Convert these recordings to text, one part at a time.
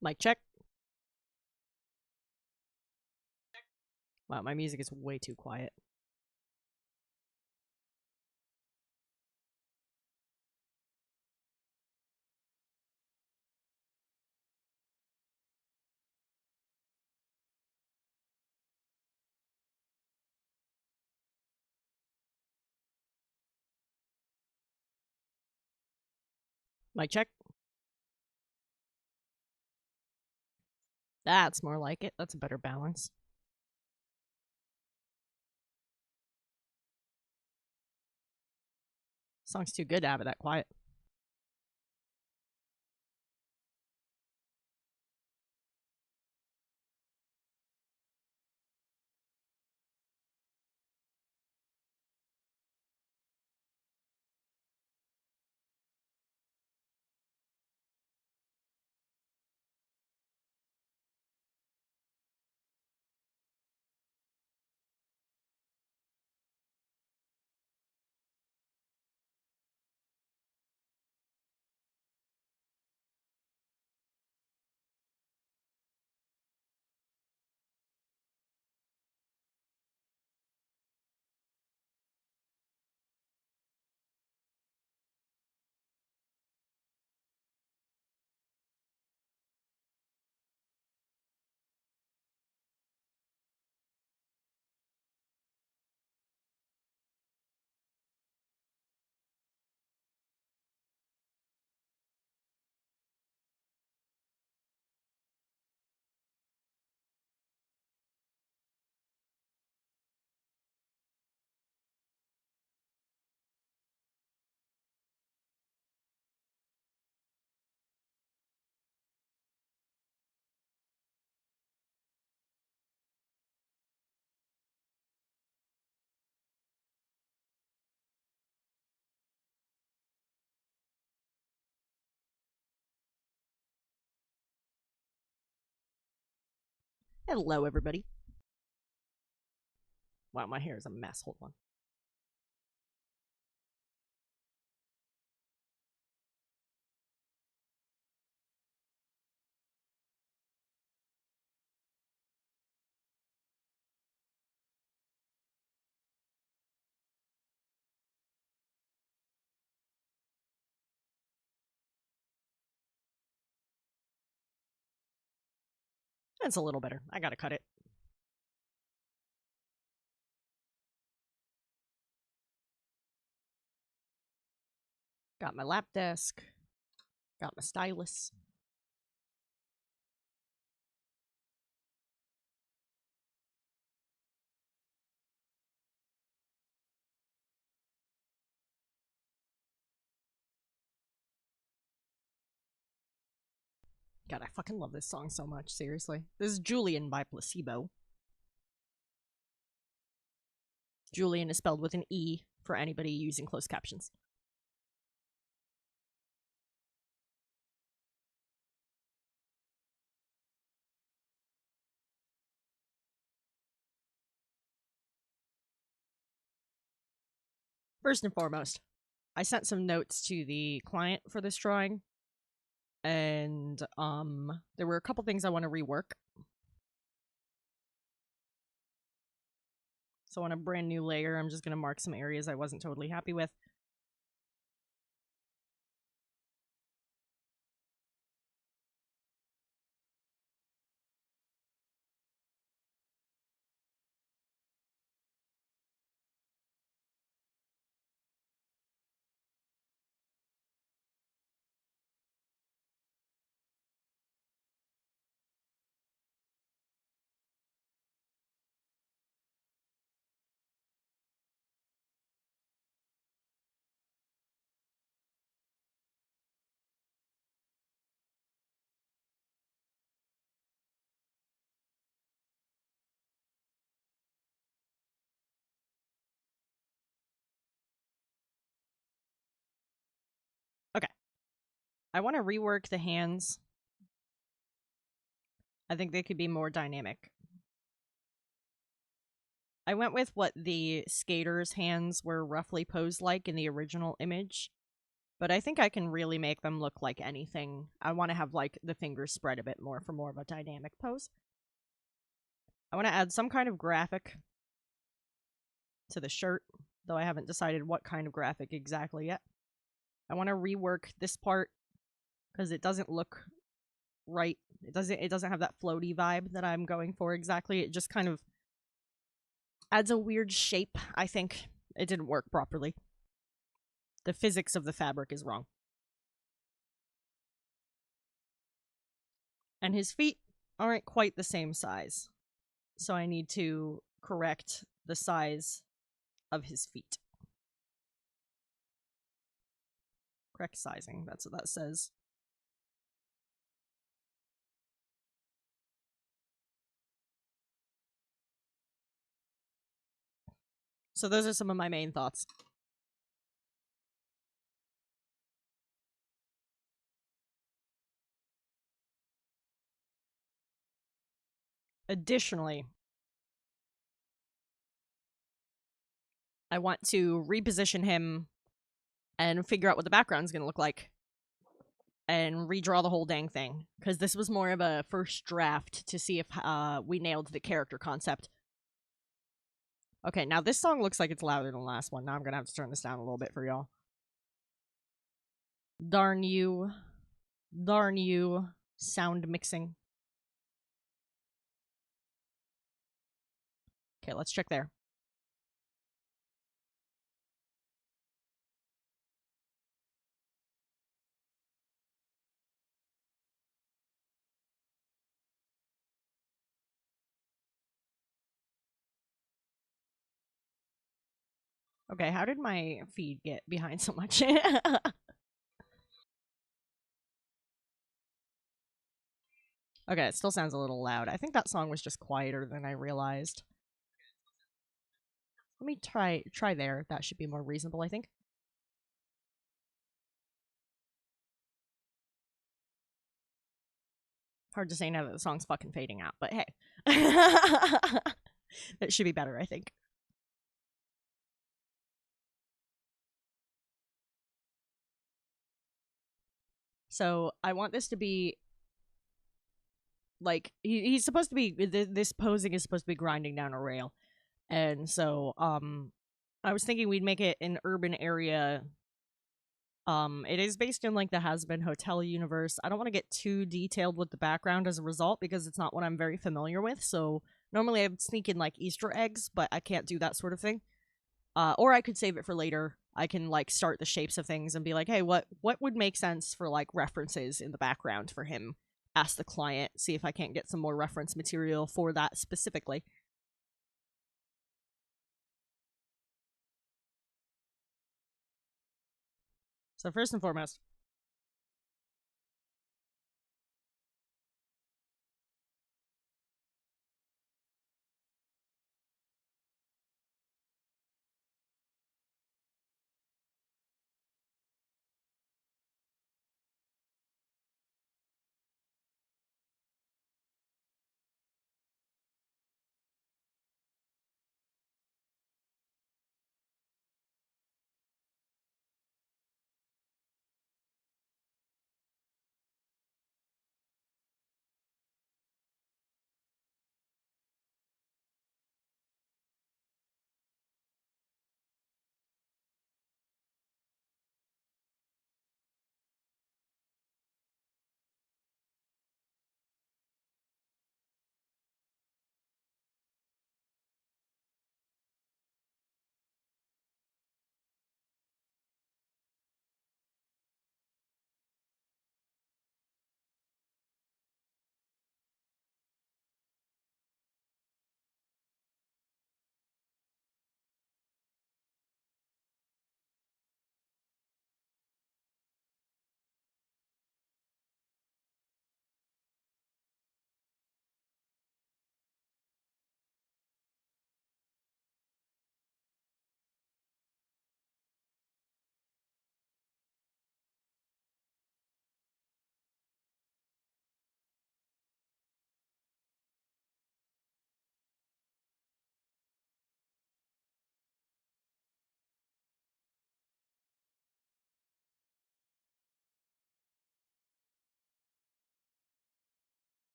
Mic check. Wow, my music is way too quiet. Mic check. That's more like it. That's a better balance. Song's too good to have it that quiet. Hello, everybody. Wow, my hair is a mess. Hold on. That's a little better. I gotta cut it. Got my lap desk. Got my stylus. God, I fucking love this song so much. Seriously. This is Julian by Placebo. Julian is spelled with an E for anybody using closed captions. First and foremost, I sent some notes to the client for this drawing, and there were a couple things I want to rework. So on a brand new layer, I'm just going to mark some areas I wasn't totally happy with. Okay. I want to rework the hands. I think they could be more dynamic. I went with what the skater's hands were roughly posed like in the original image. But I think I can really make them look like anything. I want to have, like, the fingers spread a bit more for more of a dynamic pose. I want to add some kind of graphic to the shirt, though I haven't decided what kind of graphic exactly yet. I want to rework this part because it doesn't look right. It doesn't have that floaty vibe that I'm going for exactly. It just kind of adds a weird shape, I think. It didn't work properly. The physics of the fabric is wrong. And his feet aren't quite the same size. So I need to correct the size of his feet. Correct sizing, that's what that says. So those are some of my main thoughts. Additionally, I want to reposition him and figure out what the background's going to look like and redraw the whole dang thing, because this was more of a first draft to see if we nailed the character concept. Okay, now this song looks like it's louder than the last one. Now I'm going to have to turn this down a little bit for y'all. Darn you. Darn you. Sound mixing. Okay, let's check there. Okay, how did my feed get behind so much? Okay, it still sounds a little loud. I think that song was just quieter than I realized. Let me try there. That should be more reasonable, I think. Hard to say now that the song's fucking fading out, but hey. It should be better, I think. So I want this to be like he's supposed to be this posing is supposed to be grinding down a rail, and so I was thinking we'd make it an urban area. It is based in like the Has Been Hotel universe. I don't want to get too detailed with the background as a result because it's not what I'm very familiar with. So normally I'd sneak in like Easter eggs, but I can't do that sort of thing. Or I could save it for later. I can like start the shapes of things and be like, hey, what would make sense for like references in the background for him? Ask the client, see if I can't get some more reference material for that specifically. So first and foremost,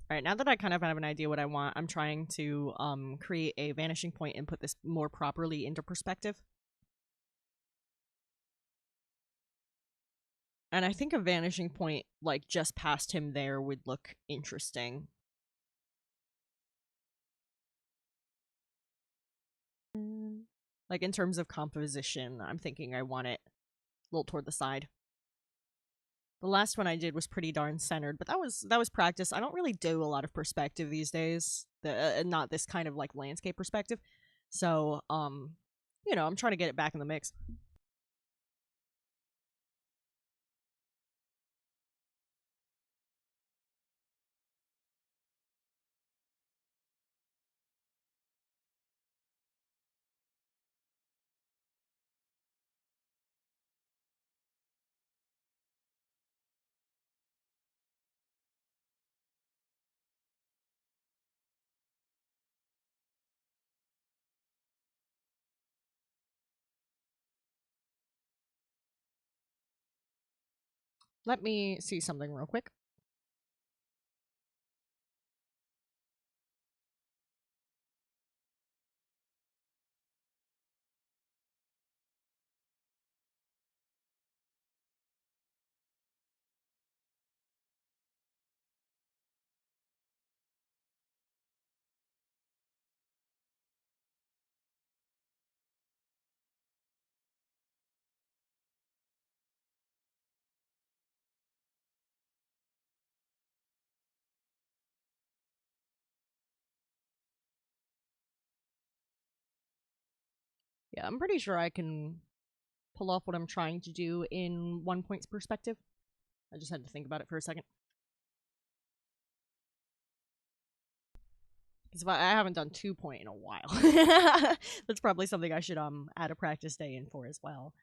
All right, now that I kind of have an idea what I want, I'm trying to create a vanishing point and put this more properly into perspective. And I think a vanishing point, like, just past him there would look interesting. Like, in terms of composition, I'm thinking I want it a little toward the side. The last one I did was pretty darn centered, but that was practice. I don't really do a lot of perspective these days. Not this kind of like landscape perspective. So, I'm trying to get it back in the mix. Let me see something real quick. Yeah, I'm pretty sure I can pull off what I'm trying to do in 1 point's perspective. I just had to think about it for a second. Because I haven't done 2 point in a while. That's probably something I should add a practice day in for as well.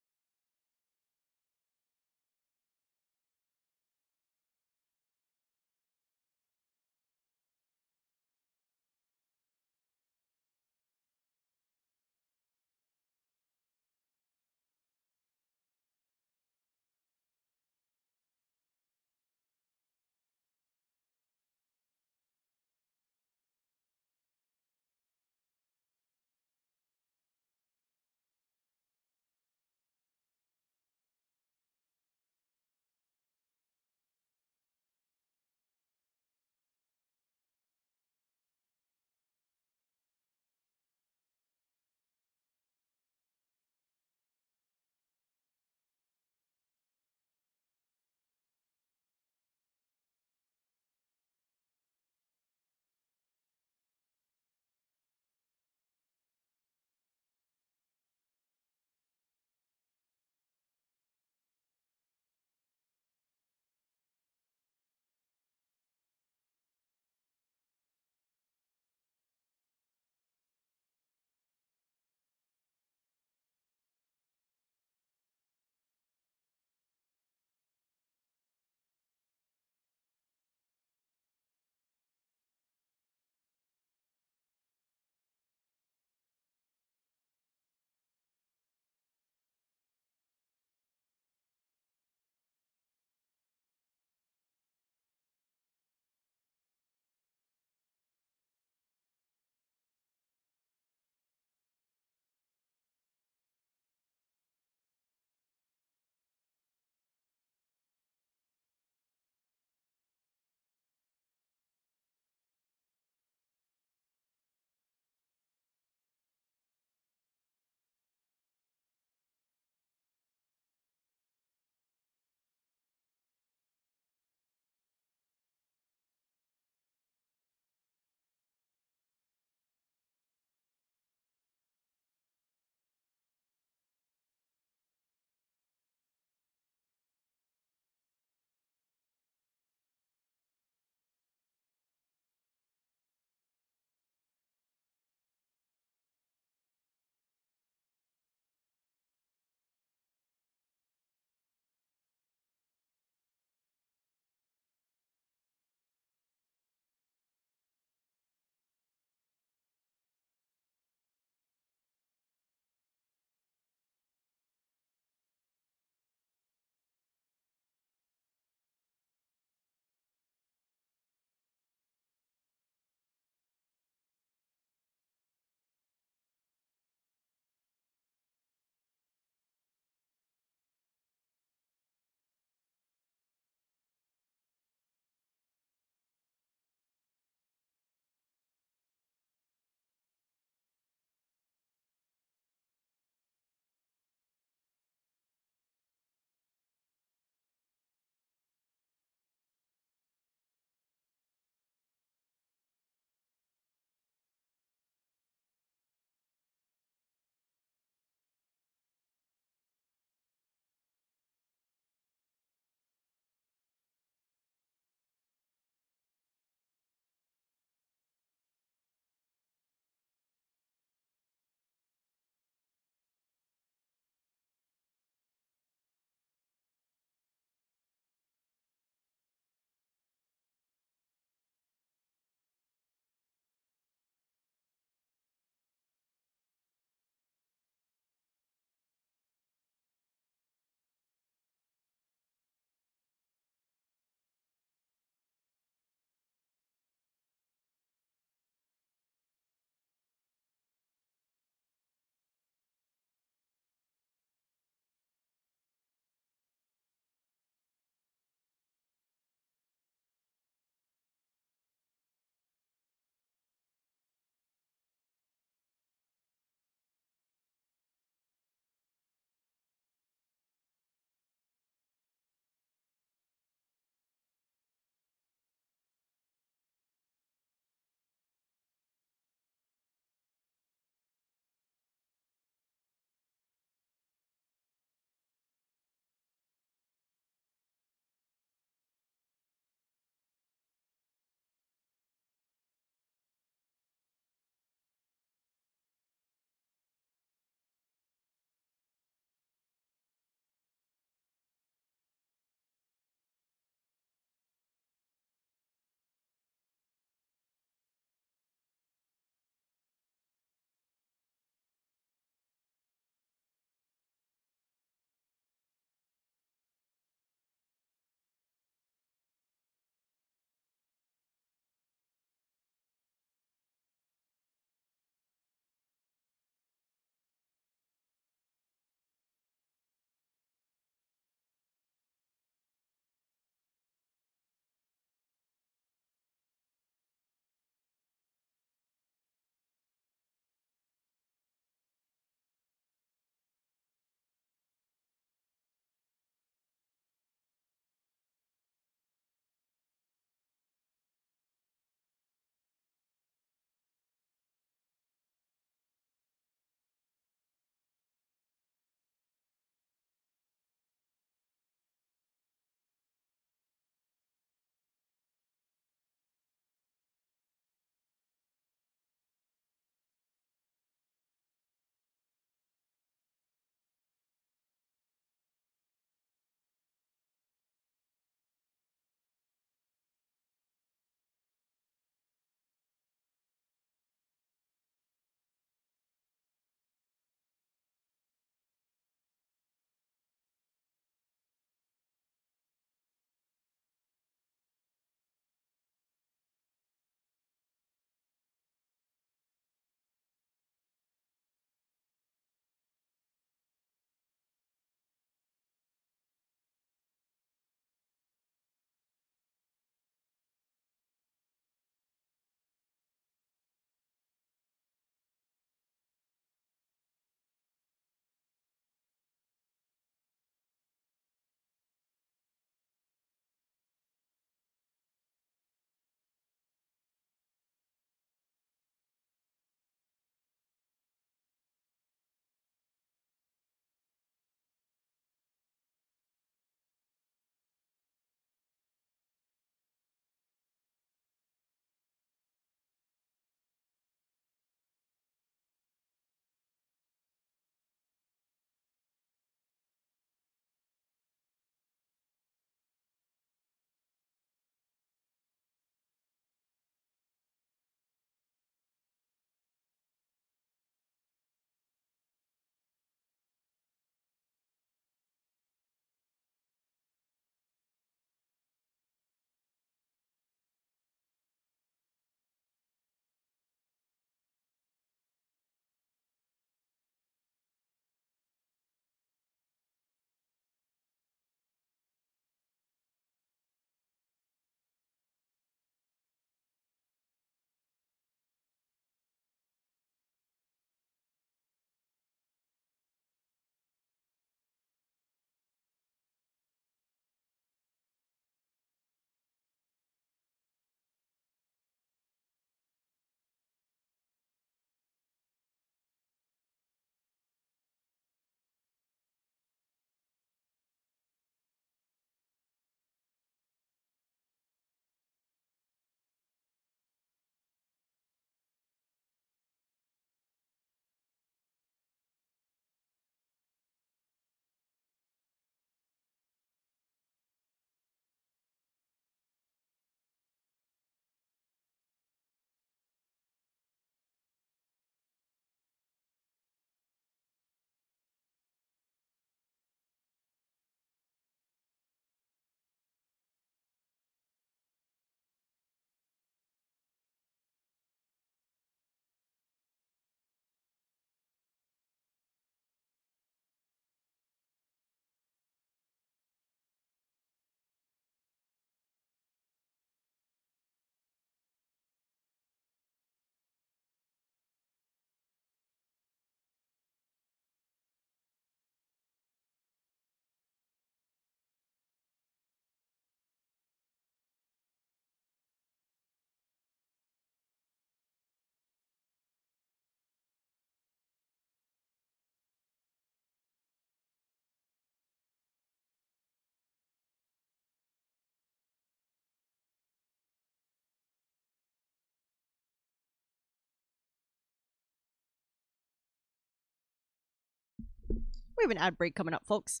We have an ad break coming up, folks.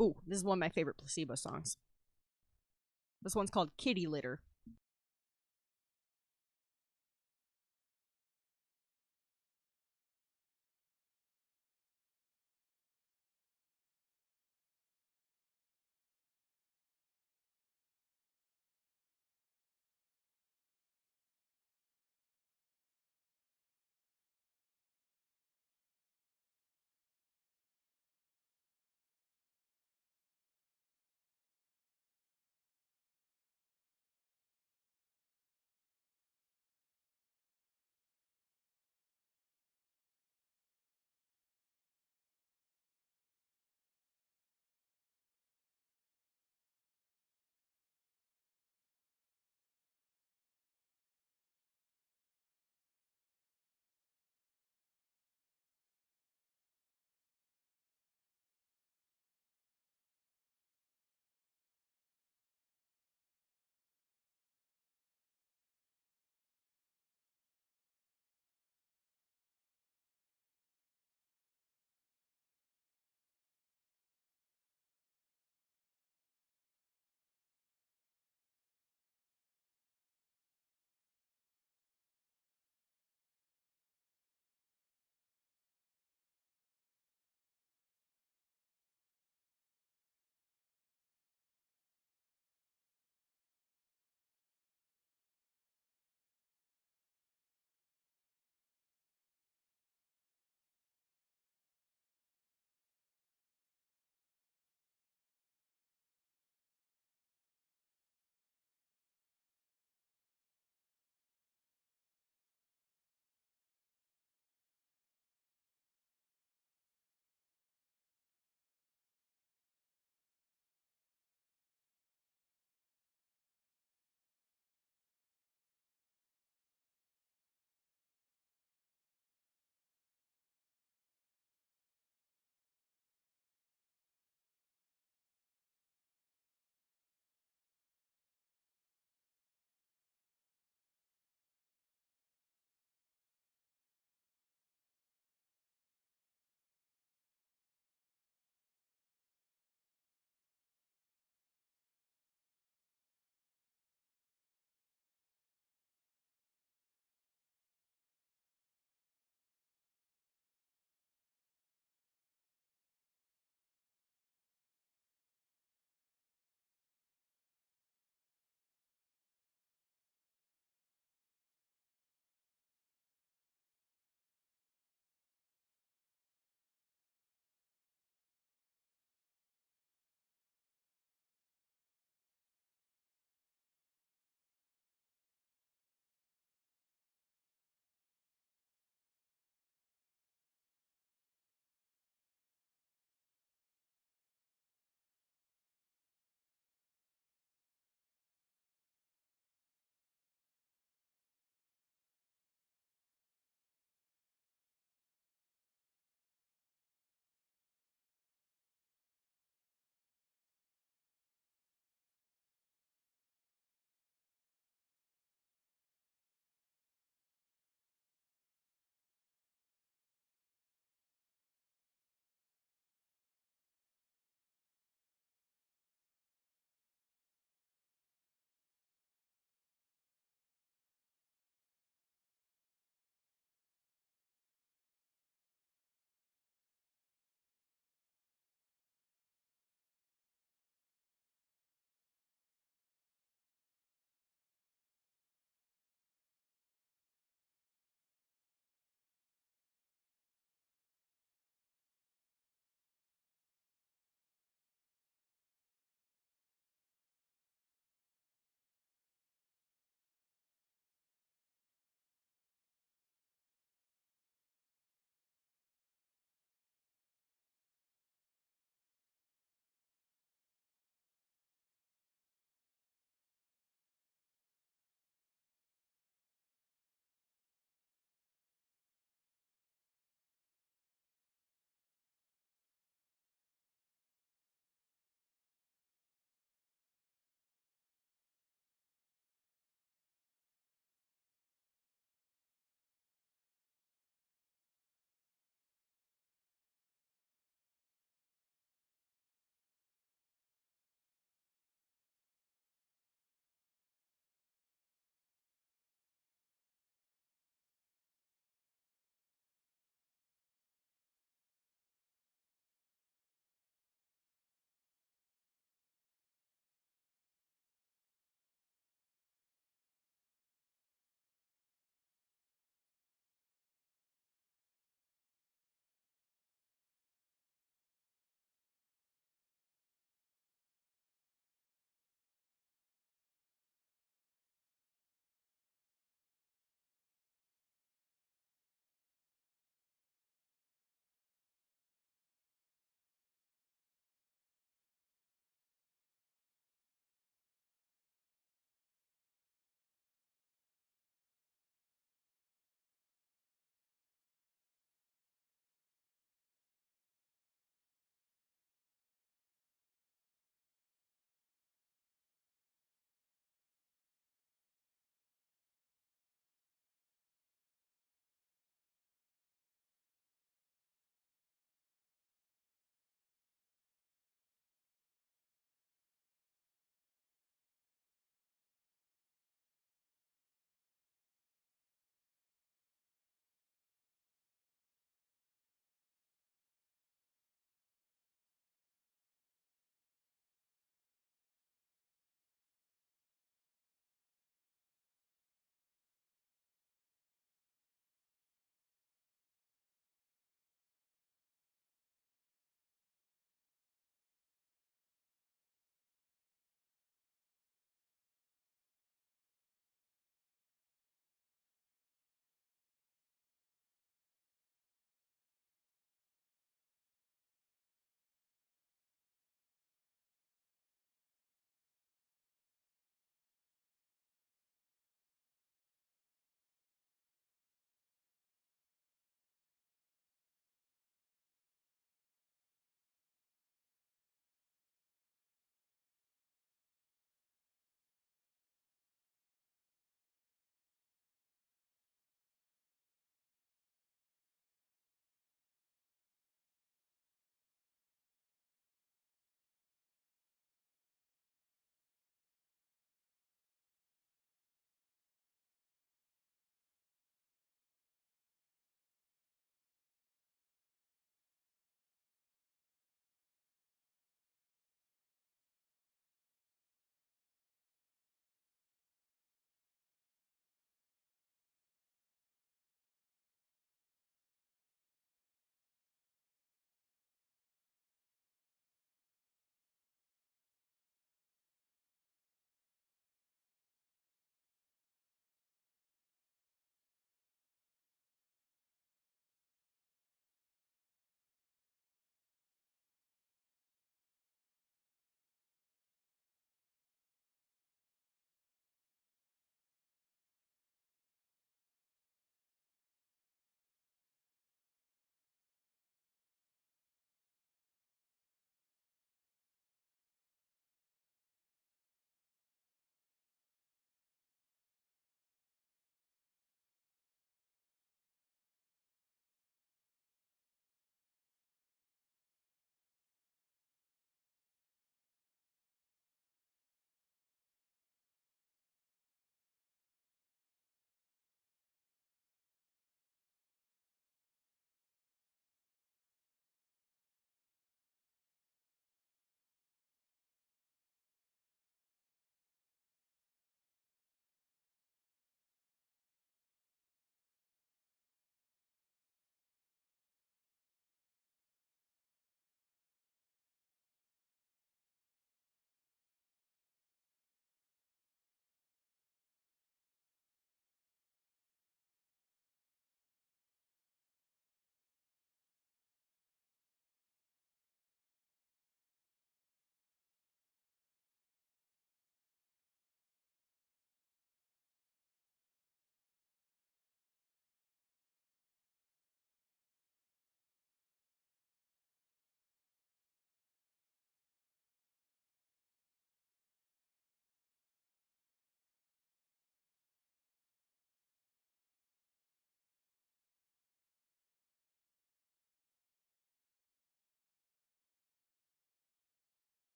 Ooh, this is one of my favorite placebo songs. This one's called Kitty Litter.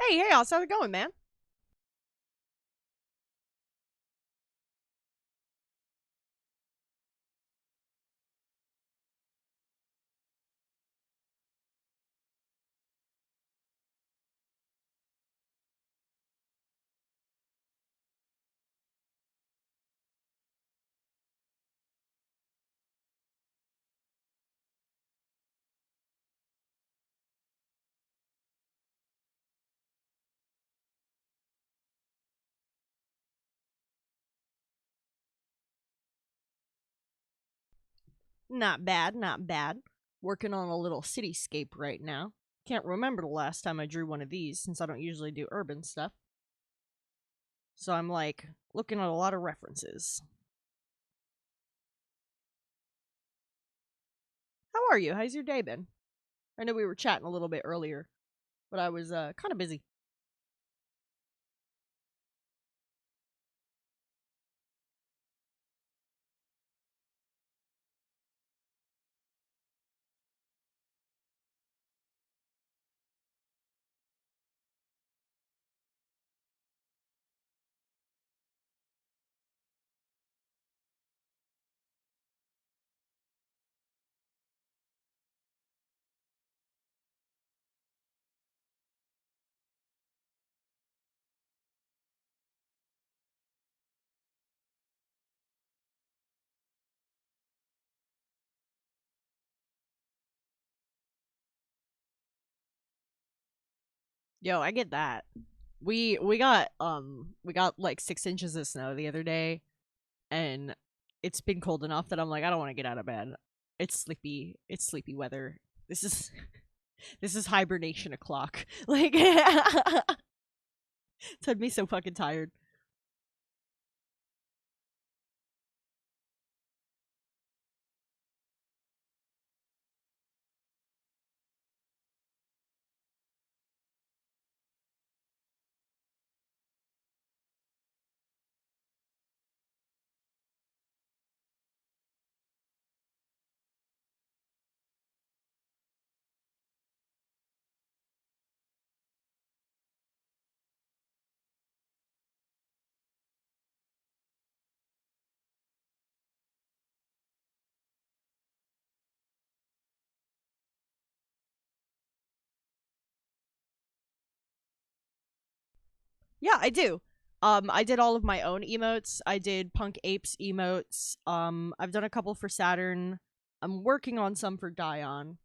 Hey, how's it going, man? Not bad, not bad. Working on a little cityscape right now. Can't remember the last time I drew one of these since I don't usually do urban stuff. So I'm like looking at a lot of references. How are you? How's your day been? I know we were chatting a little bit earlier, but I was kind of busy. Yo, I get that. We got like 6 inches of snow the other day, and it's been cold enough that I'm like, I don't want to get out of bed. It's sleepy. It's sleepy weather. This is this is hibernation o'clock. Like, it's had me so fucking tired. Yeah, I do. I did all of my own emotes. I did Punk Apes emotes. I've done a couple for Saturn. I'm working on some for Dion.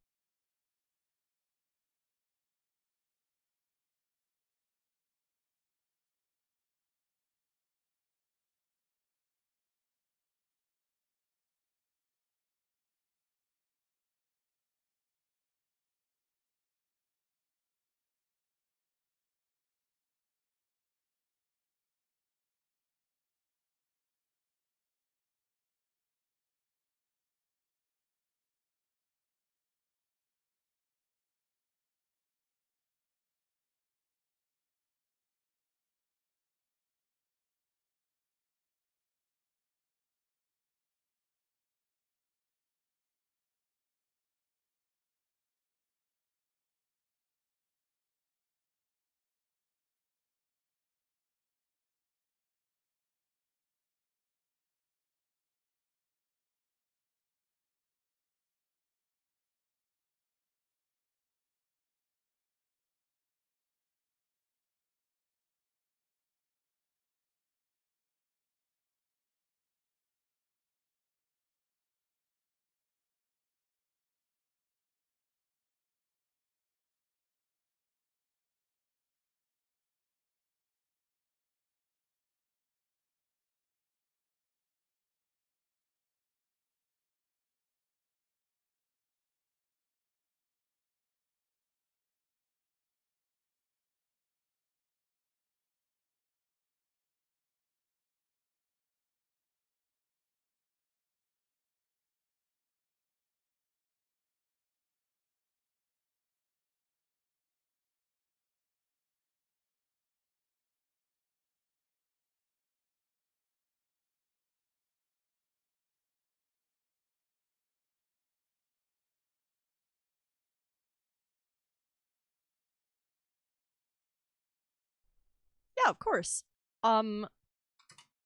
Yeah, of course. Um,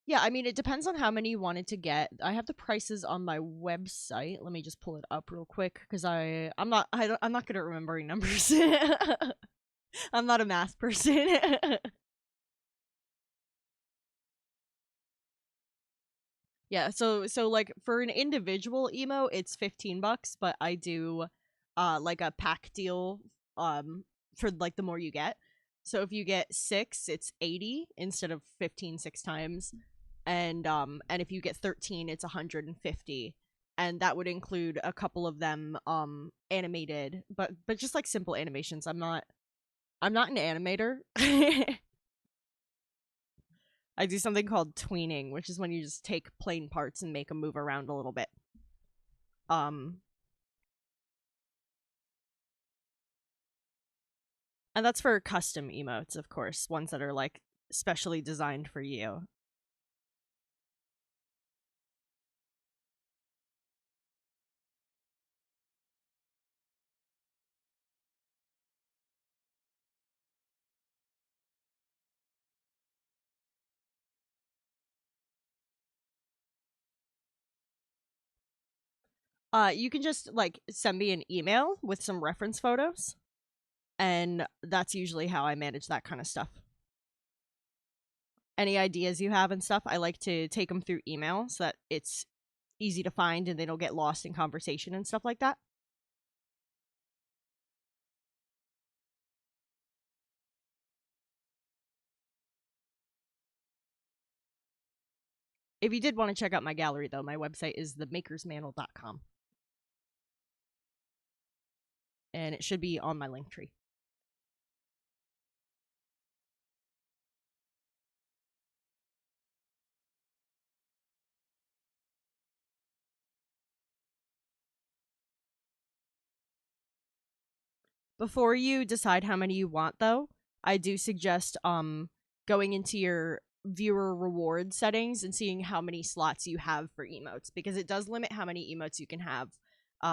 yeah, I mean, it depends on how many you wanted to get. I have the prices on my website. Let me just pull it up real quick because I'm not good at remembering numbers. I'm not a math person. Yeah, so like for an individual emo, it's $15, but I do like a pack deal for like the more you get. So if you get 6, it's 80 instead of 15 6 times. And if you get 13, it's 150. And that would include a couple of them animated, but just like simple animations. I'm not an animator. I do something called tweening, which is when you just take plain parts and make them move around a little bit. Um, and that's for custom emotes, of course, ones that are like specially designed for you. You can just like send me an email with some reference photos, and that's usually how I manage that kind of stuff. Any ideas you have and stuff, I like to take them through email so that it's easy to find and they don't get lost in conversation and stuff like that. If you did want to check out my gallery, though, my website is themakersmantle.com, and it should be on my link tree. Before you decide how many you want, though, I do suggest going into your viewer reward settings and seeing how many slots you have for emotes, because it does limit how many emotes you can have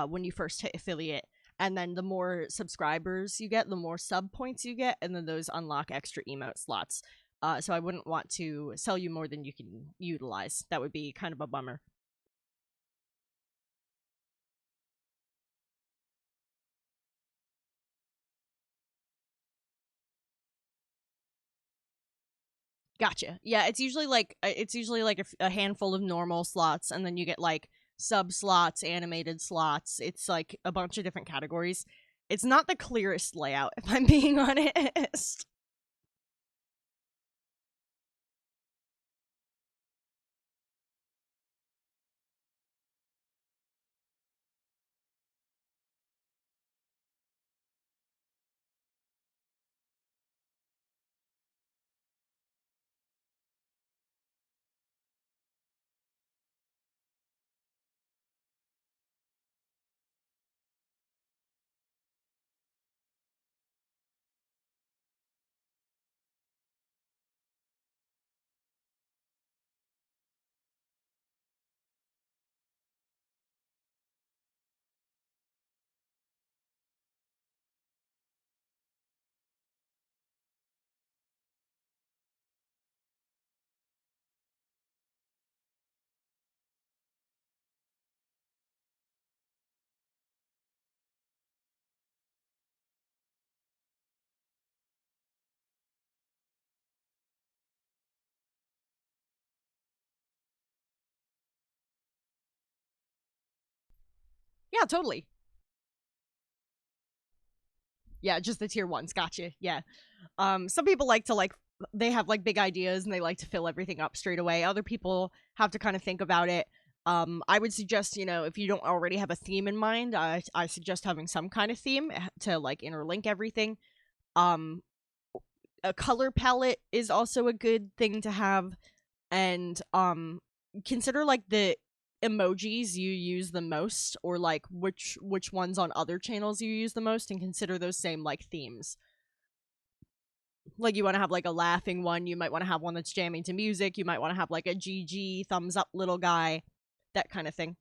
when you first hit affiliate. And then the more subscribers you get, the more sub points you get, and then those unlock extra emote slots. So I wouldn't want to sell you more than you can utilize. That would be kind of a bummer. Gotcha. Yeah, it's usually like a handful of normal slots, and then you get like sub slots, animated slots. It's like a bunch of different categories. It's not the clearest layout, if I'm being honest. Yeah, totally. Yeah, just the tier ones. Gotcha. Yeah. Some people like to like they have like big ideas and they like to fill everything up straight away. Other people have to kind of think about it. I would suggest, if you don't already have a theme in mind, I suggest having some kind of theme to like interlink everything. Um, a color palette is also a good thing to have, and consider like the emojis you use the most, or like which ones on other channels you use the most, and consider those same like themes. Like you want to have like a laughing one, you might want to have one that's jamming to music, you might want to have like a GG thumbs up little guy, that kind of thing.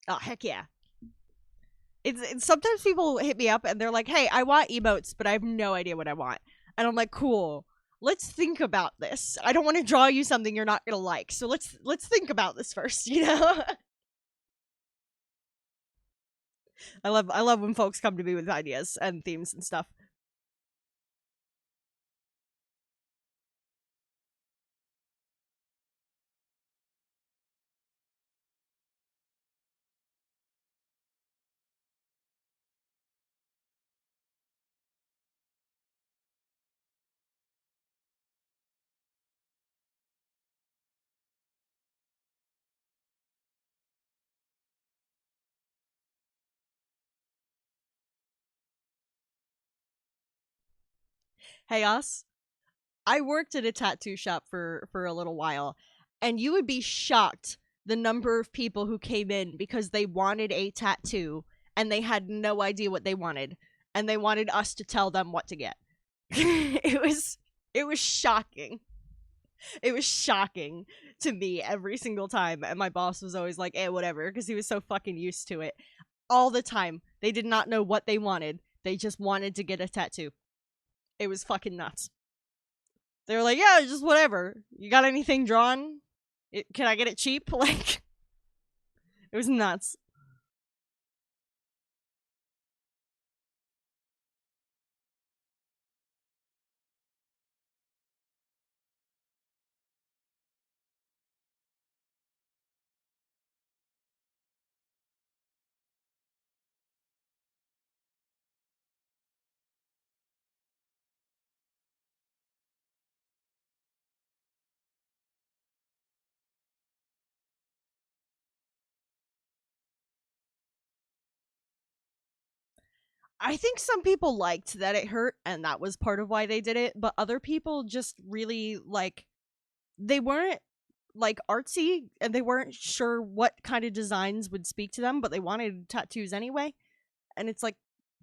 Oh, heck yeah. It's sometimes people hit me up and they're like, "Hey, I want emotes, but I have no idea what I want." And I'm like, "Cool. Let's think about this. I don't want to draw you something you're not going to like. So let's think about this first, you know?" I love when folks come to me with ideas and themes and stuff. Hey, us. I worked at a tattoo shop for a little while, and you would be shocked the number of people who came in because they wanted a tattoo and they had no idea what they wanted, and they wanted us to tell them what to get. It was shocking. It was shocking to me every single time, and my boss was always like, "Eh, whatever," because he was so fucking used to it. All the time, they did not know what they wanted. They just wanted to get a tattoo. It was fucking nuts. They were like, "Yeah, just whatever. You got anything drawn? Can I get it cheap?" Like, it was nuts. I think some people liked that it hurt, and that was part of why they did it. But other people just really like they weren't like artsy, and they weren't sure what kind of designs would speak to them, but they wanted tattoos anyway. And it's like,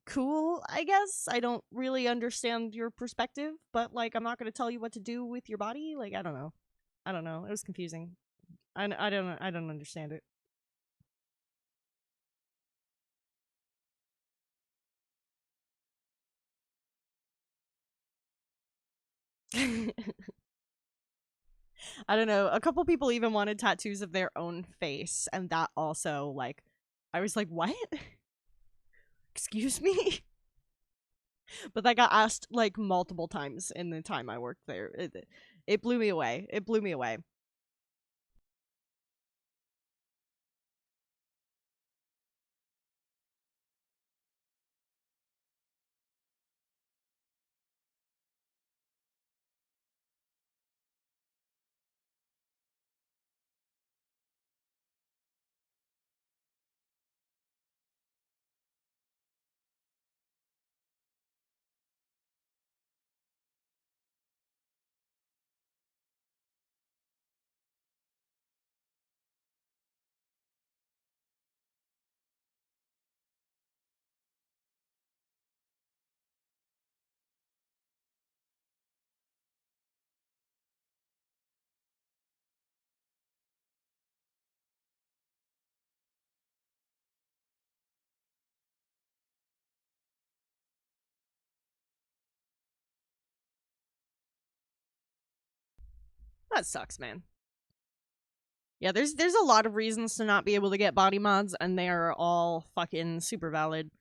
cool, I guess. I don't really understand your perspective, but like, I'm not going to tell you what to do with your body. Like, I don't know. I don't know. It was confusing. I don't understand it. I don't know. A couple people even wanted tattoos of their own face, and that also like, I was like, what? Excuse me. But that got asked like multiple times in the time I worked there. It blew me away. It blew me away. That sucks, man. Yeah, there's a lot of reasons to not be able to get body mods, and they are all fucking super valid.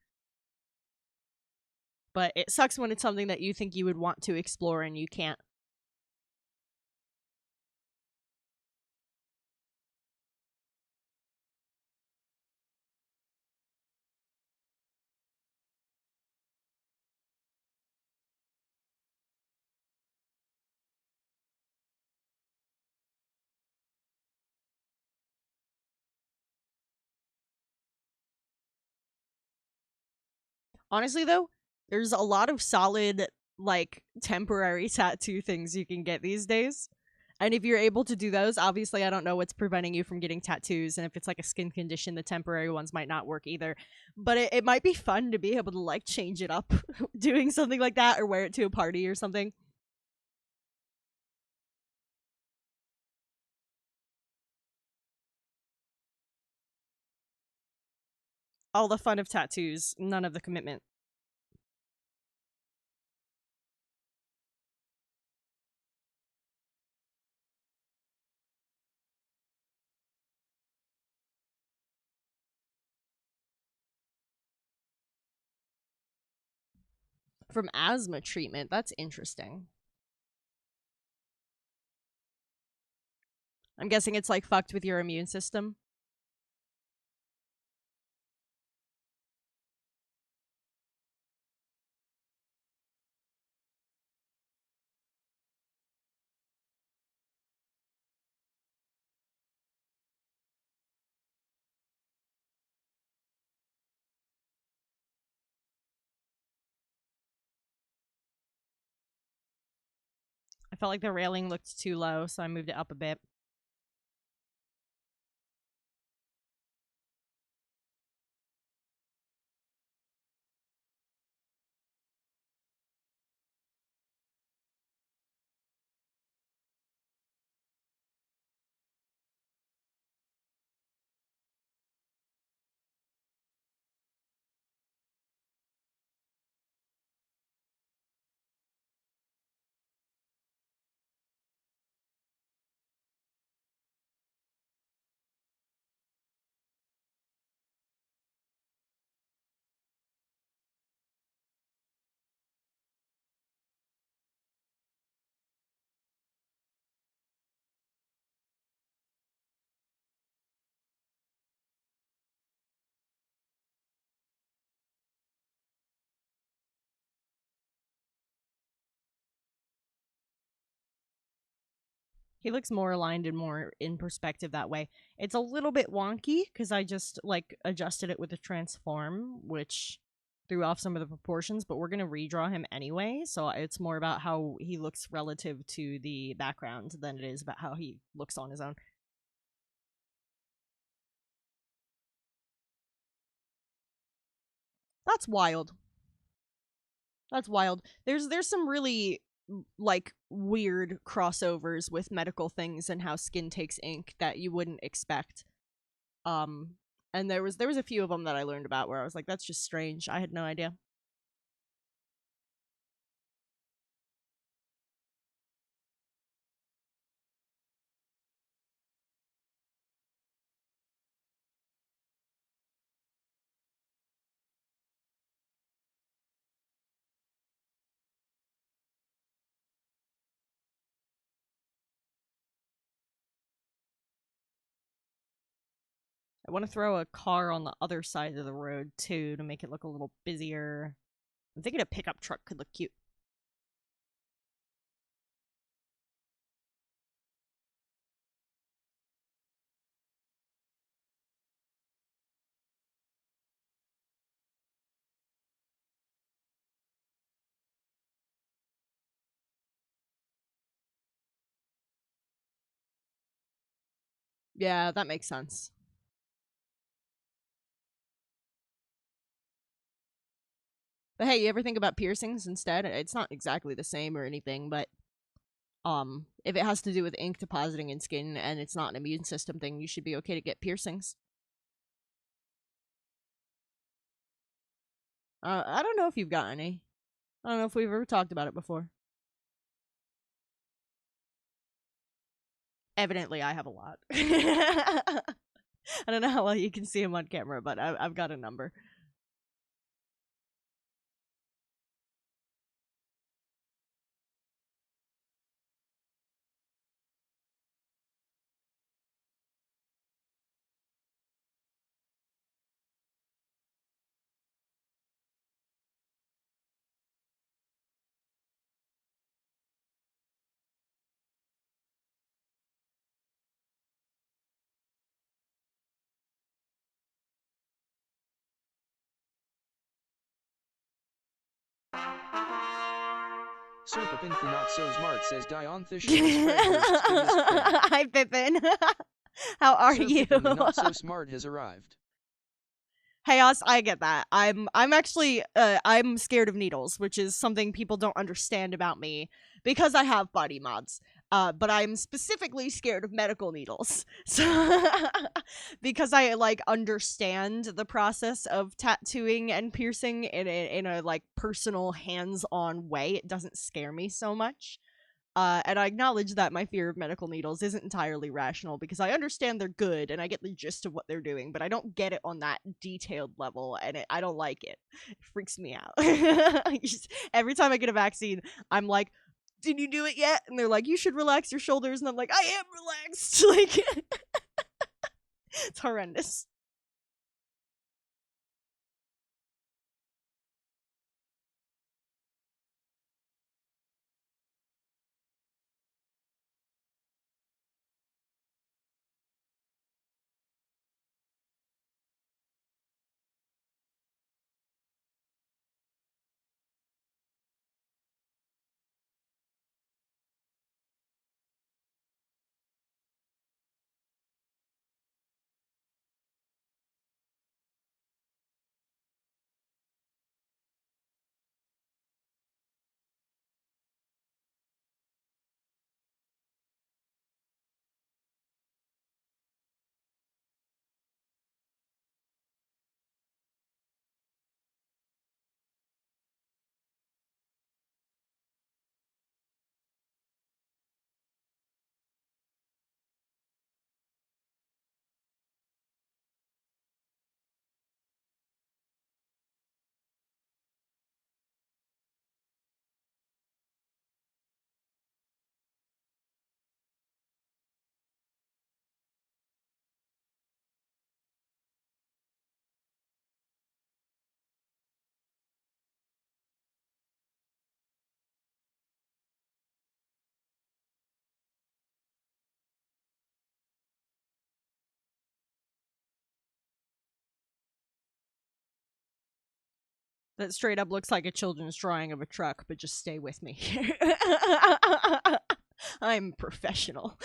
But it sucks when it's something that you think you would want to explore and you can't. Honestly, though, there's a lot of solid, like, temporary tattoo things you can get these days. And if you're able to do those, obviously, I don't know what's preventing you from getting tattoos. And if it's like a skin condition, the temporary ones might not work either. But it might be fun to be able to, like, change it up doing something like that or wear it to a party or something. All the fun of tattoos, none of the commitment. From asthma treatment, that's interesting. I'm guessing it's like fucked with your immune system. I felt like the railing looked too low, so I moved it up a bit. He looks more aligned and more in perspective that way. It's a little bit wonky because I just like adjusted it with the transform, which threw off some of the proportions, but we're going to redraw him anyway. So it's more about how he looks relative to the background than it is about how he looks on his own. That's wild. That's wild. There's some really like weird crossovers with medical things and how skin takes ink that you wouldn't expect. Um and there was a few of them that I learned about where I was like, that's just strange. I had no idea. I want to throw a car on the other side of the road too to make it look a little busier. I'm thinking a pickup truck could look cute. Yeah, that makes sense. But hey, you ever think about piercings instead? It's not exactly the same or anything, but if it has to do with ink depositing in skin and it's not an immune system thing, you should be okay to get piercings. I don't know if you've got any. I don't know if we've ever talked about it before. Evidently, I have a lot. I don't know how well you can see him on camera, but I've got a number. So Pippin for not so smart says Dionysius. Hi, Pippin. How are Sir you? Pippin the not so smart has arrived. Chaos, I get that. I'm actually I'm scared of needles, which is something people don't understand about me because I have body mods. But I'm specifically scared of medical needles. So because I like understand the process of tattooing and piercing in a like personal hands-on way, it doesn't scare me so much. And I acknowledge that my fear of medical needles isn't entirely rational because I understand they're good and I get the gist of what they're doing, but I don't get it on that detailed level, and I don't like it. It freaks me out. Every time I get a vaccine, I'm like, "Did you do it yet?" And they're like, "You should relax your shoulders," and I'm like, "I am relaxed." Like, it's horrendous. That straight up looks like a children's drawing of a truck, but just stay with me. I'm professional.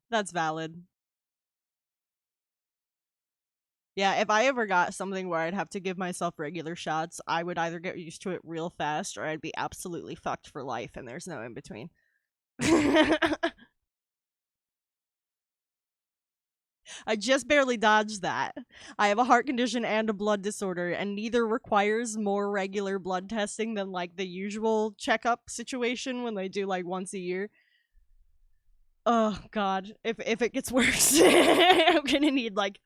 That's valid. Yeah, if I ever got something where I'd have to give myself regular shots, I would either get used to it real fast or I'd be absolutely fucked for life, and there's no in between. I just barely dodged that. I have a heart condition and a blood disorder, and neither requires more regular blood testing than like the usual checkup situation when they do like once a year. Oh god, if it gets worse, I'm gonna need like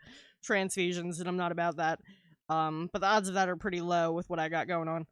transfusions, and I'm not about that. But the odds of that are pretty low with what I got going on.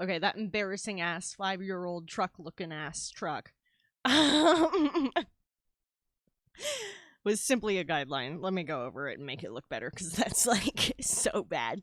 Okay, that embarrassing ass 5-year-old truck looking ass truck was simply a guideline. Let me go over it and make it look better because that's like so bad.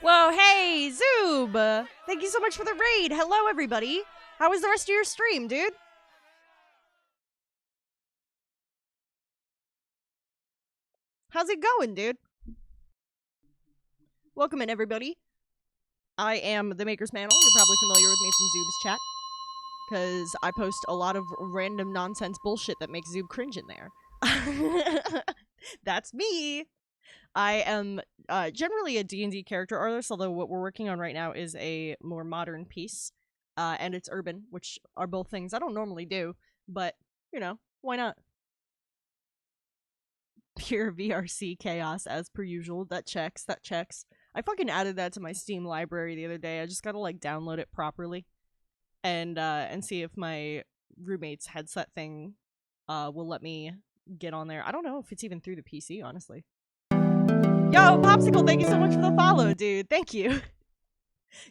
Whoa, hey, Zoob! Thank you so much for the raid. Hello, everybody. How was the rest of your stream, dude? How's it going, dude? Welcome in, everybody. I am the Maker's Mantle. You're probably familiar with me from Zoob's chat, because I post a lot of random nonsense bullshit that makes Zoob cringe in there. That's me. I am generally a D&D character artist, although what we're working on right now is a more modern piece, and it's urban, which are both things I don't normally do, but, you know, why not? Pure VRC chaos as per usual. That checks. I fucking added that to my Steam library the other day. I just gotta like download it properly and see if my roommate's headset thing will let me get on there. I don't know if it's even through the PC, honestly. Yo, Popsicle, thank you so much for the follow, dude. Thank you.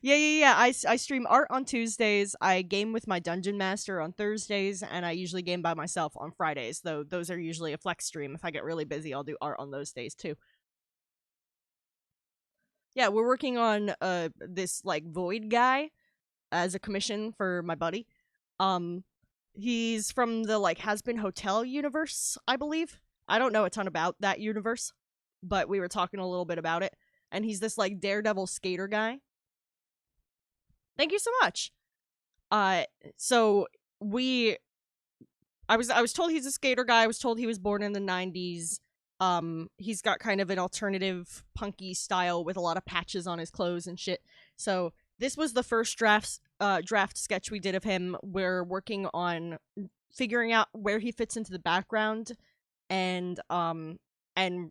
Yeah. I stream art on Tuesdays. I game with my dungeon master on Thursdays, and I usually game by myself on Fridays, though those are usually a flex stream. If I get really busy, I'll do art on those days too. Yeah, we're working on this like void guy as a commission for my buddy. Um he's from the like Has Been Hotel universe, I believe. I don't know a ton about that universe, but we were talking a little bit about it. And he's this like daredevil skater guy. Thank you so much. Uh so we I was told he's a skater guy. I was told he was born in the 90s. He's got kind of an alternative punky style with a lot of patches on his clothes and shit. So this was the first draft sketch we did of him. We're working on figuring out where he fits into the background, and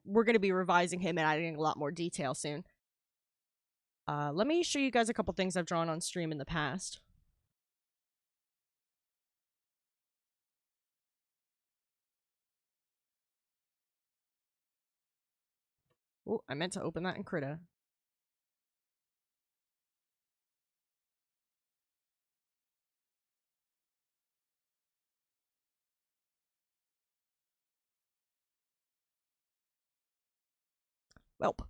we're gonna be revising him and adding a lot more detail soon. Let me show you guys a couple things I've drawn on stream in the past. Oh, I meant to open that in Krita. Welp.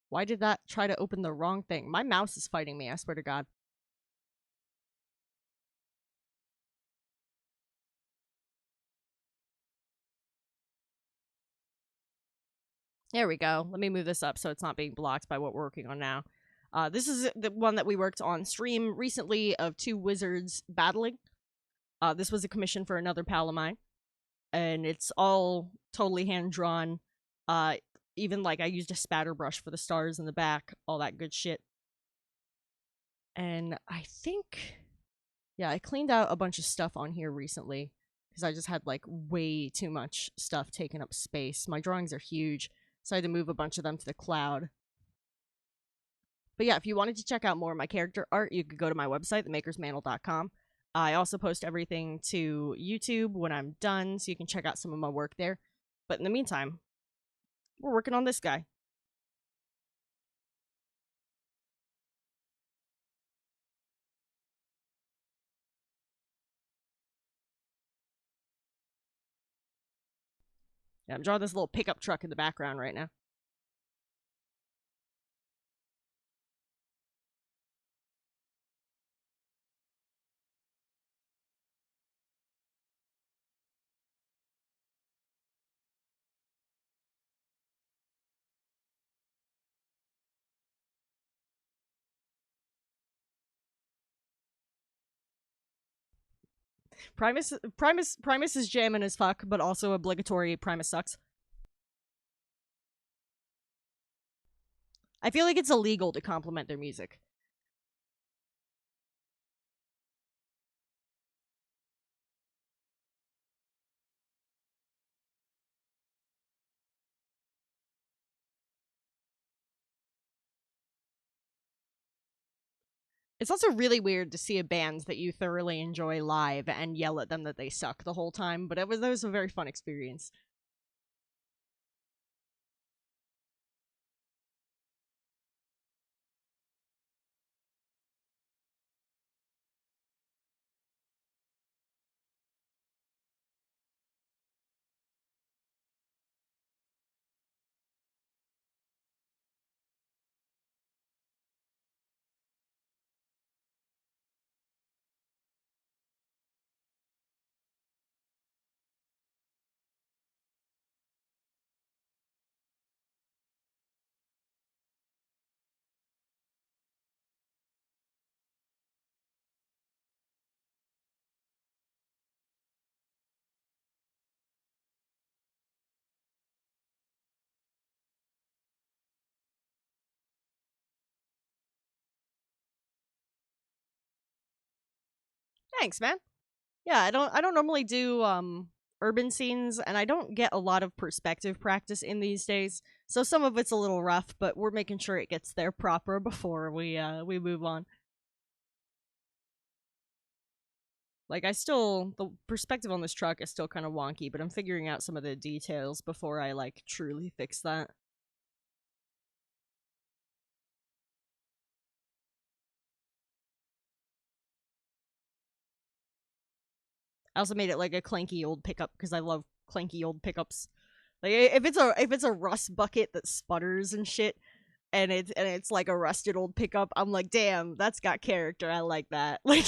Why did that try to open the wrong thing? My mouse is fighting me, I swear to God. There we go. Let me move this up so it's not being blocked by what we're working on now. This is the one that we worked on stream recently of two wizards battling. This was a commission for another pal of mine, and it's all totally hand-drawn. Even, like, I used a spatter brush for the stars in the back, all that good shit. And I think... yeah, I cleaned out a bunch of stuff on here recently, because I just had, like, way too much stuff taking up space. My drawings are huge, so I had to move a bunch of them to the cloud. But yeah, if you wanted to check out more of my character art, you could go to my website, themakersmantle.com. I also post everything to YouTube when I'm done, so you can check out some of my work there. But in the meantime, we're working on this guy. Yeah, I'm drawing this little pickup truck in the background right now. Primus is jamming as fuck, but also obligatory Primus sucks. I feel like it's illegal to compliment their music. It's also really weird to see a band that you thoroughly enjoy live and yell at them that they suck the whole time, but that was a very fun experience. Thanks, man. Yeah, I don't normally do urban scenes, and I don't get a lot of perspective practice in these days. So some of it's a little rough, but we're making sure it gets there proper before we move on. Like the perspective on this truck is still kind of wonky, but I'm figuring out some of the details before I like truly fix that. I also made it like a clanky old pickup because I love clanky old pickups. Like if it's a rust bucket that sputters and shit, and it's like a rusted old pickup, I'm like, damn, that's got character. I like that. Like,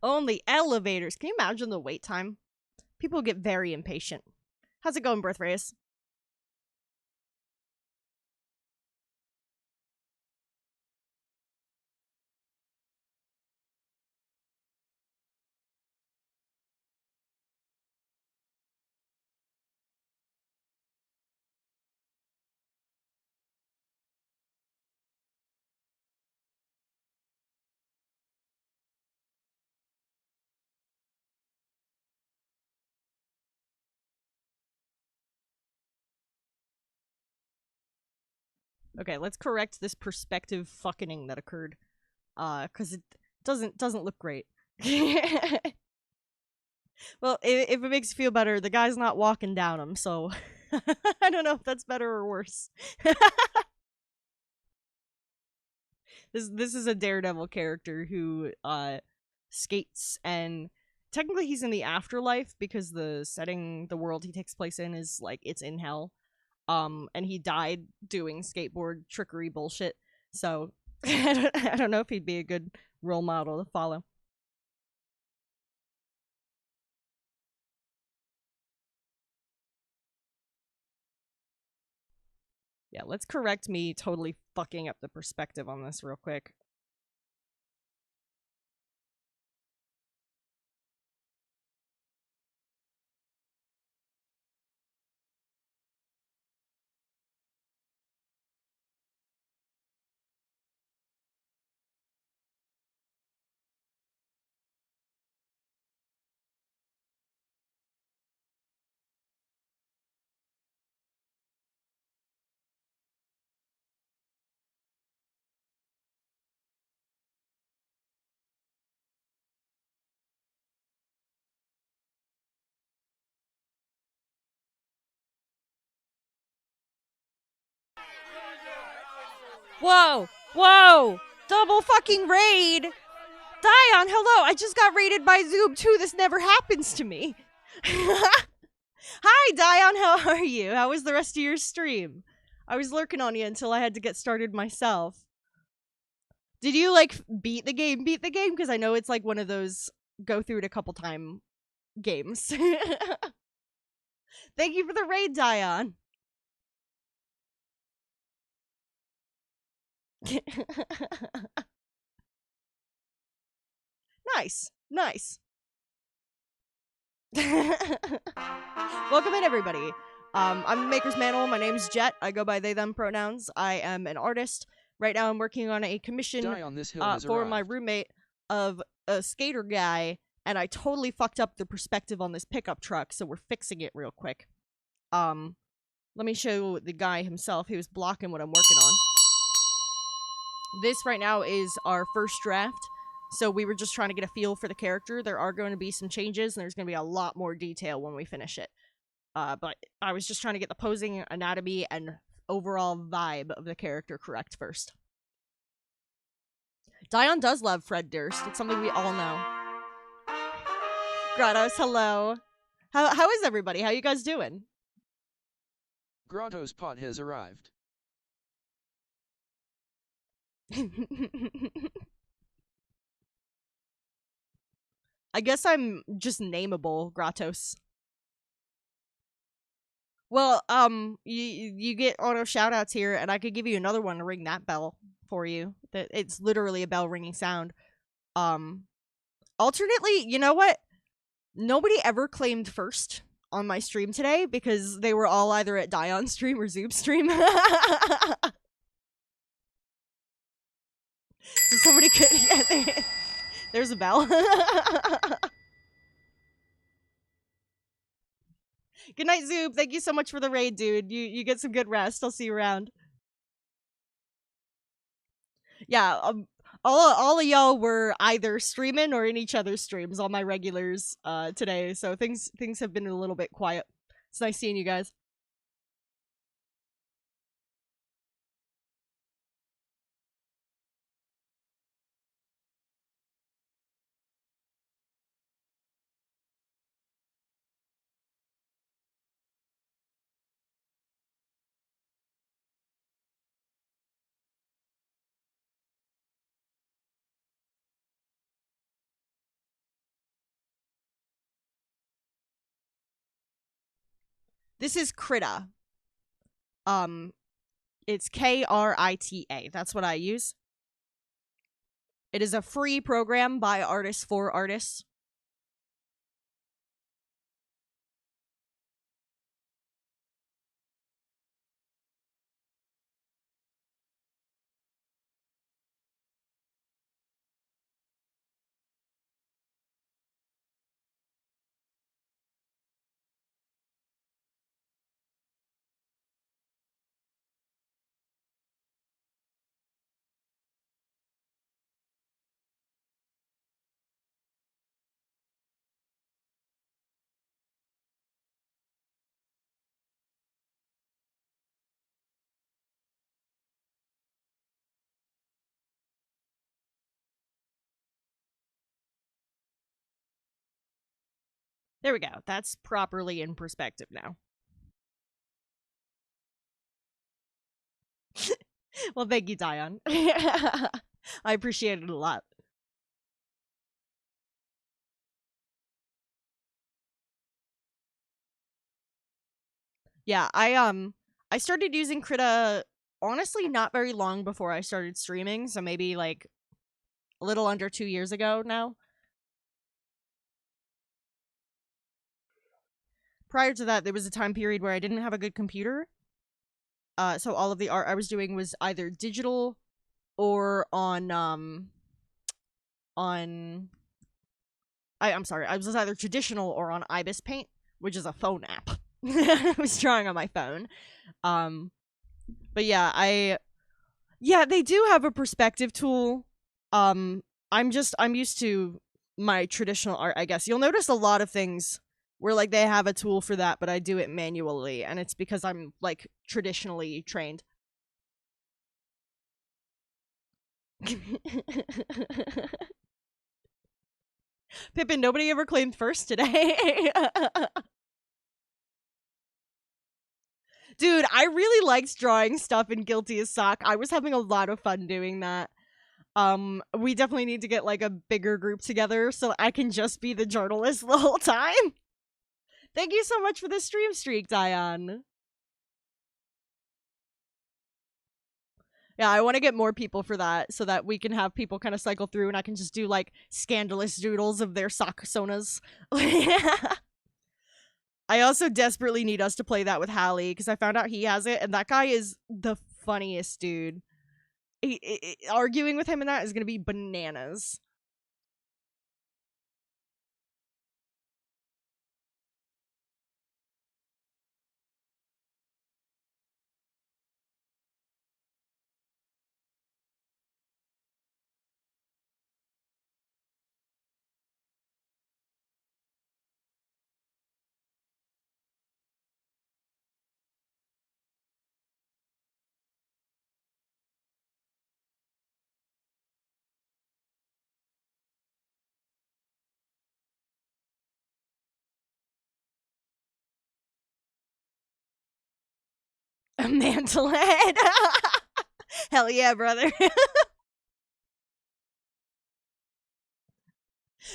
only elevators. Can you imagine the wait time? People get very impatient. How's it going, Birth Reyes? Okay, let's correct this perspective fucking that occurred. Cause it doesn't look great. Well, if it makes you feel better, the guy's not walking down him, so I don't know if that's better or worse. This is a daredevil character who skates, and technically he's in the afterlife because the world he takes place in is like it's in hell. And he died doing skateboard trickery bullshit. So I don't know if he'd be a good role model to follow. Yeah, let's correct me totally fucking up the perspective on this real quick. Whoa! Whoa! Double fucking raid! Dion, hello! I just got raided by Zoom too. This never happens to me. Hi, Dion. How are you? How was the rest of your stream? I was lurking on you until I had to get started myself. Did you like beat the game? Beat the game? Because I know it's like one of those go through it a couple time games. Thank you for the raid, Dion. Nice, nice. Welcome in, everybody. I'm Maker's Mantle. My name's Jet. I go by they, them pronouns. I am an artist. Right now, I'm working on a commission Die on this hill has for my arrived. roommate of a skater guy, and I totally fucked up the perspective on this pickup truck, so we're fixing it real quick. Let me show the guy himself who's blocking what I'm working on. This right now is our first draft. So we were just trying to get a feel for the character. There are going to be some changes, and there's going to be a lot more detail when we finish it. But I was just trying to get the posing, anatomy, and overall vibe of the character correct first. Dion does love Fred Durst. It's something we all know. Gratos, hello. How is everybody? How you guys doing? Grotto's pot has arrived. I guess I'm just nameable, Gratos. Well, you get auto shoutouts here, and I could give you another one to ring that bell for you. That it's literally a bell ringing sound. Um, alternately, you know what? Nobody ever claimed first on my stream today because they were all either at Dion's stream or Zoob's stream. So somebody could. Yeah, there's a bell. Good night, Zoob. Thank you so much for the raid, dude. You get some good rest. I'll see you around. Yeah, all of y'all were either streaming or in each other's streams, all my regulars today. So things have been a little bit quiet. It's nice seeing you guys. This is Krita. It's Krita. That's what I use. It is a free program by artists for artists. There we go. That's properly in perspective now. Well, thank you, Dion. I appreciate it a lot. Yeah, I started using Krita honestly not very long before I started streaming, so maybe like a little under 2 years ago now. Prior to that, there was a time period where I didn't have a good computer. So all of the art I was doing was either digital or on I'm sorry, I was either traditional or on Ibis Paint, which is a phone app. I was drawing on my phone. But yeah, they do have a perspective tool. I'm used to my traditional art, I guess. You'll notice a lot of things where like they have a tool for that, but I do it manually, and it's because I'm like traditionally trained. Pippin, nobody ever claimed first today. Dude, I really liked drawing stuff in Guilty as Sock. I was having a lot of fun doing that. We definitely need to get like a bigger group together so I can just be the journalist the whole time. Thank you so much for the stream streak, Dion. Yeah, I want to get more people for that so that we can have people kind of cycle through and I can just do like scandalous doodles of their sock sonas. I also desperately need us to play that with Hallie because I found out he has it and that guy is the funniest dude. Arguing with him in that is going to be bananas. A mantle head. Hell yeah, brother.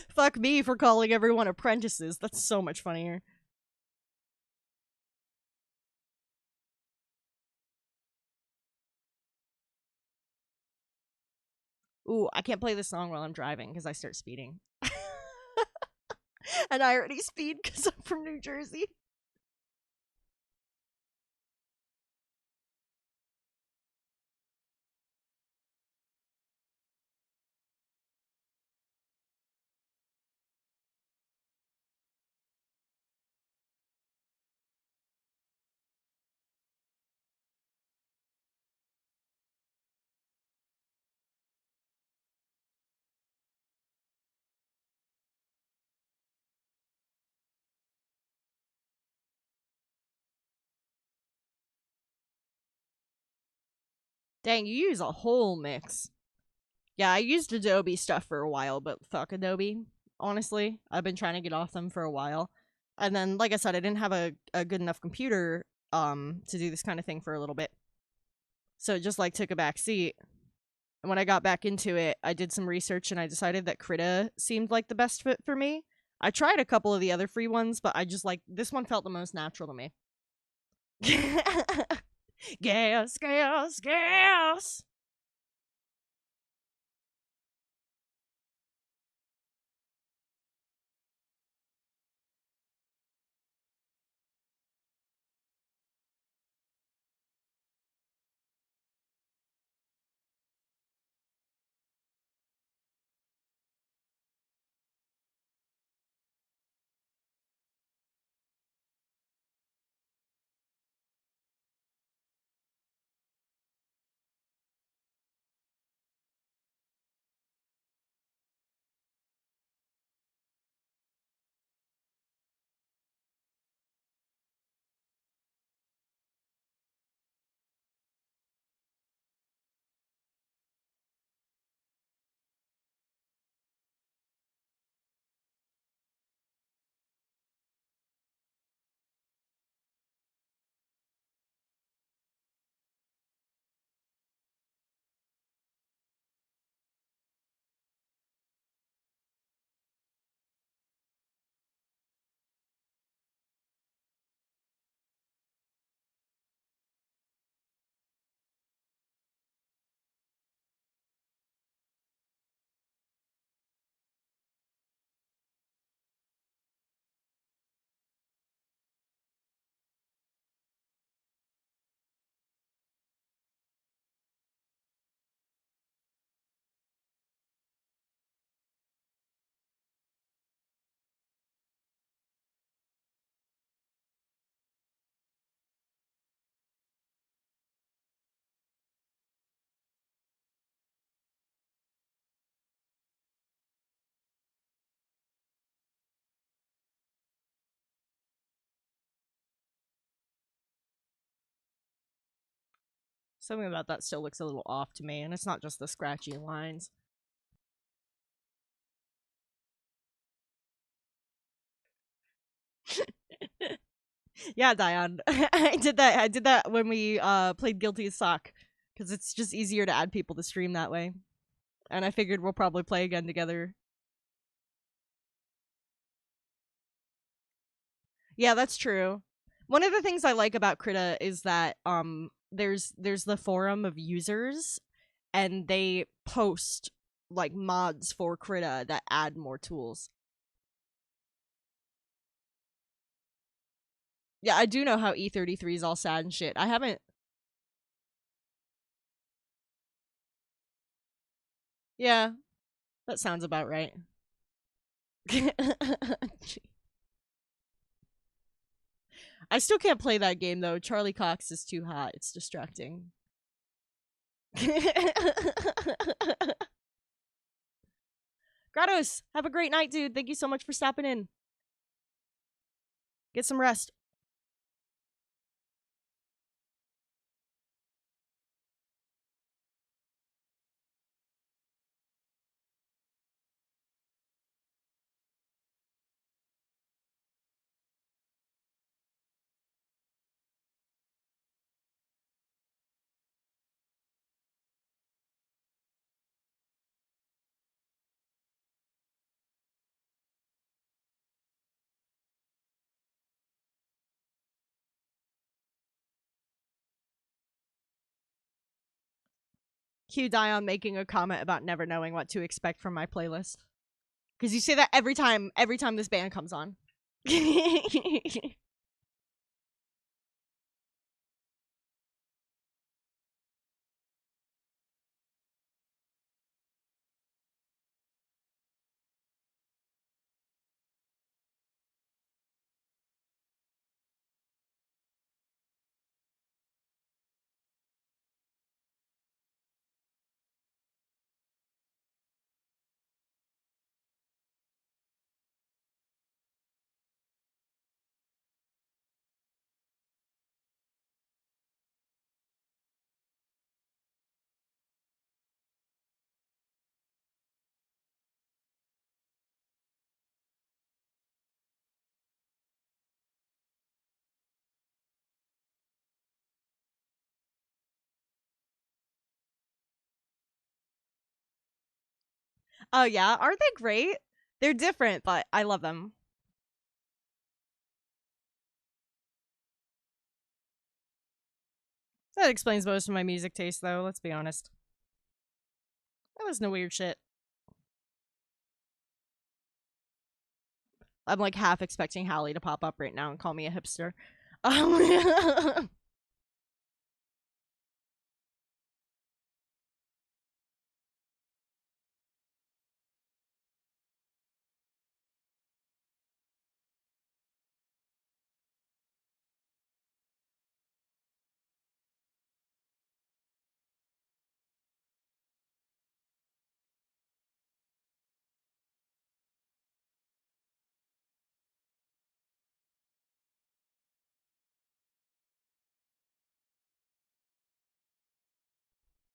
Fuck me for calling everyone apprentices. That's so much funnier. Ooh, I can't play this song while I'm driving because I start speeding. And I already speed because I'm from New Jersey. Dang, you use a whole mix. Yeah, I used Adobe stuff for a while, but fuck Adobe. Honestly, I've been trying to get off them for a while. And then, like I said, I didn't have a good enough computer to do this kind of thing for a little bit. So it just like took a back seat. And when I got back into it, I did some research and I decided that Krita seemed like the best fit for me. I tried a couple of the other free ones, but I just like this one felt the most natural to me. Gas, gas, gas. Something about that still looks a little off to me, and it's not just the scratchy lines. Yeah, Diane. I did that. I did that when we played Guilty as Sock because it's just easier to add people to stream that way. And I figured we'll probably play again together. Yeah, that's true. One of the things I like about Krita is that there's the forum of users and they post like mods for Krita that add more tools. Yeah, I do know how E33 is all sad and shit. I haven't. Yeah, that sounds about right. I still can't play that game though. Charlie Cox is too hot. It's distracting. Grados, have a great night, dude. Thank you so much for stopping in. Get some rest. cue Dion making a comment about never knowing what to expect from my playlist. Because you say that every time this band comes on. Oh yeah, aren't they great? They're different, but I love them. That explains most of my music taste, though, let's be honest. That was no weird shit. I'm like half expecting Hallie to pop up right now and call me a hipster.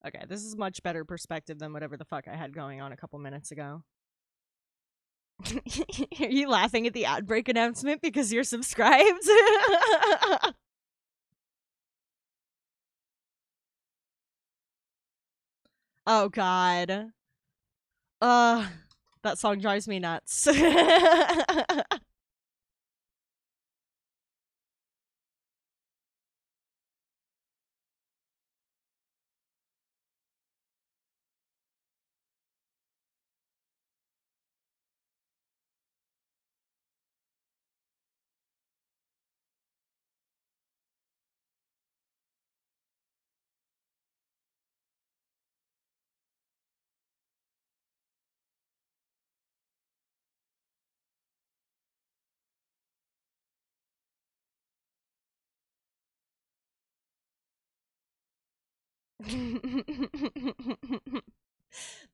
Okay, this is much better perspective than whatever the fuck I had going on a couple minutes ago. Are you laughing at the ad break announcement because you're subscribed? Oh god. That song drives me nuts.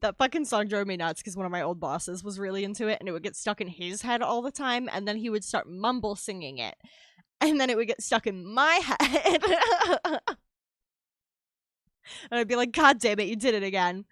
That fucking song drove me nuts because one of my old bosses was really into it and it would get stuck in his head all the time and then he would start mumble singing it and then it would get stuck in my head. And I'd be like, God damn it, you did it again.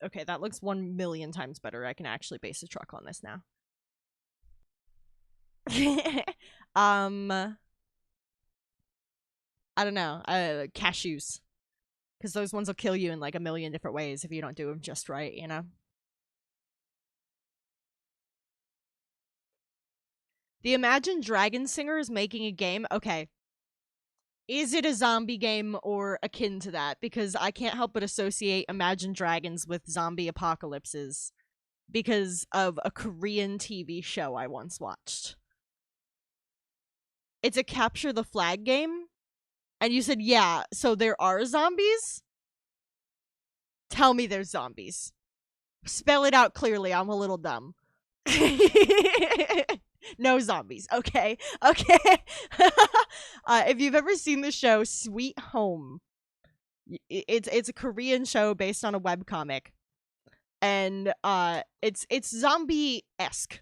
Okay, that looks 1,000,000 times better. I can actually base a truck on this now. I don't know. Cashews. Because those ones will kill you in like 1,000,000 different ways if you don't do them just right, you know? The Imagine Dragon Singer is making a game. Okay. Is it a zombie game or akin to that? Because I can't help but associate Imagine Dragons with zombie apocalypses because of a Korean TV show I once watched. It's a capture the flag game. And you said, yeah, so there are zombies? Tell me there's zombies. Spell it out clearly. I'm a little dumb. No zombies. Okay. Okay. If you've ever seen the show Sweet Home, it's a Korean show based on a webcomic. And it's zombie-esque.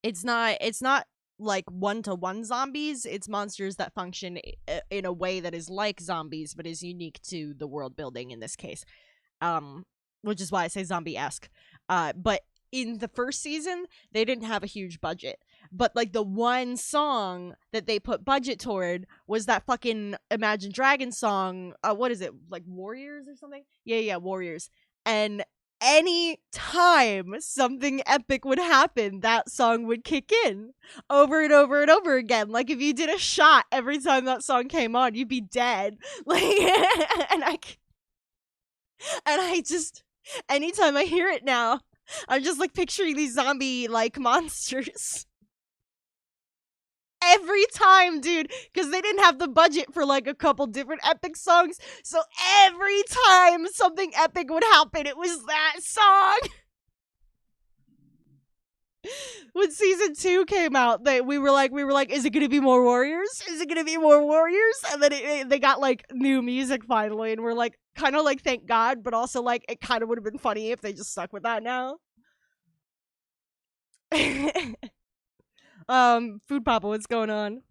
It's not like one-to-one zombies. It's monsters that function in a way that is like zombies but is unique to the world building in this case. Um which is why I say zombie-esque. But in the first season, they didn't have a huge budget. But like the one song that they put budget toward was that fucking Imagine Dragons song. What is it? Like Warriors or something? Yeah, yeah, Warriors. And any time something epic would happen, that song would kick in over and over and over again. Like if you did a shot every time that song came on, you'd be dead. Like and I just anytime I hear it now, I'm just like picturing these zombie like monsters. Every time, dude, because they didn't have the budget for like a couple different epic songs. So every time something epic would happen, it was that song. When season 2 came out, we were like, is it gonna be more warriors? Is it gonna be more warriors? And then they got like new music finally, and we're like, kind of like, thank God, but also like, it kind of would have been funny if they just stuck with that now. Food Papa, what's going on?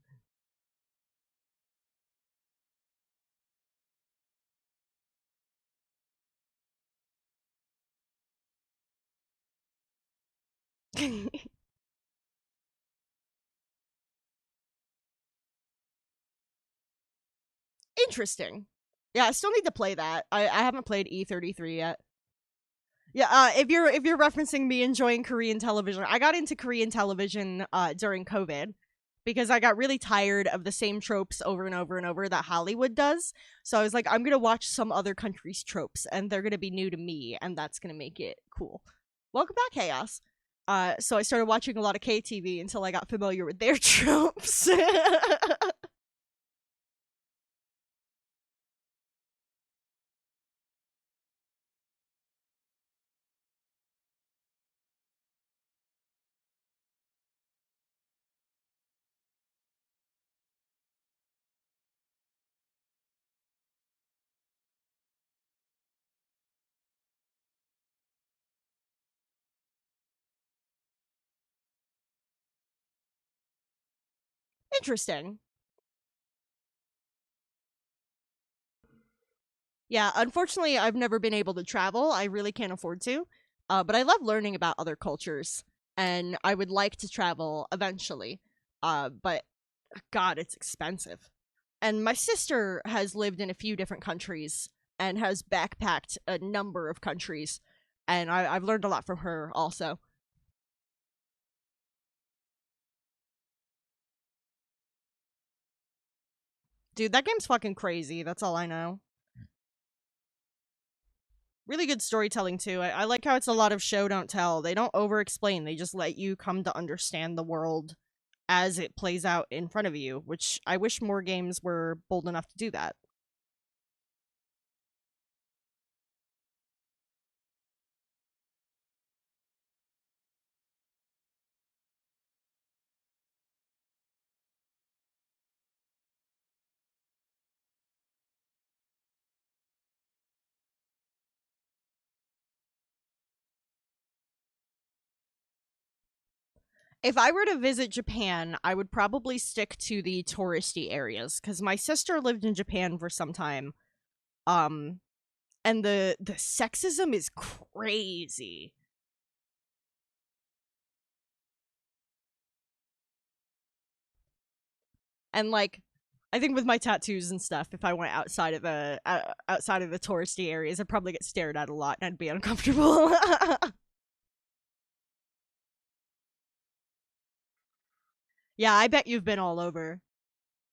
Interesting. Yeah, I still need to play that. I haven't played E33 yet. Yeah, if you're referencing me enjoying Korean television, I got into Korean television during COVID because I got really tired of the same tropes over and over and over that Hollywood does. So I was like, I'm gonna watch some other country's tropes, and they're gonna be new to me, and that's gonna make it cool. Welcome back, Chaos. So I started watching a lot of KTV until I got familiar with their tropes. Interesting. Yeah, unfortunately, I've never been able to travel. I really can't afford to. But I love learning about other cultures, and I would like to travel eventually. But God, it's expensive. And my sister has lived in a few different countries and has backpacked a number of countries, and I've learned a lot from her also. Dude, that game's fucking crazy. That's all I know. Really good storytelling too. I like how it's a lot of show don't tell. They don't over explain. They just let you come to understand the world as it plays out in front of you, which I wish more games were bold enough to do that. If I were to visit Japan, I would probably stick to the touristy areas cuz my sister lived in Japan for some time. Um and the sexism is crazy. And like I think with my tattoos and stuff, if I went outside of the touristy areas, I'd probably get stared at a lot and I'd be uncomfortable. Yeah, I bet you've been all over.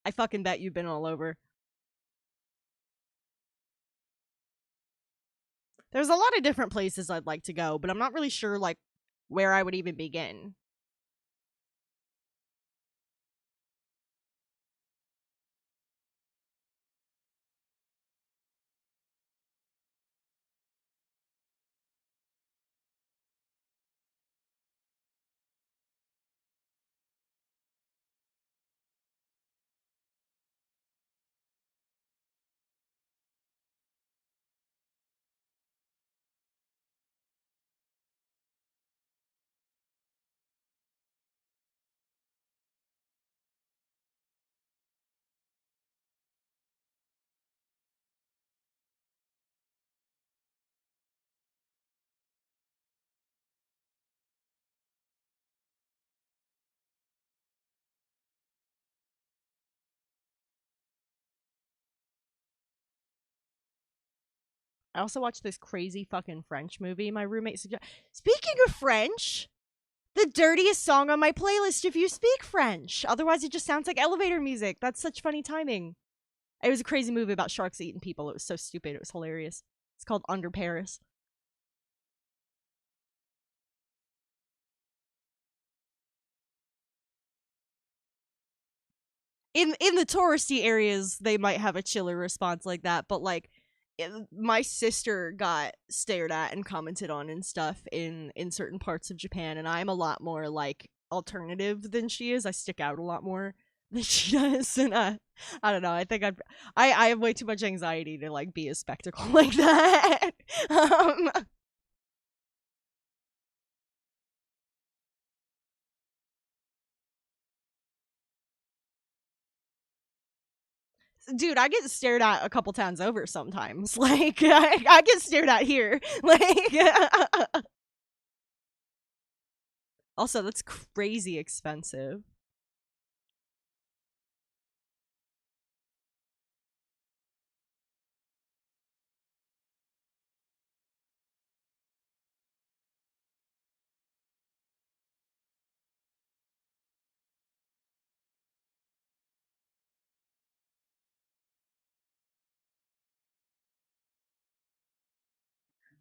I fucking bet you've been all over. There's a lot of different places I'd like to go, but I'm not really sure like where I would even begin. I also watched this crazy fucking French movie my roommate suggested. Speaking of French, the dirtiest song on my playlist if you speak French. Otherwise, it just sounds like elevator music. That's such funny timing. It was a crazy movie about sharks eating people. It was so stupid. It was hilarious. It's called Under Paris. In the touristy areas, they might have a chiller response like that, but like my sister got stared at and commented on and stuff in certain parts of Japan, and I'm a lot more like alternative than she is. I stick out a lot more than she does, and I don't know. I think I have way too much anxiety to like be a spectacle like that. um, Dude, I get stared at a couple towns over sometimes. Like I get stared at here. Like also that's crazy expensive.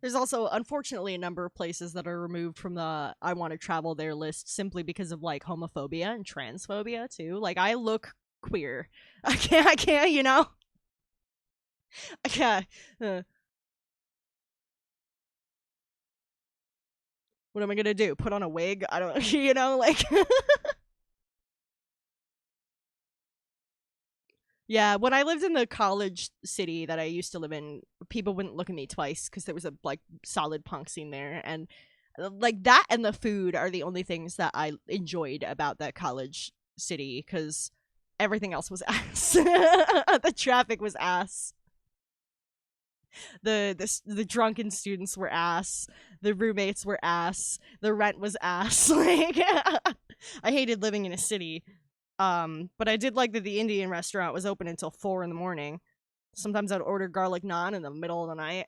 There's also unfortunately a number of places that are removed from the I want to travel there list simply because of like homophobia and transphobia too. Like I look queer. I can't, I can't. What am I gonna do? Put on a wig? I don't, like. Yeah, when I lived in the college city that I used to live in, people wouldn't look at me twice because there was a like solid punk scene there, and like that and the food are the only things that I enjoyed about that college city because everything else was ass. The traffic was ass. The drunken students were ass. The roommates were ass. The rent was ass. Like I hated living in a city. But I did like that the Indian restaurant was open until 4 in the morning. Sometimes I'd order garlic naan in the middle of the night.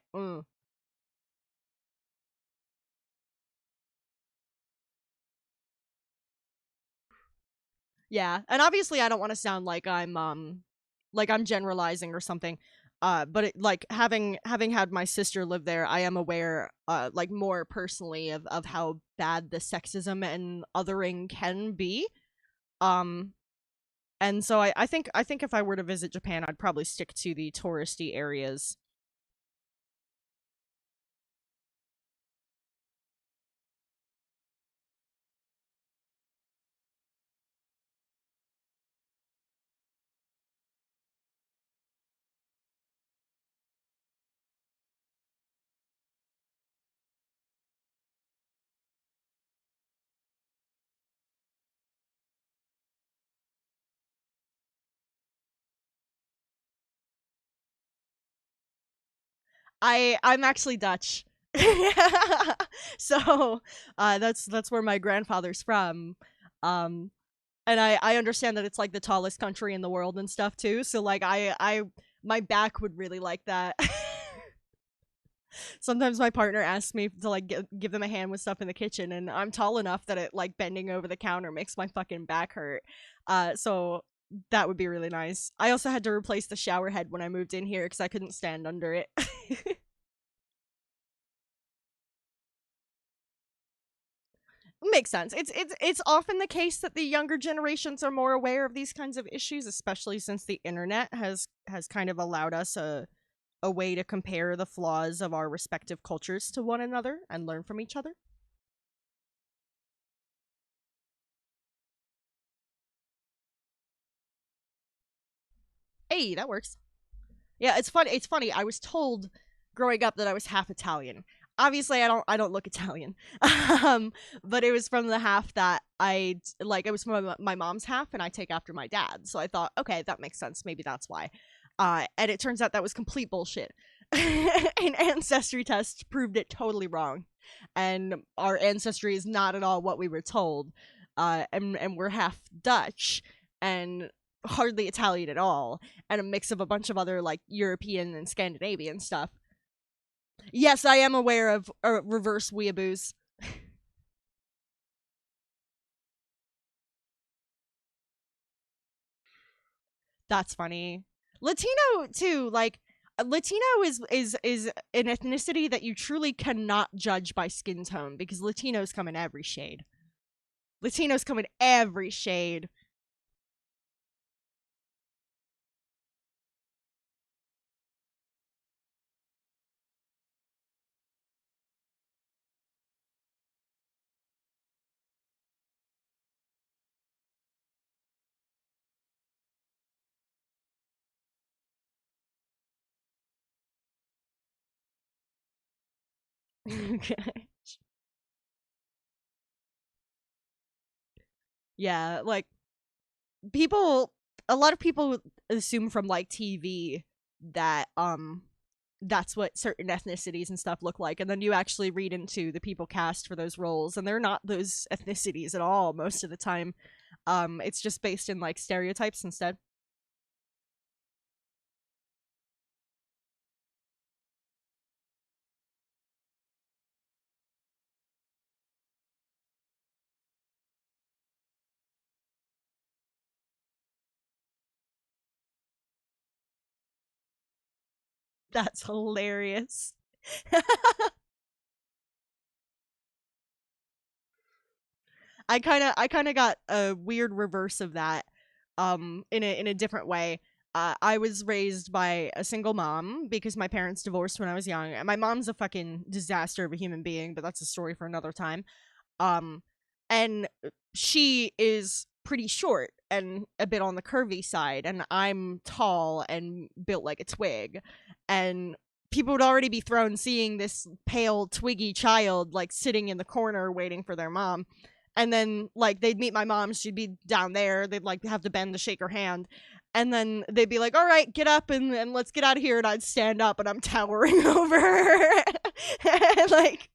Yeah, and obviously I don't want to sound like I'm generalizing or something. But like having had my sister live there, I am aware like more personally of how bad the sexism and othering can be. Um and so I think if I were to visit Japan, I'd probably stick to the touristy areas. I'm actually Dutch. So that's where my grandfather's from. Um and I understand that it's like the tallest country in the world and stuff too. So like I my back would really like that. Sometimes my partner asks me to like give them a hand with stuff in the kitchen, and I'm tall enough that it like bending over the counter makes my fucking back hurt. So that would be really nice. I also had to replace the shower head when I moved in here because I couldn't stand under it. Makes sense. It's often the case that the younger generations are more aware of these kinds of issues, especially since the internet has kind of allowed us a way to compare the flaws of our respective cultures to one another and learn from each other. Hey, that works. Yeah, it's funny. It's funny. I was told growing up that I was half Italian. Obviously, I don't look Italian. But it was from the half that I like. It was from my mom's half, and I take after my dad. So I thought, okay, that makes sense. Maybe that's why. And it turns out that was complete bullshit. An ancestry test proved it totally wrong, and our ancestry is not at all what we were told. And we're half Dutch and hardly Italian at all, and a mix of a bunch of other like European and Scandinavian stuff. Yes, I am aware of reverse weeaboos. That's funny. Latino too, like Latino is an ethnicity that you truly cannot judge by skin tone because Latinos come in every shade. Latinos come in every shade. Okay. Yeah, like people a lot of people assume from like TV that that's what certain ethnicities and stuff look like, and then you actually read into the people cast for those roles and they're not those ethnicities at all most of the time. It's just based in like stereotypes instead. That's hilarious. I kind of got a weird reverse of that in a different way. I was raised by a single mom because my parents divorced when I was young. And my mom's a fucking disaster of a human being, but that's a story for another time. Um and she is pretty short and a bit on the curvy side, and I'm tall and built like a twig. And people would already be thrown seeing this pale twiggy child like sitting in the corner waiting for their mom. And then like they'd meet my mom, she'd be down there, they'd like have to bend to shake her hand, and then they'd be like, all right, get up and let's get out of here, and I'd stand up and I'm towering over her. And, like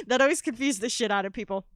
that always confused the shit out of people.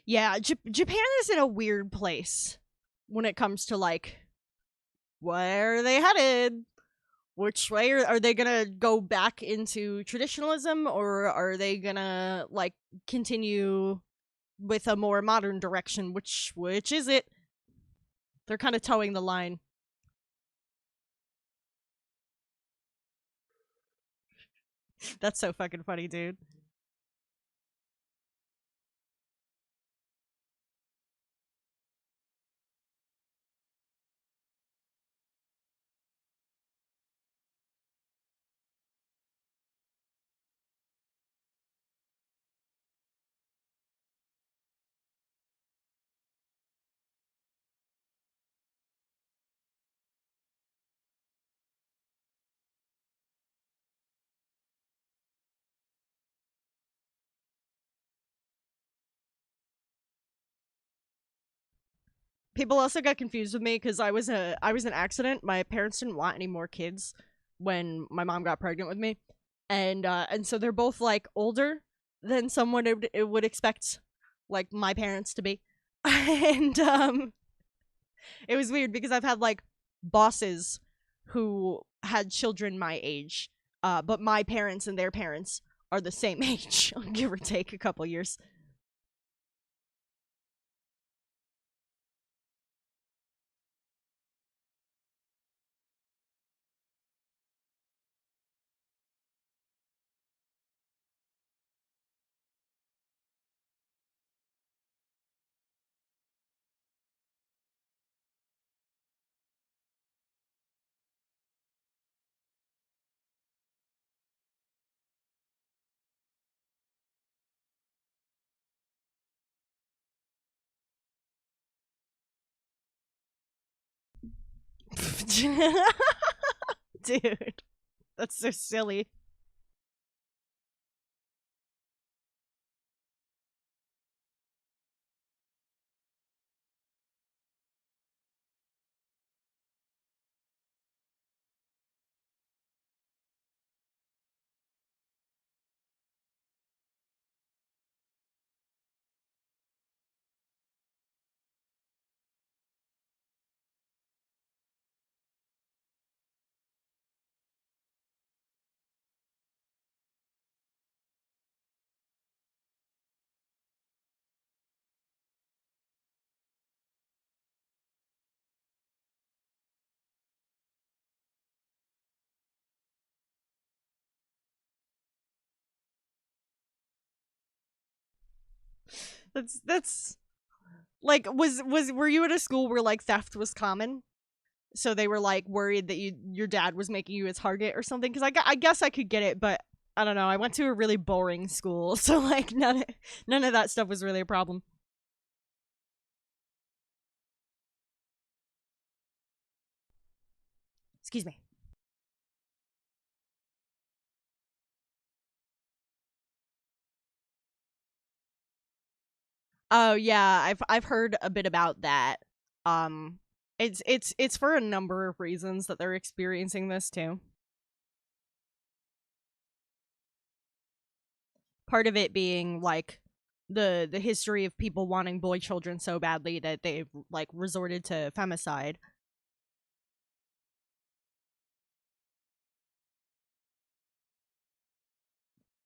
Yeah, Japan is in a weird place when it comes to like where are they headed? Which way are they gonna go back into traditionalism, or are they gonna like continue with a more modern direction? Which is it? They're kind of towing the line. That's so fucking funny, dude. People also got confused with me because I was an accident. My parents didn't want any more kids when my mom got pregnant with me, and so they're both like older than someone would expect like my parents to be. And it was weird because I've had like bosses who had children my age, but my parents and their parents are the same age, give or take a couple years. Dude, that's so silly. That's like was were you at a school where like theft was common? So they were like worried that your dad was making you a target or something. Because I guess I could get it, but I don't know. I went to a really boring school, so like none of that stuff was really a problem. Excuse me. Oh yeah, I've heard a bit about that. Um, it's for a number of reasons that they're experiencing this too. Part of it being like the history of people wanting boy children so badly that they've like resorted to femicide.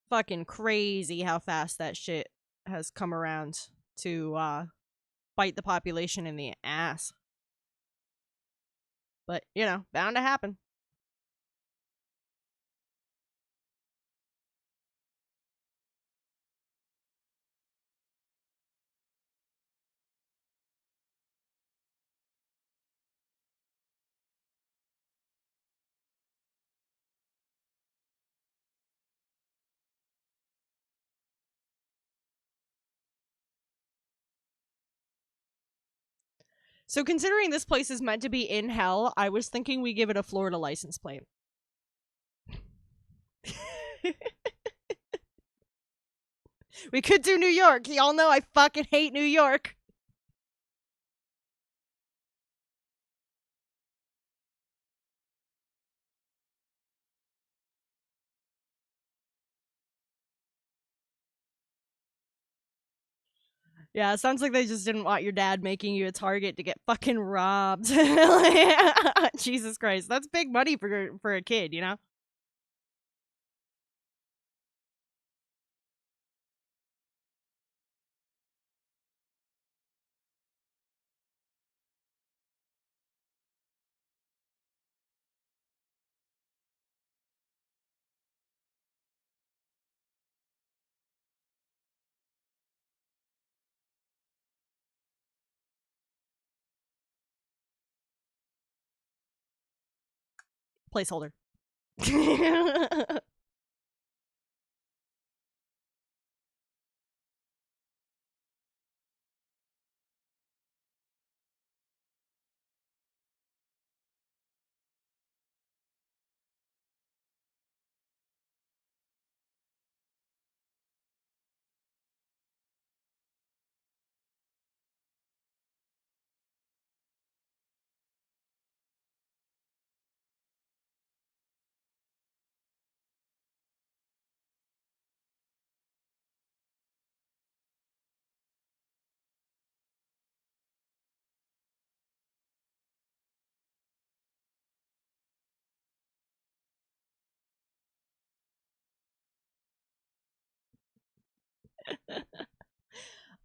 Fucking crazy how fast that shit has come around to bite the population in the ass. But, you know, bound to happen. So considering this place is meant to be in hell, I was thinking we give it a Florida license plate. We could do New York. Y'all know I fucking hate New York. Yeah, it sounds like they just didn't want your dad making you a target to get fucking robbed. Jesus Christ, that's big money for a kid, you know? Placeholder.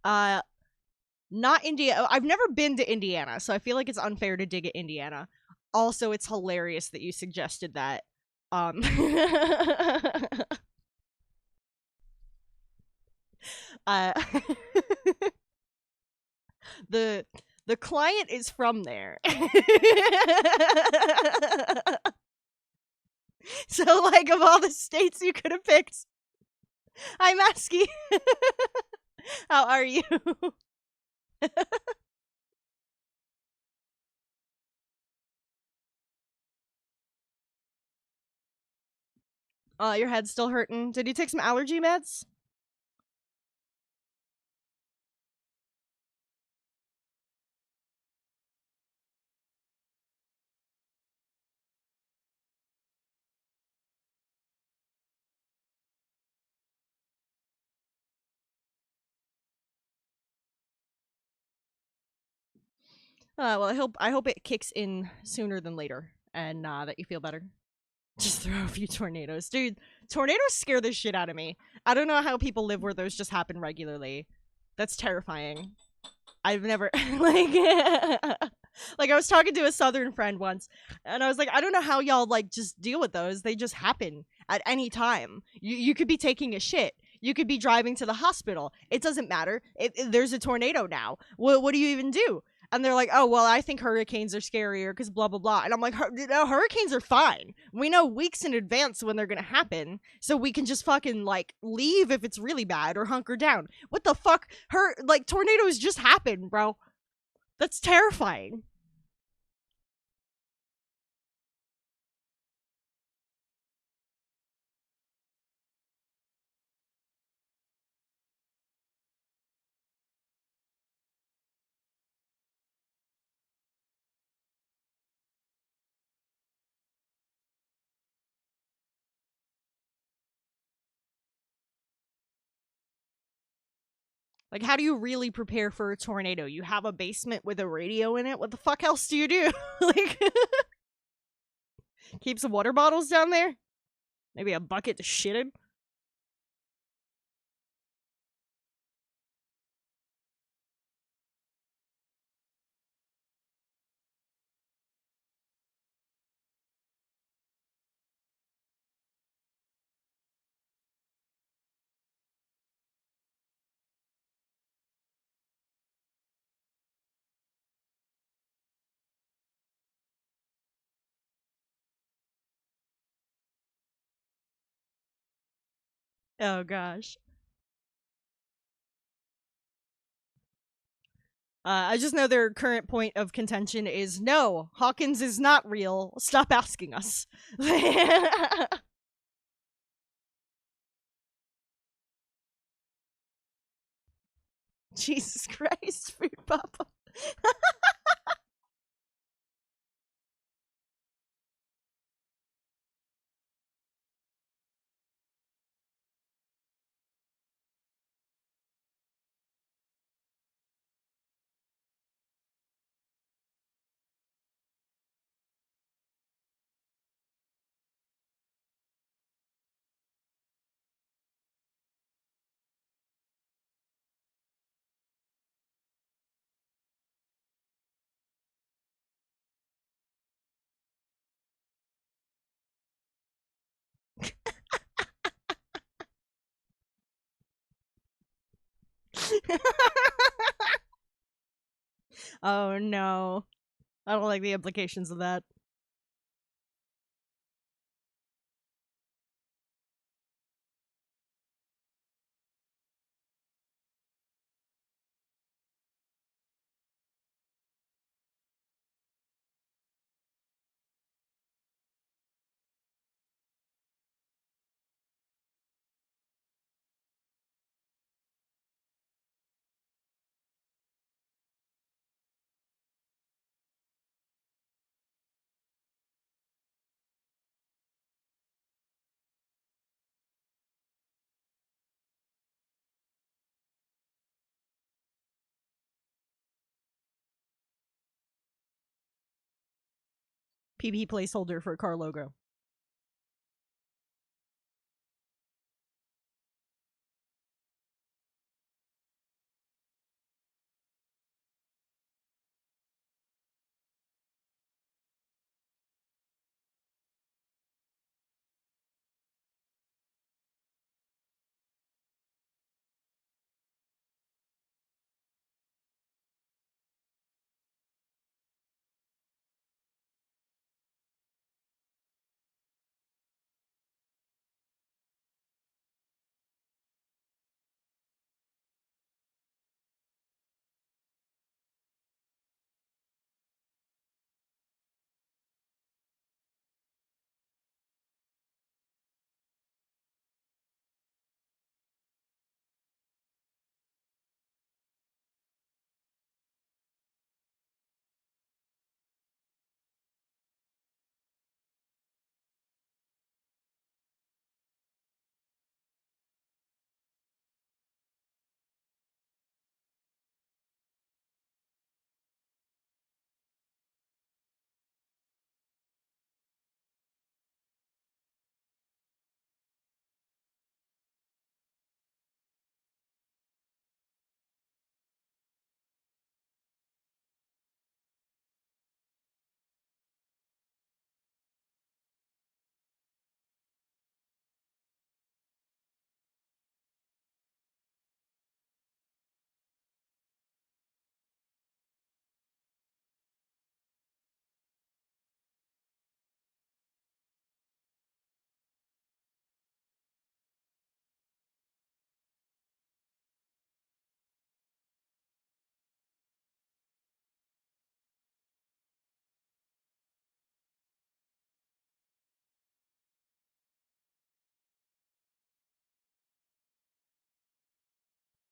uh Not India. I've never been to Indiana, so I feel like it's unfair to dig at Indiana. Also, it's hilarious that you suggested that. Um, uh, the the client is from there, so like of all the states you could have picked, I'm asking, how are you? Your head's still hurting. Did you take some allergy meds? Well, I hope it kicks in sooner than later, and that you feel better. Just throw a few tornadoes, dude. Tornadoes scare the shit out of me. I don't know how people live where those just happen regularly. That's terrifying. I've never like like I was talking to a southern friend once, and I was like, I don't know how y'all like just deal with those. They just happen at any time. You could be taking a shit. You could be driving to the hospital. It doesn't matter. There's a tornado now. What do you even do? And they're like, oh well, I think hurricanes are scarier because blah blah blah. And I'm like, no, hurricanes are fine. We know weeks in advance when they're gonna happen, so we can just fucking like leave if it's really bad or hunker down. What the fuck? Like tornadoes just happen, bro. That's terrifying. Like, how do you really prepare for a tornado? You have a basement with a radio in it? What the fuck else do you do? Like, keep some water bottles down there? Maybe a bucket to shit in? Oh, gosh. I just know their current point of contention is no, Hawkins is not real. Stop asking us. Jesus Christ, Food Papa. Oh no. I don't like the implications of that. PP placeholder for a car logo.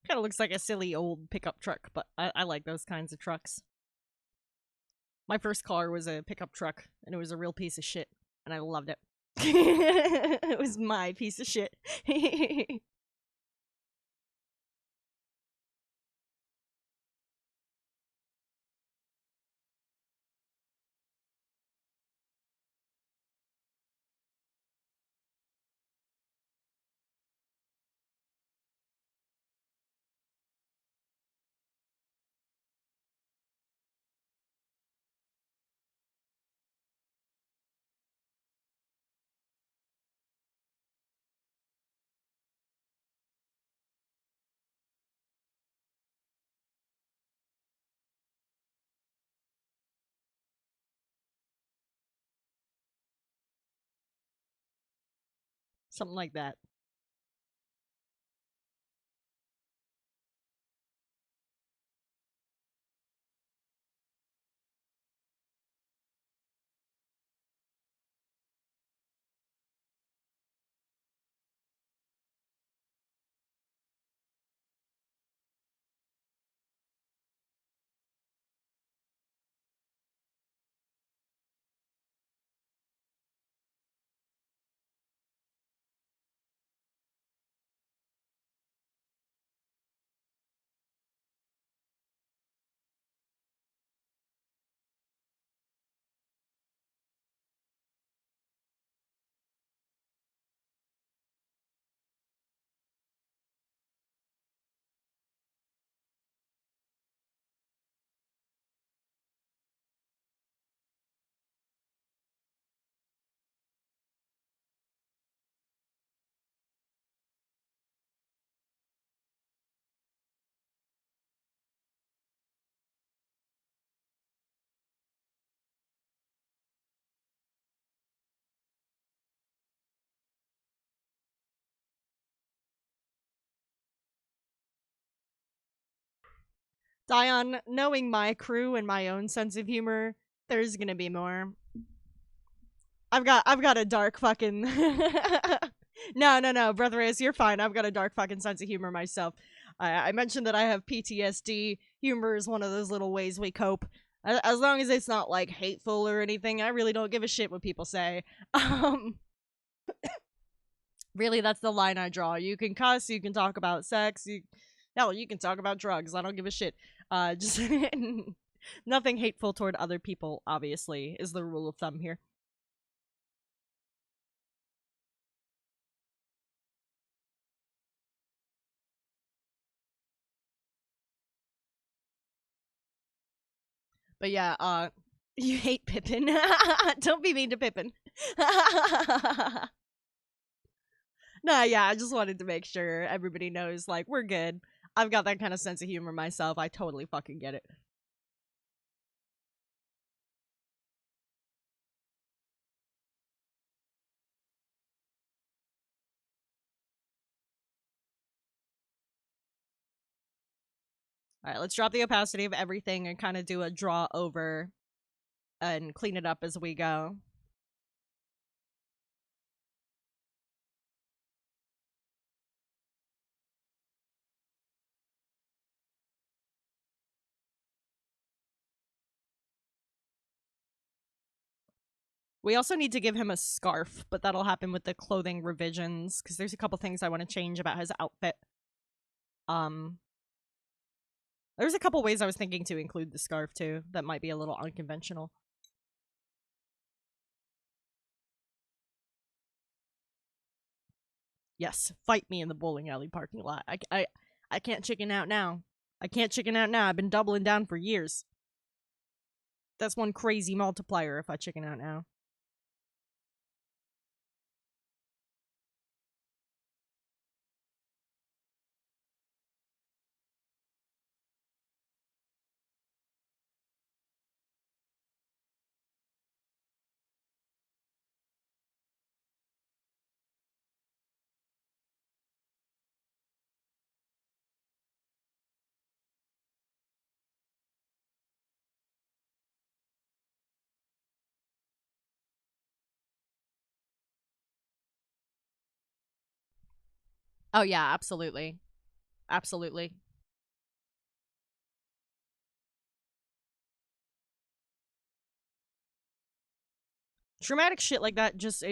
Kind of looks like a silly old pickup truck, but I like those kinds of trucks. My first car was a pickup truck, and it was a real piece of shit, and I loved it. It was my piece of shit. Something like that. Dion, knowing my crew and my own sense of humor, there's gonna be more. I've got a dark fucking no, brother is you're fine. I've got a dark fucking sense of humor myself. I mentioned that I have PTSD. Humor is one of those little ways we cope. As long as it's not like hateful or anything, I really don't give a shit what people say. Um, really, that's the line I draw. You can cuss, you can talk about sex, hell, you can talk about drugs. I don't give a shit. Just nothing hateful toward other people. Obviously, is the rule of thumb here. But yeah, you hate Pippin. Don't be mean to Pippin. Nah, yeah, I just wanted to make sure everybody knows, like, we're good. I've got that kind of sense of humor myself. I totally fucking get it. All right, let's drop the opacity of everything and kind of do a draw over and clean it up as we go. We also need to give him a scarf, but that'll happen with the clothing revisions because there's a couple things I want to change about his outfit. Um, there's a couple ways I was thinking to include the scarf too that might be a little unconventional. Yes, fight me in the bowling alley parking lot. I can't chicken out now. I can't chicken out now. I've been doubling down for years. That's one crazy multiplier if I chicken out now. Oh yeah, absolutely. Absolutely. Traumatic shit like that just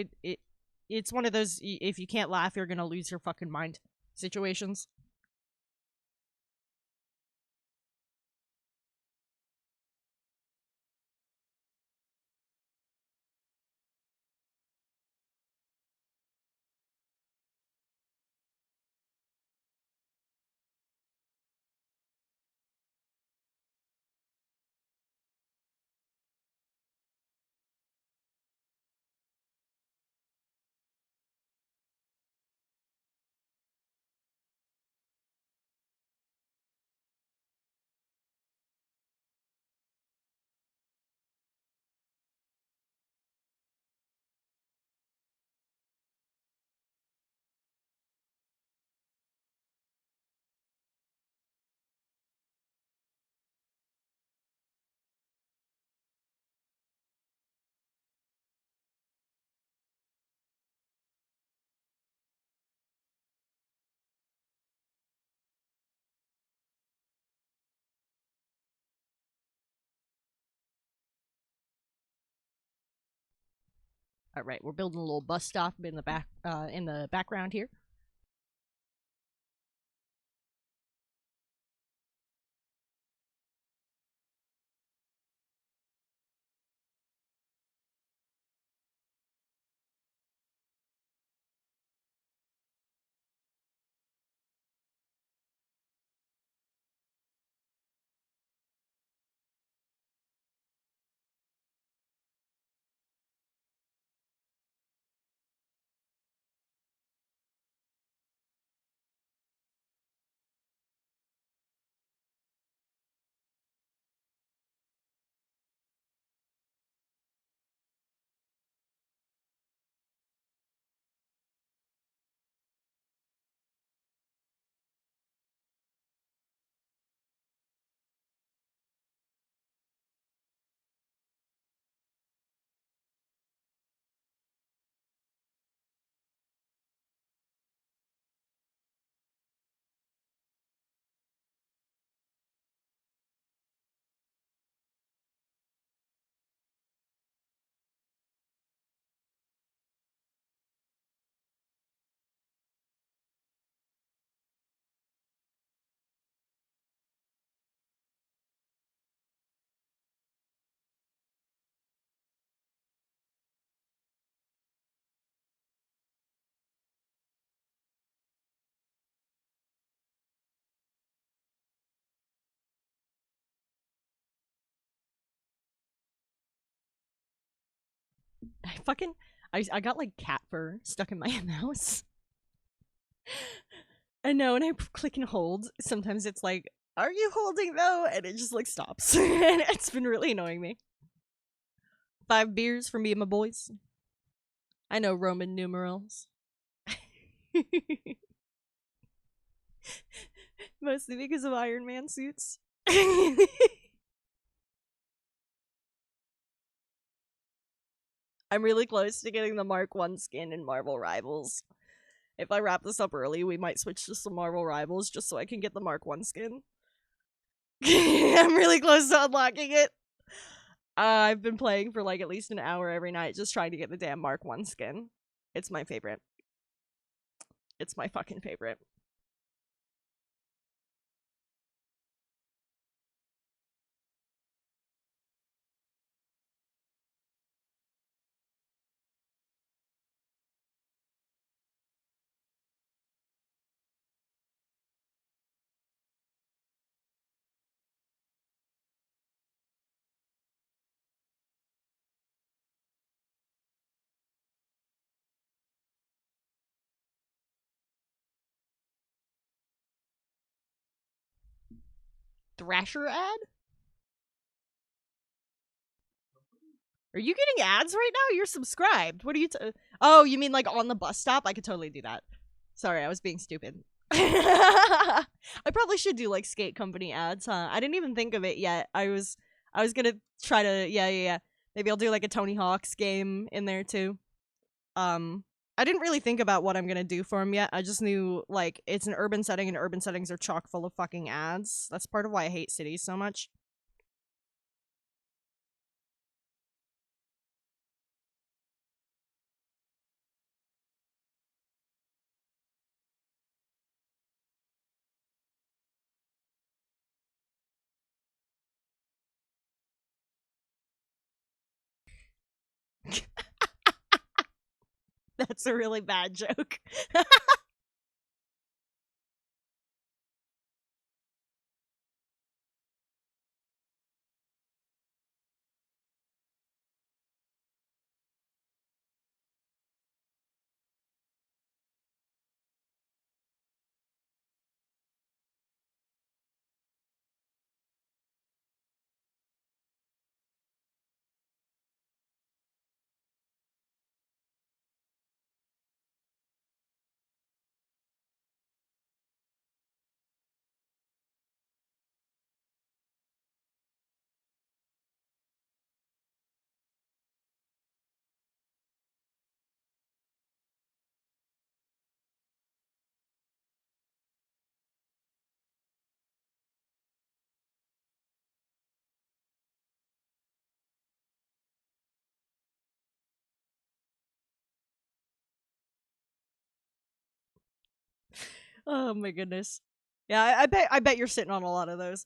it's one of those if you can't laugh you're gonna lose your fucking mind situations. All right, we're building a little bus stop in the background here. I fucking I got like cat fur stuck in my mouse. I know, and I click and hold. Sometimes it's like, "Are you holding though?" And it just like stops, and it's been really annoying me. 5 beers for me and my boys. I know Roman numerals. Mostly because of Iron Man suits. I'm really close to getting the Mark 1 skin in Marvel Rivals. If I wrap this up early, we might switch to some Marvel Rivals just so I can get the Mark 1 skin. I'm really close to unlocking it. I've been playing for like at least an hour every night just trying to get the damn Mark 1 skin. It's my favorite. It's my fucking favorite. Thrasher ad? Are you getting ads right now? You're subscribed. What are you Oh, you mean like on the bus stop? I could totally do that. Sorry, I was being stupid. I probably should do like skate company ads, huh? I didn't even think of it yet. I was gonna try to yeah. Maybe I'll do like a Tony Hawk's game in there too. Um I didn't really think about what I'm gonna do for him yet. I just knew like it's an urban setting, and urban settings are chock full of fucking ads. That's part of why I hate cities so much. That's a really bad joke. Oh my goodness. Yeah, I bet you're sitting on a lot of those.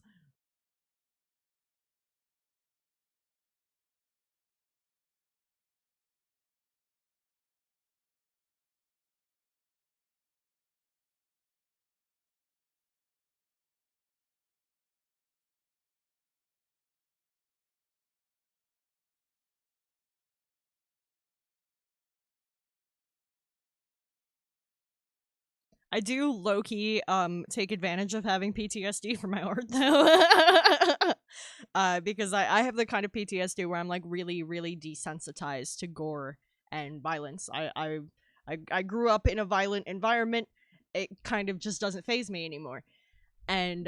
I do low key take advantage of having PTSD for my art though. Because I have the kind of PTSD where I'm like really, really desensitized to gore and violence. I grew up in a violent environment. It kind of just doesn't phase me anymore. And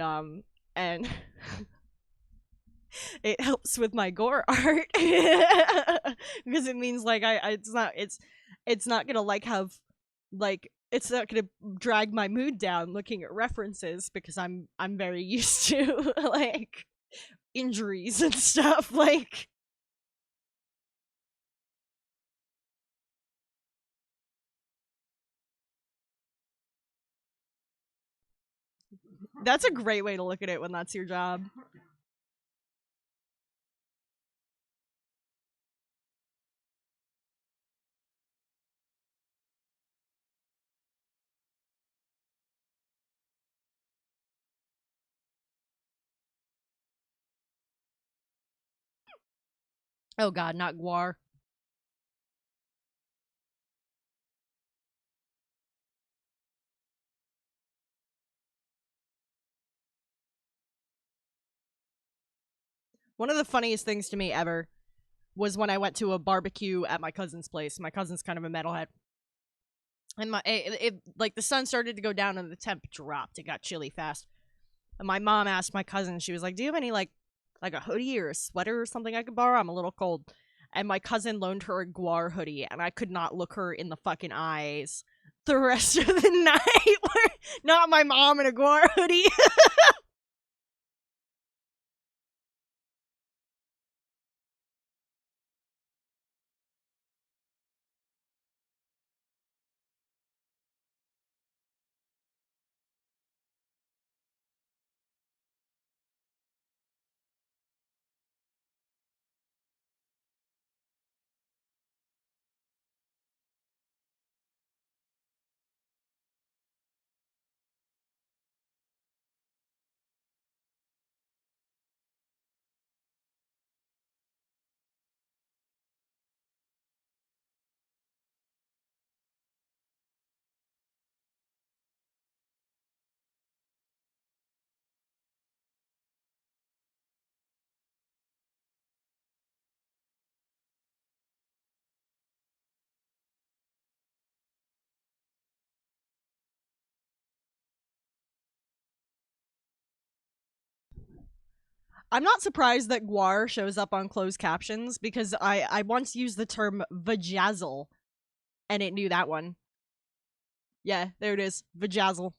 it helps with my gore art because it means like I it's not gonna like have like it's not gonna drag my mood down looking at references because I'm very used to like injuries and stuff like that's a great way to look at it when that's your job. Oh god, not guar. One of the funniest things to me ever was when I went to a barbecue at my cousin's place. My cousin's kind of a metalhead, and like the sun started to go down and the temp dropped. It got chilly fast. And my mom asked my cousin, she was like, "Do you have any like a hoodie or a sweater or something I could borrow? I'm a little cold." And my cousin loaned her a guar hoodie, and I could not look her in the fucking eyes the rest of the night. Not my mom in a guar hoodie. I'm not surprised that guar shows up on closed captions because I once used the term vajazzle and it knew that one. Yeah, there it is. Vajazzle.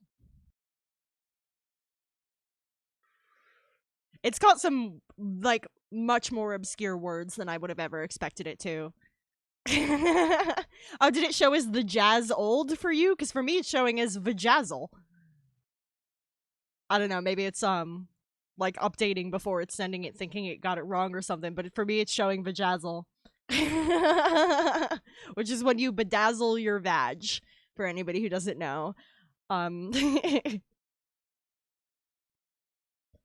It's got some like much more obscure words than I would have ever expected it to. Oh, did it show as the jazz old for you? Because for me, it's showing as Vajazzle. I don't know. Maybe it's like updating before it's sending it, thinking it got it wrong or something. But for me, it's showing Vajazzle, which is when you bedazzle your vag. For anybody who doesn't know, um,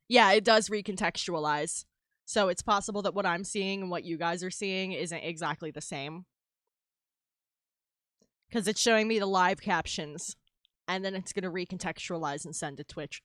yeah, it does recontextualize. So it's possible that what I'm seeing and what you guys are seeing isn't exactly the same. Because it's showing me the live captions, and then it's going to recontextualize and send to Twitch.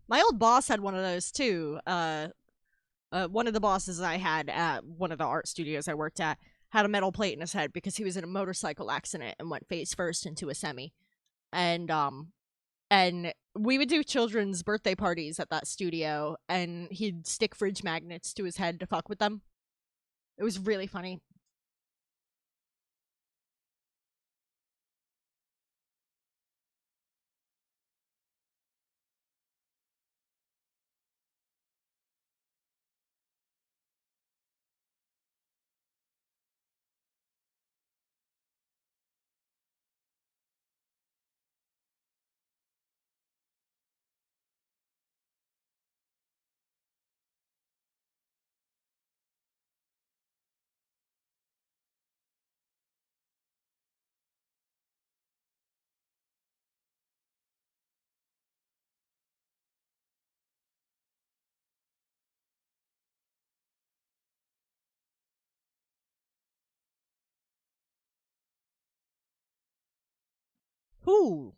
My old boss had one of those too. One of the bosses I had at one of the art studios I worked at had a metal plate in his head because he was in a motorcycle accident and went face first into a semi. And and we would do children's birthday parties at that studio, and he'd stick fridge magnets to his head to fuck with them. It was really funny. Who?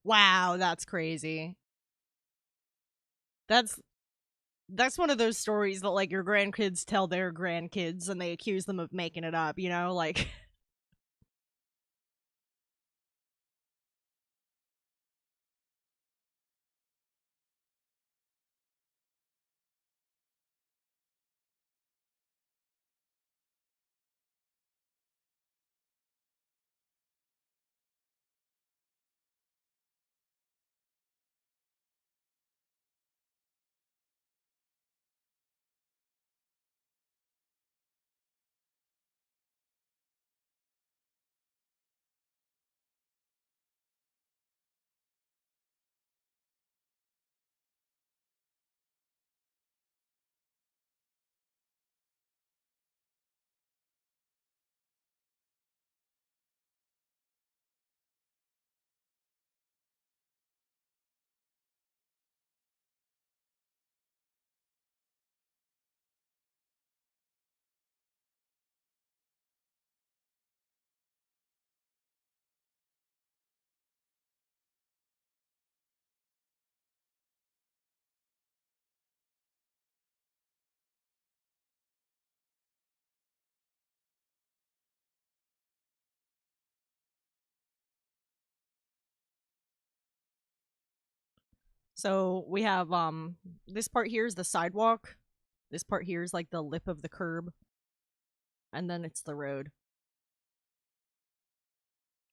Wow, that's crazy. That's that's one of those stories that like your grandkids tell their grandkids and they accuse them of making it up, you know? Like So we have this part here is the sidewalk. This part here is like the lip of the curb, and then it's the road.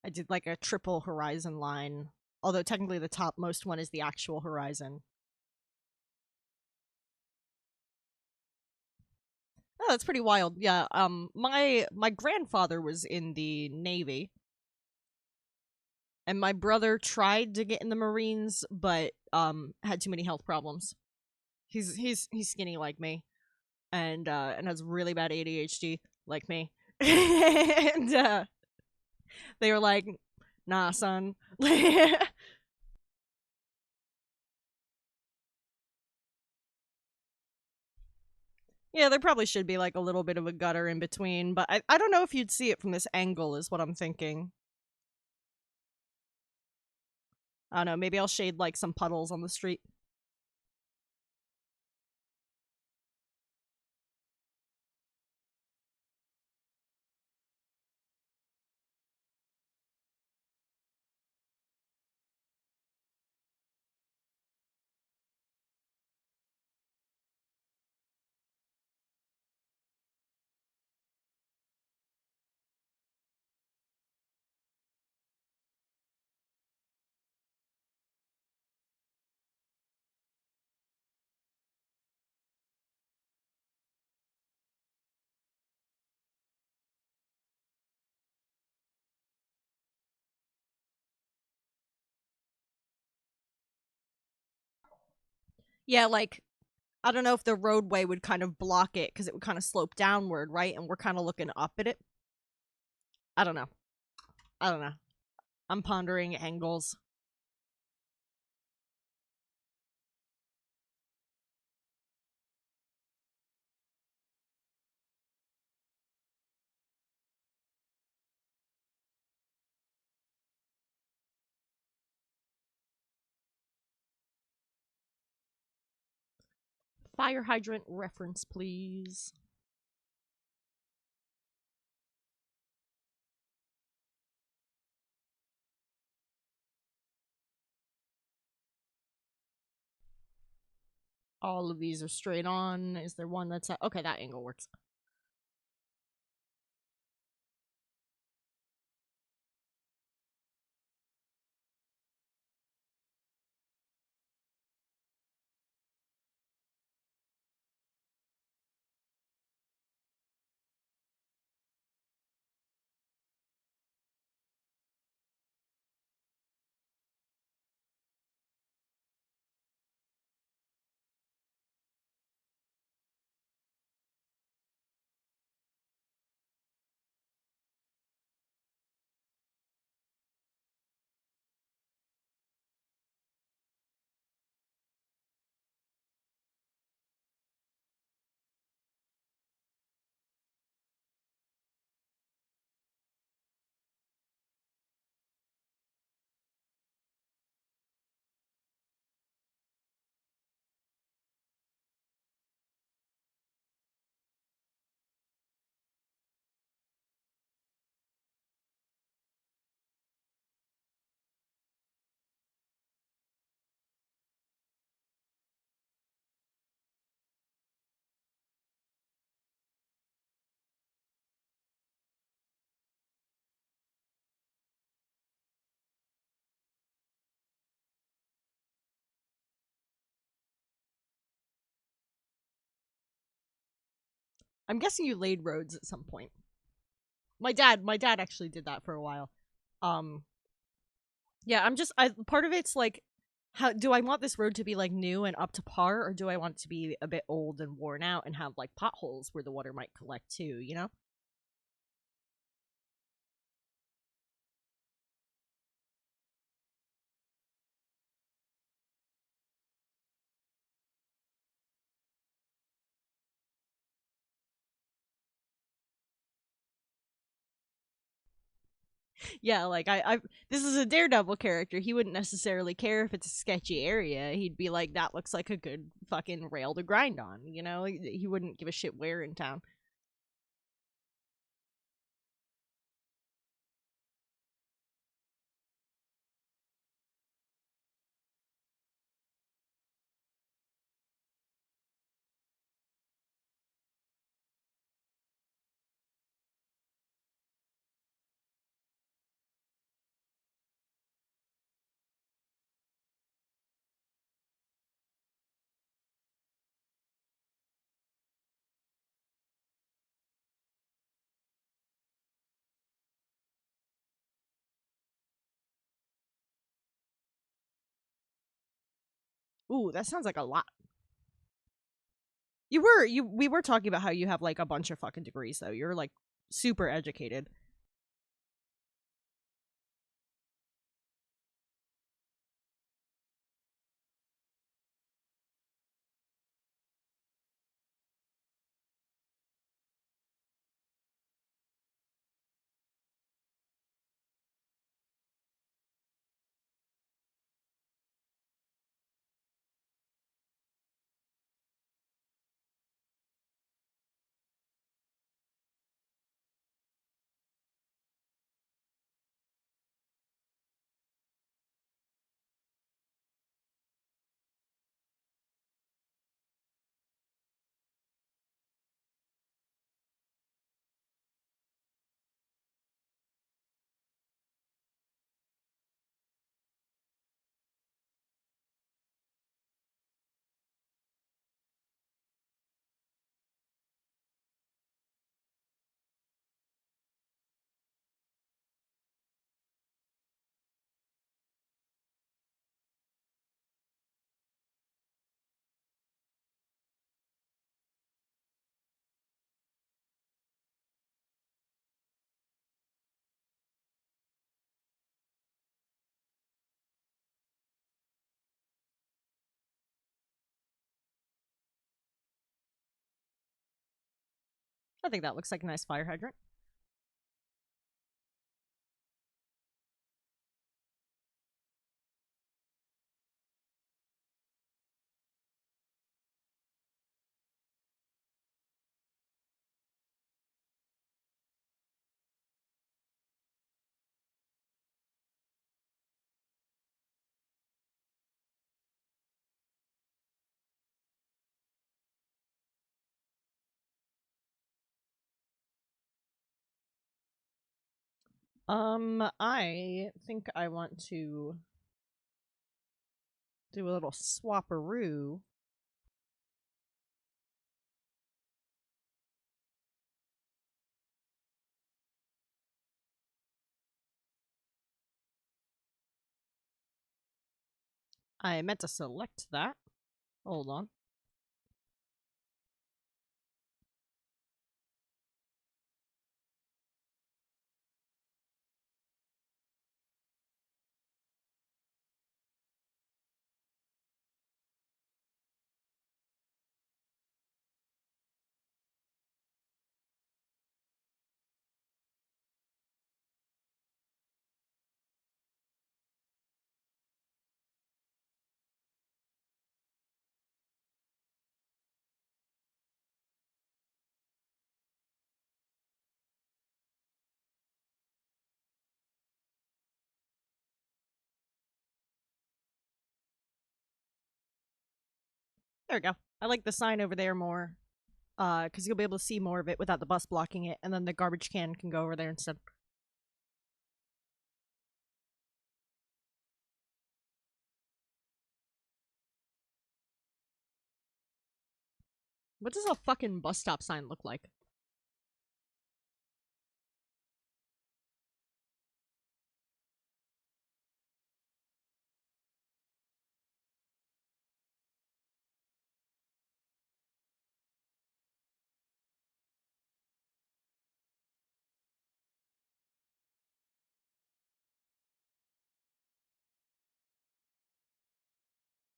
I did like a triple horizon line, although technically the topmost one is the actual horizon. Oh, that's pretty wild. Yeah. My grandfather was in the Navy, and my brother tried to get in the Marines, but had too many health problems. He's skinny like me, and has really bad ADHD like me, and they were like, "Nah, son." Yeah, there probably should be like a little bit of a gutter in between, but I don't know if you'd see it from this angle, is what I'm thinking. I don't know, maybe I'll shade like some puddles on the street. Yeah, like I don't know if the roadway would kind of block it because it would kind of slope downward, right? And we're kind of looking up at it. I don't know. I don't know. I'm pondering angles. Fire hydrant reference, please. All of these are straight on. Is there one that's okay? That angle works. I'm guessing you laid roads at some point. My dad actually did that for a while. Um, yeah, part of it's like, how do I want this road to be like new and up to par, or do I want it to be a bit old and worn out and have like potholes where the water might collect too? You know? Yeah, like I this is a Daredevil character. He wouldn't necessarily care if it's a sketchy area. He'd be like, that looks like a good fucking rail to grind on. You know, he wouldn't give a shit where in town. Ooh, that sounds like a lot. We were talking about how you have like a bunch of fucking degrees though. You're like super educated. I think that looks like a nice fire hydrant. I think I want to do a little swapperoo. I meant to select that. Hold on. There we go. I like the sign over there more. Because you'll be able to see more of it without the bus blocking it, and then the garbage can go over there instead. What does a fucking bus stop sign look like?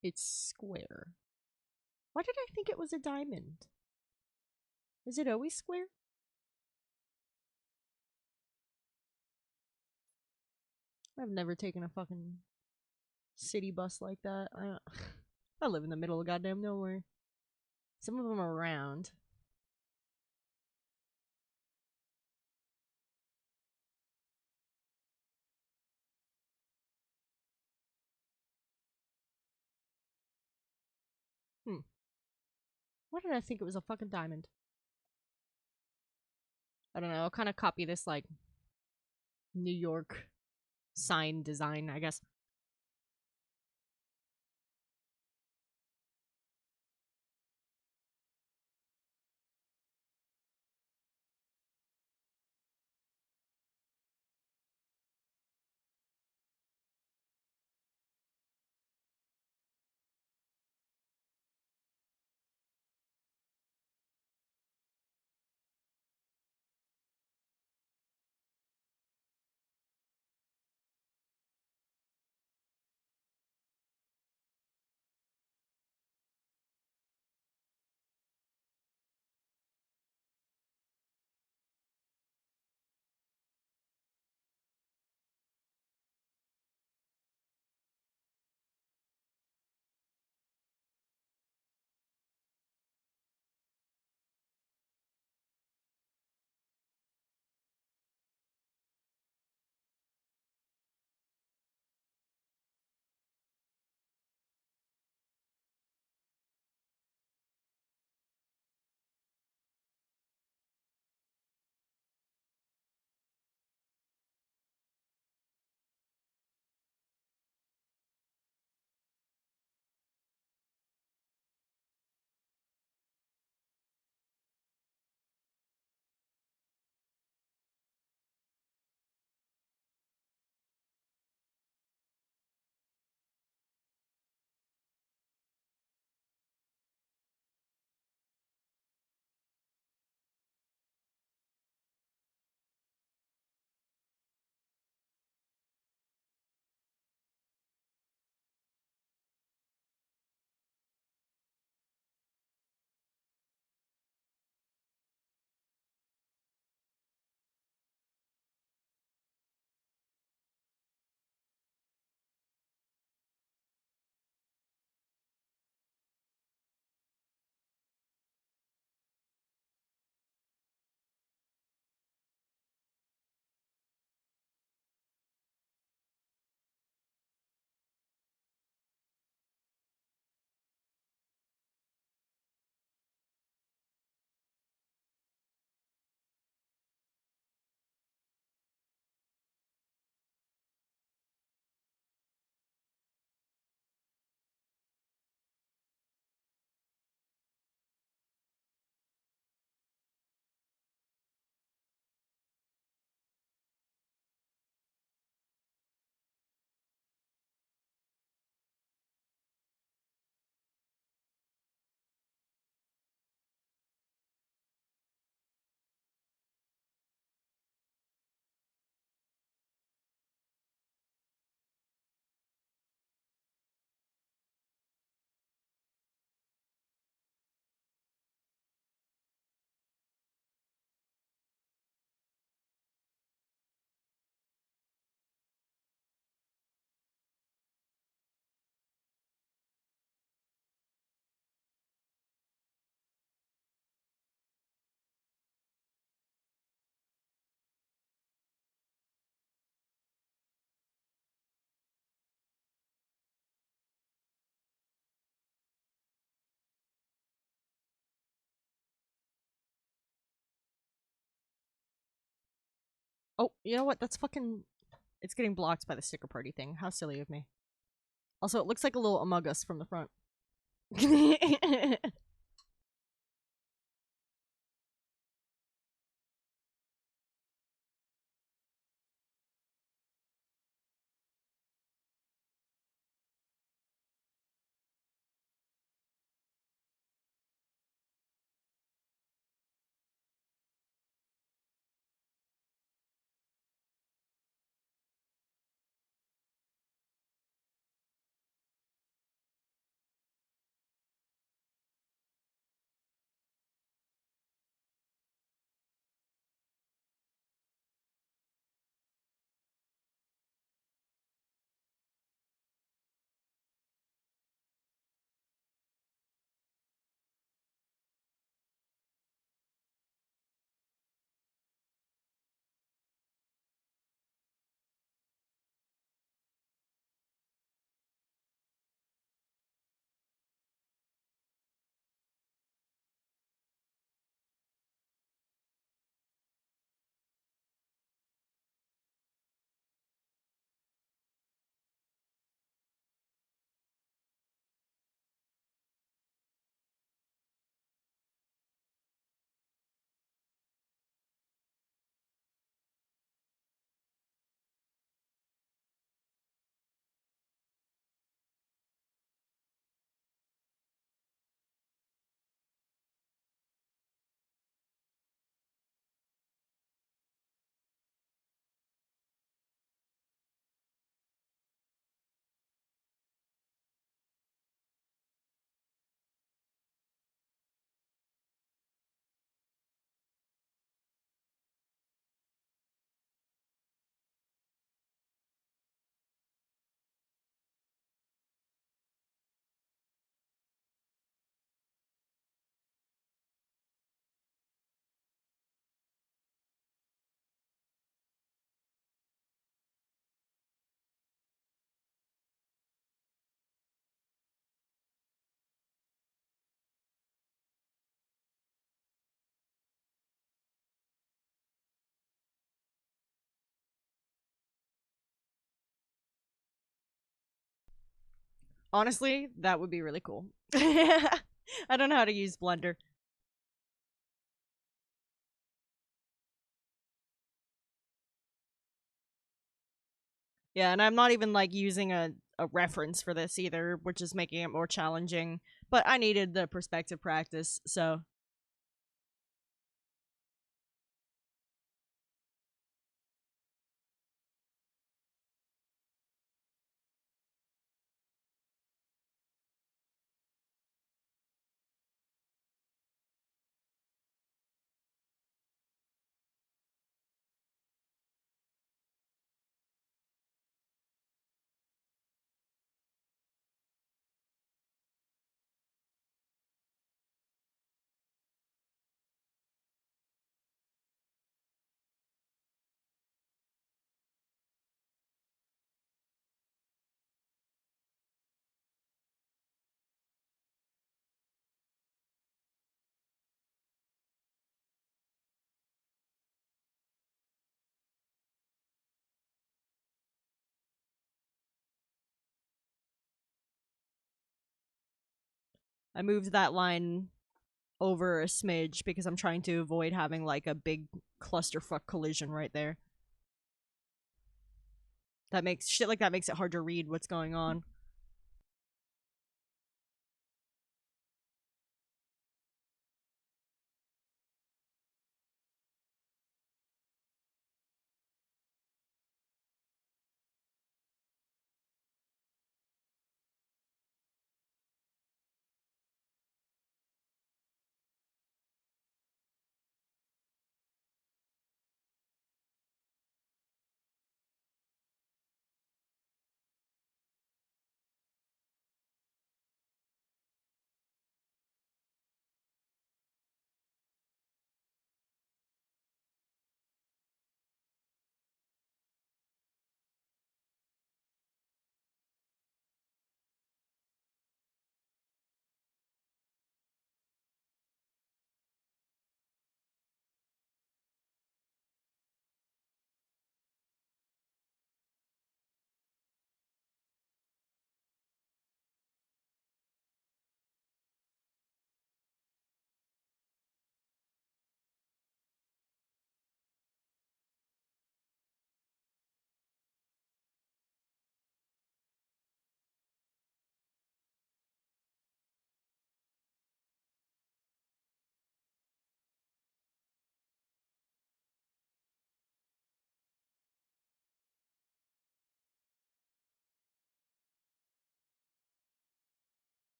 It's square. Why did I think it was a diamond? Is it always square? I've never taken a fucking city bus like that. I live in the middle of goddamn nowhere. Some of them are round. Hmm. Why did I think it was a fucking diamond? I don't know. I'll kind of copy this like New York sign design, I guess. Oh, you know what? That's fucking. It's getting blocked by the sticker party thing. How silly of me. Also, it looks like a little Among Us from the front. Honestly, that would be really cool. I don't know how to use Blender. Yeah, and I'm not even like using a reference for this either, which is making it more challenging. But I needed the perspective practice, so I moved that line over a smidge because I'm trying to avoid having like a big clusterfuck collision right there. That makes shit like that makes it hard to read what's going on.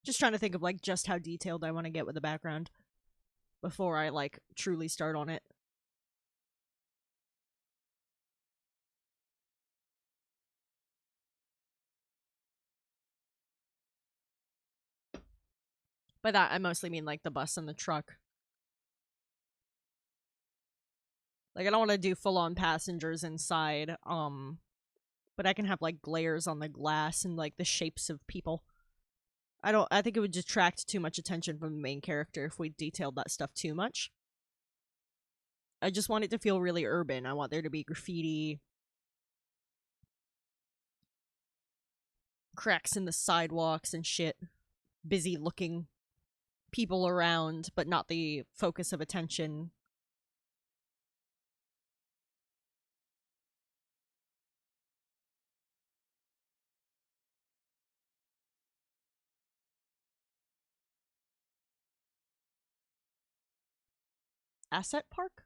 Just trying to think of like just how detailed I want to get with the background before I like truly start on it. By that I mostly mean like the bus and the truck. Like I don't want to do full on passengers inside, but I can have like glares on the glass and like the shapes of people. I think it would detract too much attention from the main character if we detailed that stuff too much. I just want it to feel really urban. I want there to be graffiti, cracks in the sidewalks and shit, busy looking people around, but not the focus of attention. Asset park?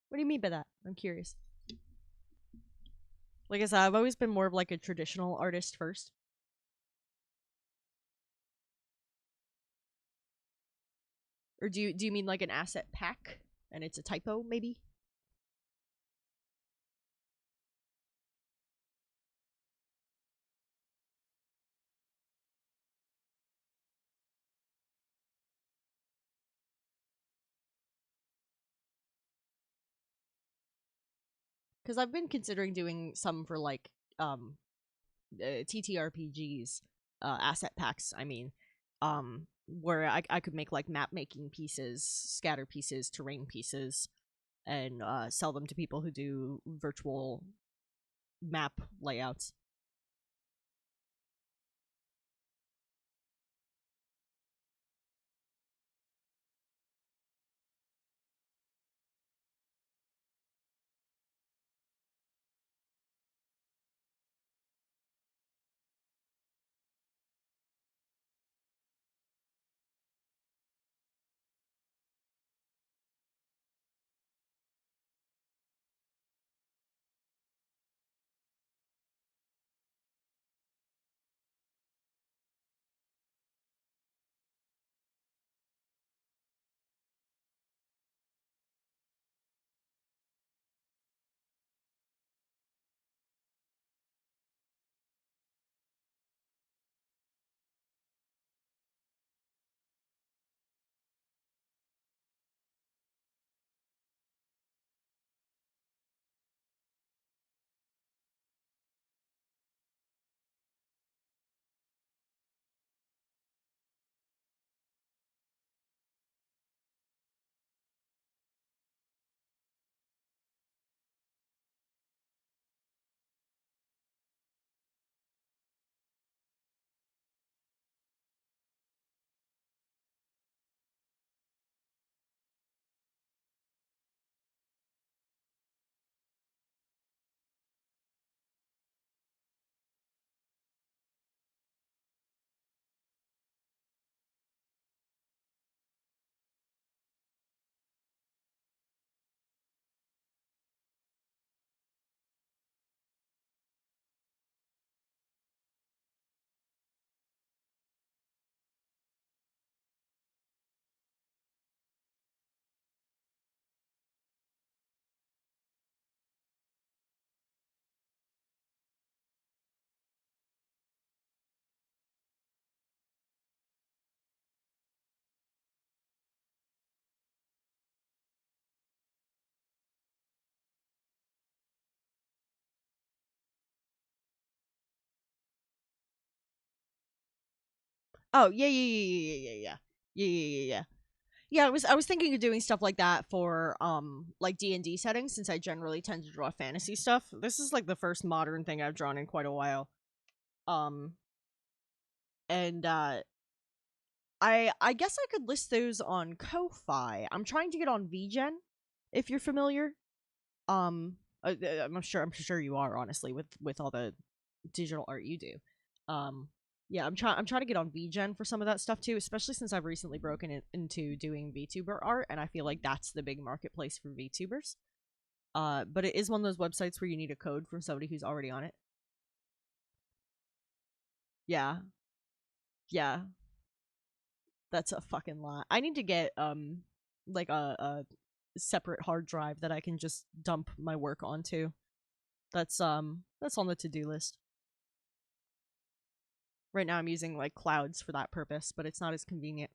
What do you mean by that? I'm curious. Like I said, I've always been more of like a traditional artist first. Or do you mean like an asset pack and it's a typo maybe? Cuz I've been considering doing some for like TTRPGs, asset packs, I mean, where I could make like map making pieces, scatter pieces, terrain pieces, and sell them to people who do virtual map layouts. Oh yeah. Yeah, I was thinking of doing stuff like that for like D&D settings since I generally tend to draw fantasy stuff. This is like the first modern thing I've drawn in quite a while. Um and I guess I could list those on Ko-fi. I'm trying to get on VGen if you're familiar. I'm sure you are honestly with all the digital art you do. Um yeah, I'm trying to get on VGen for some of that stuff too, especially since I've recently broken it into doing VTuber art and I feel like that's the big marketplace for VTubers. But it is one of those websites where you need a code from somebody who's already on it. Yeah. Yeah, that's a fucking lot. I need to get like a separate hard drive that I can just dump my work onto. That's on the to-do list. Right now I'm using like clouds for that purpose, but it's not as convenient.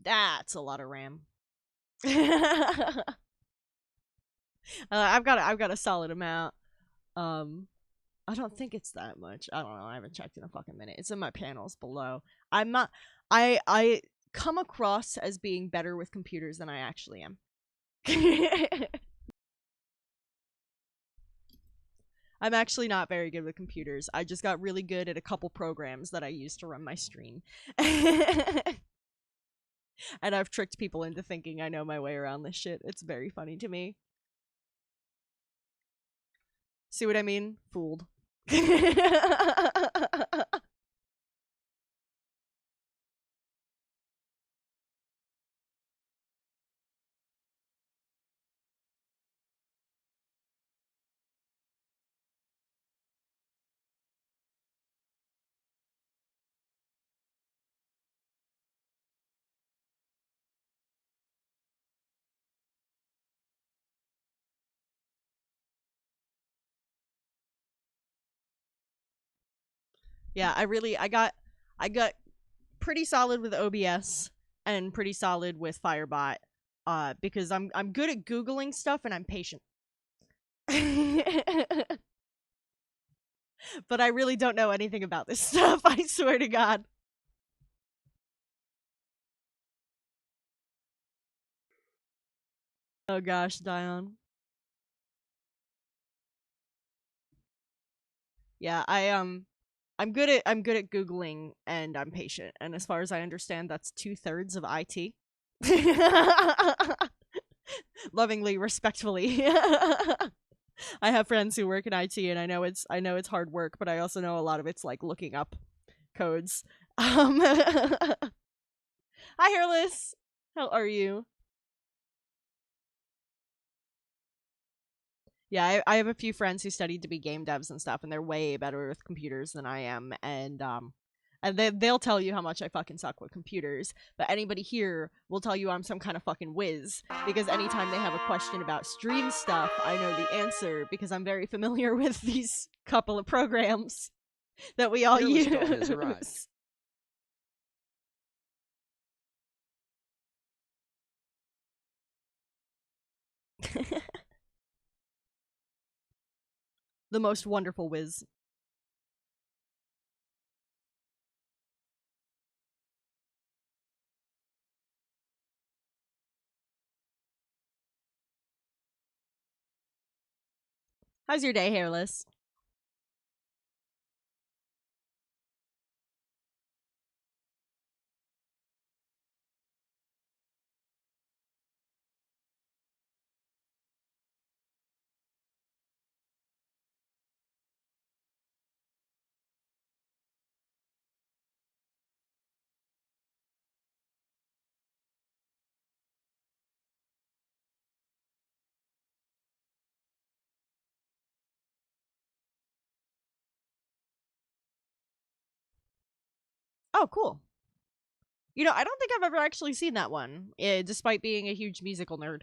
That's a lot of RAM. I've got a solid amount. Um, I don't think it's that much. I don't know. I haven't checked in a fucking minute. It's in my panels below. I'm not. I come across as being better with computers than I actually am. I'm actually not very good with computers. I just got really good at a couple programs that I use to run my stream. And I've tricked people into thinking I know my way around this shit. It's very funny to me. See what I mean? Fooled. Yeah, I got pretty solid with OBS and pretty solid with Firebot. Because I'm good at googling stuff and I'm patient. But I really don't know anything about this stuff. I swear to God. Oh gosh, Dion. Yeah, I'm good at googling and I'm patient. And as far as I understand, that's 2/3 of IT. Lovingly, respectfully. I have friends who work in IT, and I know it's hard work, but I also know a lot of it's like looking up codes. Hi, Hairless. How are you? Yeah, I have a few friends who studied to be game devs and stuff, and they're way better with computers than I am, and they'll tell you how much I fucking suck with computers. But anybody here will tell you I'm some kind of fucking whiz because anytime they have a question about stream stuff, I know the answer because I'm very familiar with these couple of programs that we all Hairless doll has arrived. use. The most wonderful whiz. How's your day, hairless? Oh, cool. You know, I don't think I've ever actually seen that one, despite being a huge musical nerd.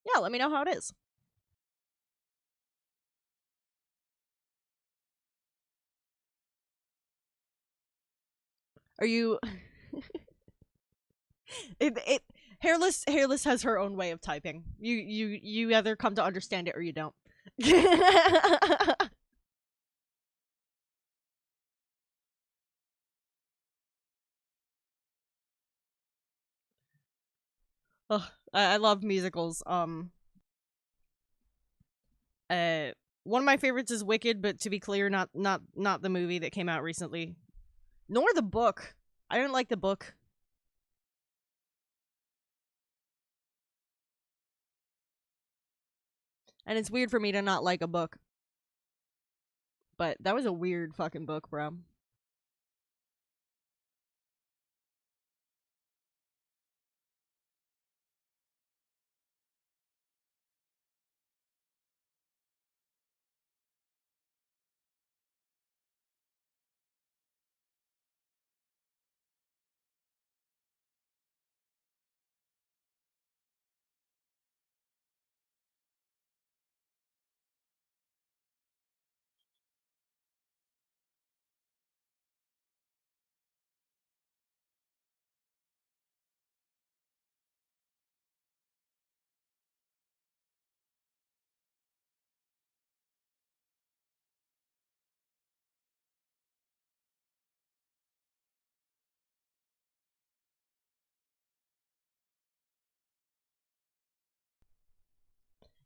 Yeah, let me know how it is. Are you it hairless has her own way of typing. You either come to understand it or you don't. Ugh, I love musicals. Uh, one of my favorites is Wicked, but to be clear, not the movie that came out recently, nor the book. I didn't like the book, and it's weird for me to not like a book. But that was a weird fucking book, bro.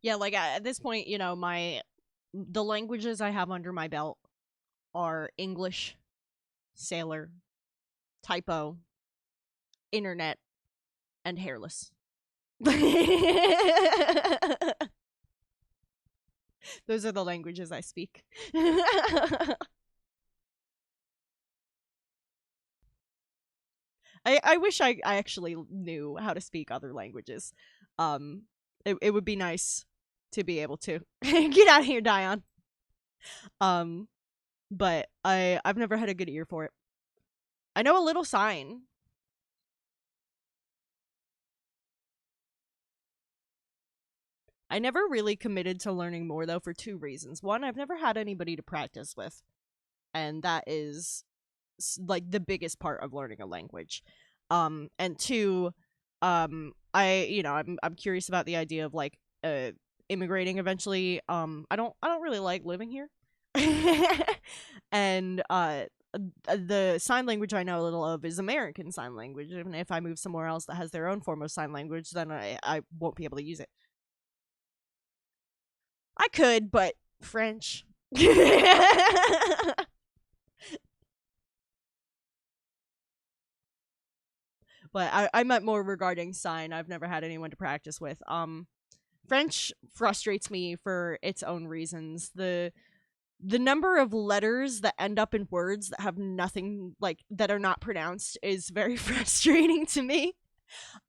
Yeah, like at this point, you know, my the languages I have under my belt are English, Sailor, Typo, Internet, and Hairless. Those are the languages I speak. I wish I actually knew how to speak other languages. Um, it would be nice to be able to get out of here, Dion. Um, but I've never had a good ear for it. I know a little sign. I never really committed to learning more though for two reasons. One, I've never had anybody to practice with, and that is like the biggest part of learning a language. And two, I'm curious about the idea of like immigrating eventually. I don't really like living here. And the sign language I know a little of is American Sign Language. And if I move somewhere else that has their own form of sign language, then I won't be able to use it. I could, but French. But I meant more regarding sign. I've never had anyone to practice with. French frustrates me for its own reasons. The number of letters that end up in words that have nothing, like, that are not pronounced is very frustrating to me.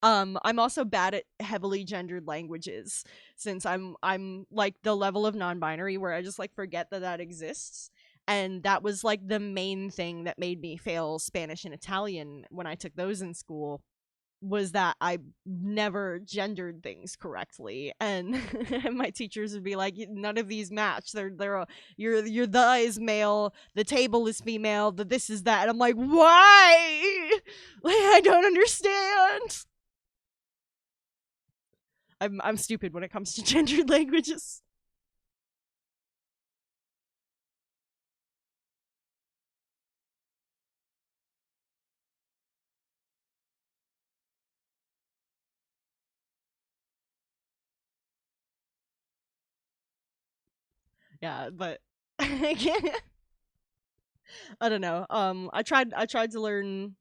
I'm also bad at heavily gendered languages since I'm like the level of non-binary where I just like forget that that exists. And that was like the main thing that made me fail Spanish and Italian when I took those in school, was that I never gendered things correctly, and my teachers would be like, "None of these match. They're your the is male, the table is female, the this is that," and I'm like, "Why? Like, I don't understand." I'm stupid when it comes to gendered languages. Yeah, but I don't know. I tried to learn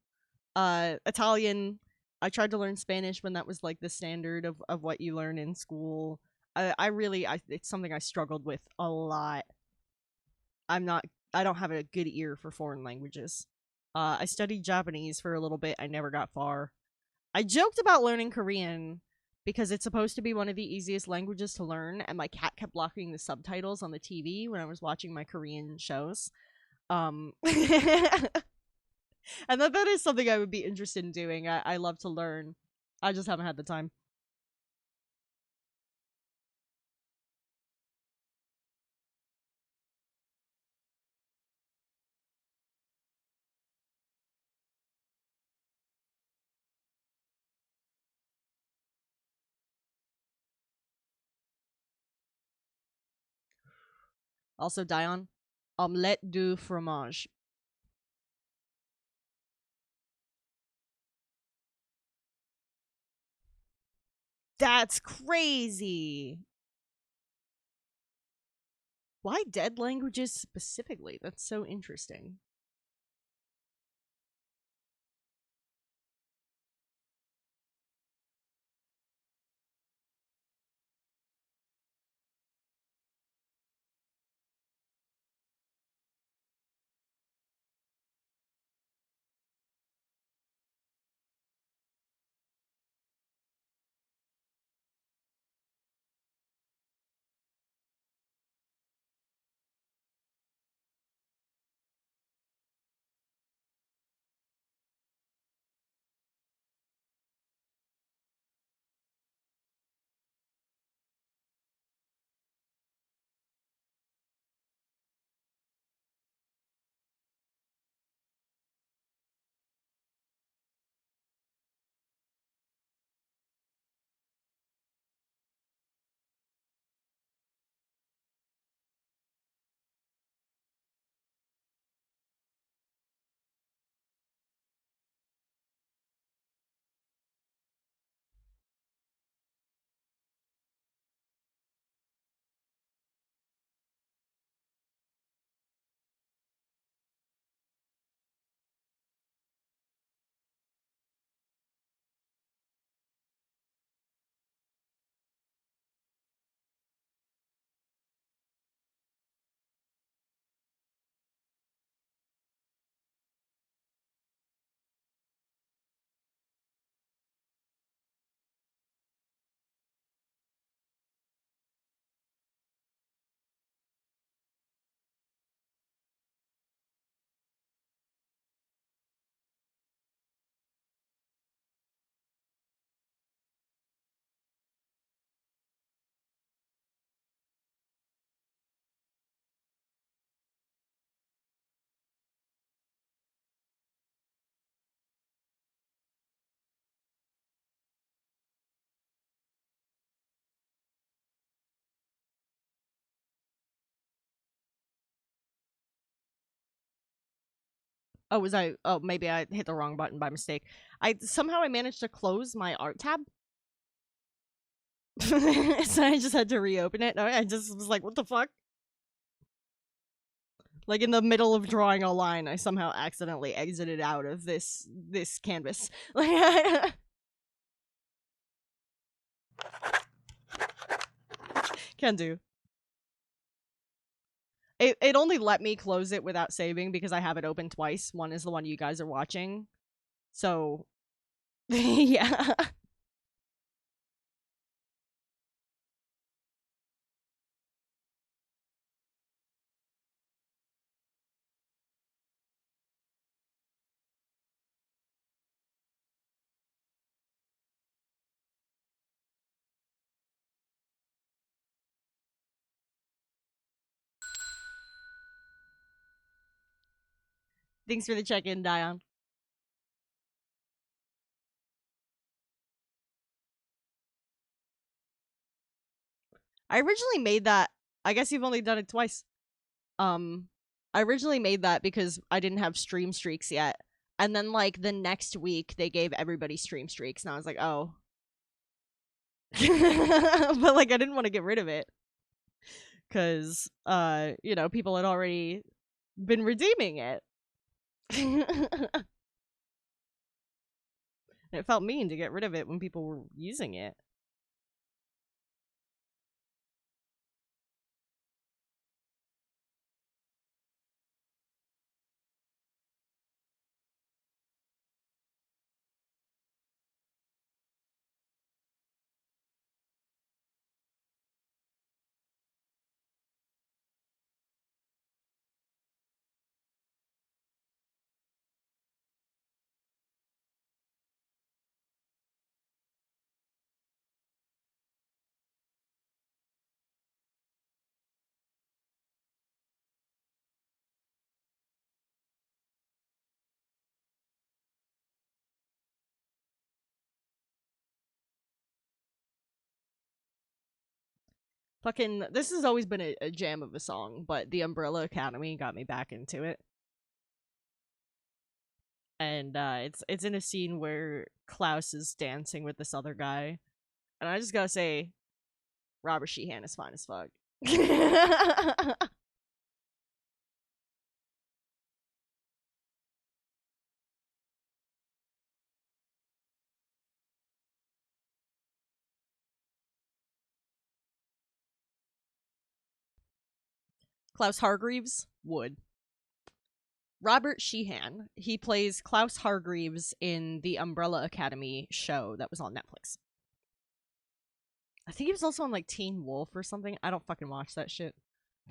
Italian. I tried to learn Spanish when that was like the standard of what you learn in school. I really it's something I struggled with a lot. I'm not I don't have a good ear for foreign languages. I studied Japanese for a little bit. I never got far. I joked about learning Korean because it's supposed to be one of the easiest languages to learn, and my cat kept blocking the subtitles on the TV when I was watching my Korean shows. And that is something I would be interested in doing. I love to learn. I just haven't had the time. Also, Dion, omelette du fromage. That's crazy. Why dead languages specifically? That's so interesting. Oh, was I? Oh, maybe I hit the wrong button by mistake. I managed to close my art tab, so I just had to reopen it. I just was like, "What the fuck?" Like in the middle of drawing a line, I somehow accidentally exited out of this canvas. Like, can do. It only let me close it without saving because I have it open twice. One is the one you guys are watching, so Yeah. Thanks for the check in, Dion. I originally made that. I guess you've only done it twice. Um, I originally made that because I didn't have stream streaks yet. And then, like, the next week, they gave everybody stream streaks. And I was like, oh. But, like, I didn't want to get rid of it. Because, people had already been redeeming it. It felt mean to get rid of it when people were using it. Fucking, this has always been a jam of a song, but the Umbrella Academy got me back into it. And it's in a scene where Klaus is dancing with this other guy, and I just gotta say, Robert Sheehan is fine as fuck. Klaus Hargreaves would. Robert Sheehan. He plays Klaus Hargreaves in the Umbrella Academy show that was on Netflix. I think he was also on like Teen Wolf or something. I don't fucking watch that shit.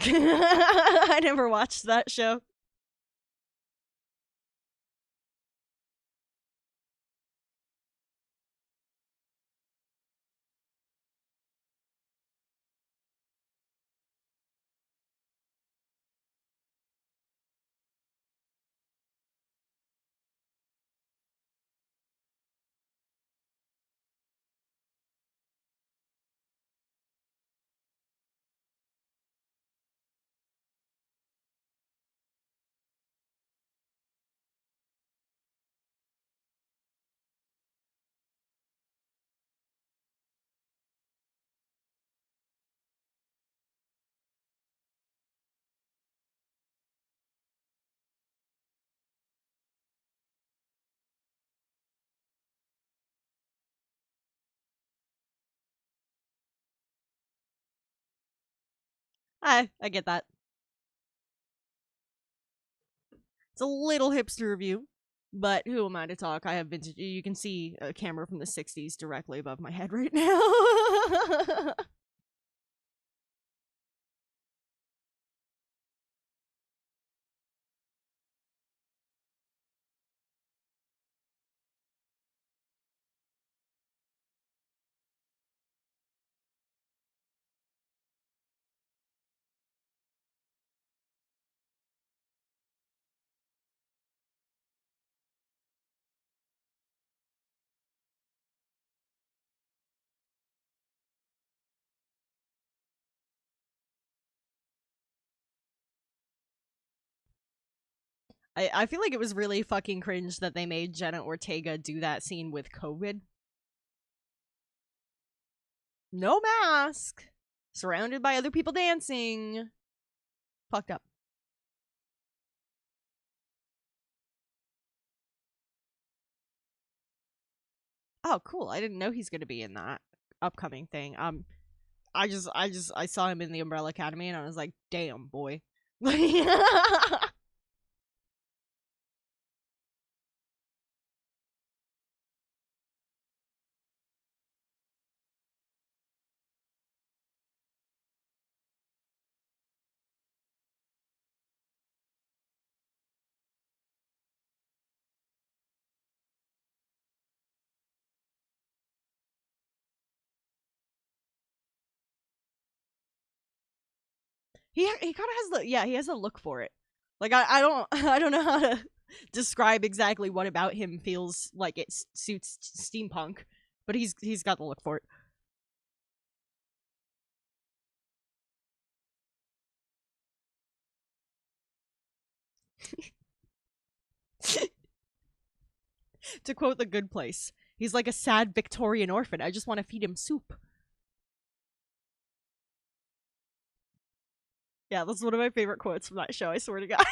I never watched that show. I get that. It's a little hipster review, but who am I to talk? I have vintage. You can see a camera from the '60s directly above my head right now. I feel like it was really fucking cringe that they made Jenna Ortega do that scene with COVID. No mask, surrounded by other people dancing. Fucked up. Oh, cool. I didn't know he's gonna be in that upcoming thing. I saw him in the Umbrella Academy and I was like, damn, boy. He kind of has the he has a look for it. Like I don't I don't know how to describe exactly what about him feels like it suits steampunk, but he's got the look for it. To quote The Good Place, he's like a sad Victorian orphan. I just want to feed him soup. Yeah, that's one of my favorite quotes from that show, I swear to God.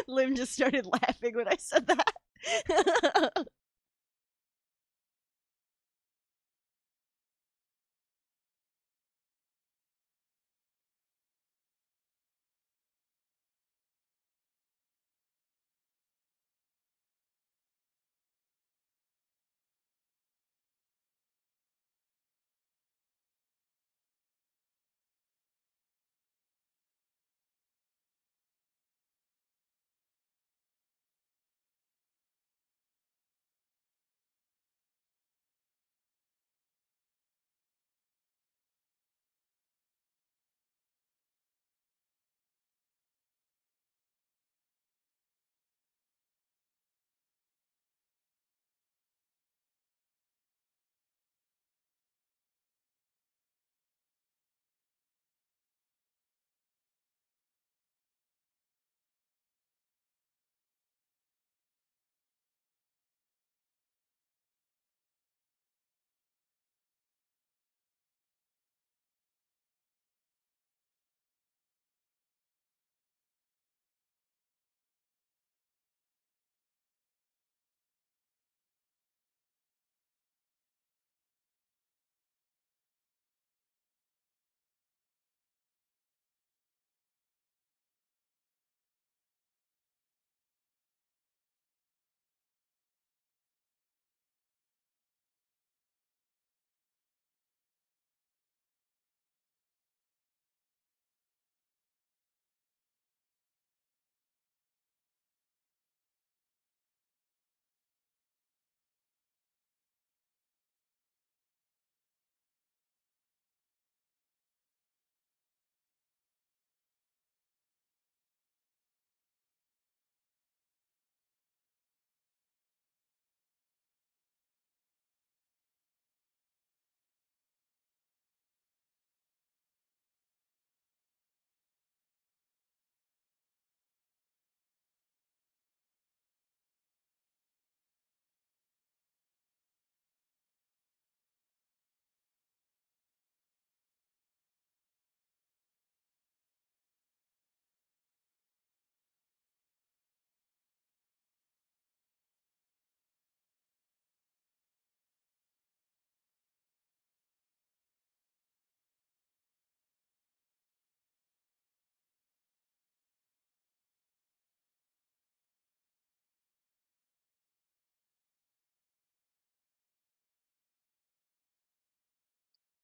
Lim just started laughing when I said that.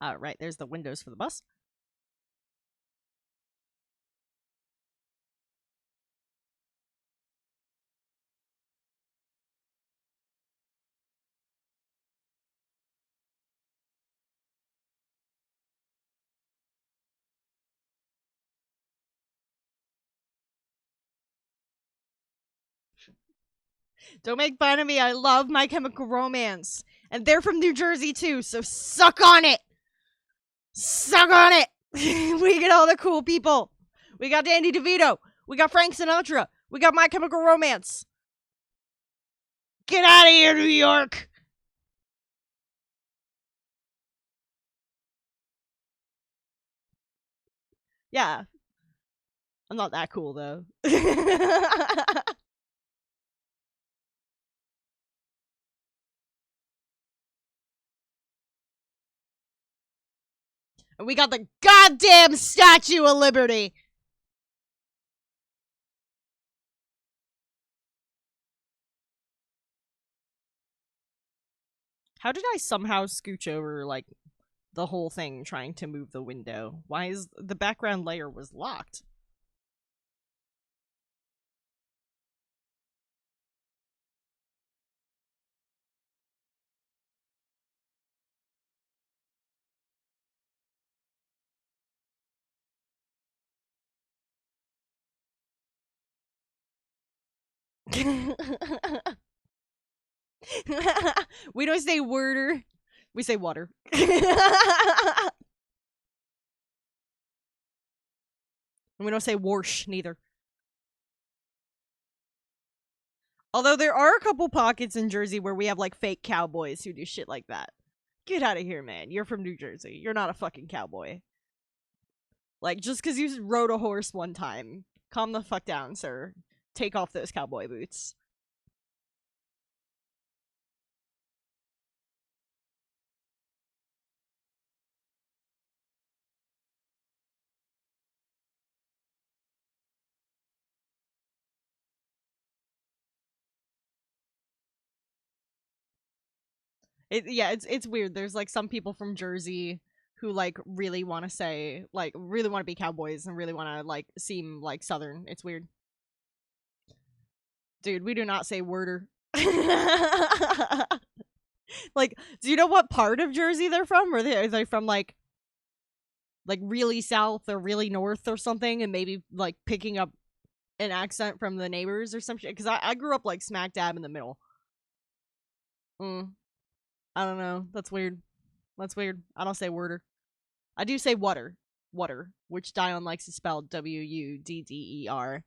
All right, there's the windows for the bus. Don't make fun of me. I love My Chemical Romance. And they're from New Jersey too, so suck on it. Suck on it. We get all the cool people. We got Danny DeVito. We got Frank Sinatra. We got My Chemical Romance. Get out of here, New York. Yeah, I'm not that cool though. And we got the goddamn Statue of Liberty. How did I somehow scooch over like the whole thing trying to move the window? Why is the background layer was locked? We don't say worder. We say water. And we don't say warsh neither. Although there are a couple pockets in Jersey where we have like fake cowboys who do shit like that. Get out of here, man. You're from New Jersey. You're not a fucking cowboy. Like, just because you rode a horse one time, calm the fuck down, sir. Take off those cowboy boots. It's weird. There's like some people from Jersey who like really want to say like really want to be cowboys and really want to like seem like southern. It's weird. Dude, we do not say worder. Like, do you know what part of Jersey they're from? Or are they from like really south or really north or something, and maybe like picking up an accent from the neighbors or some shit? Because I grew up like smack dab in the middle. Mm, I don't know. That's weird. That's weird. I don't say worder. I do say water. Water, which Dion likes to spell Wudder.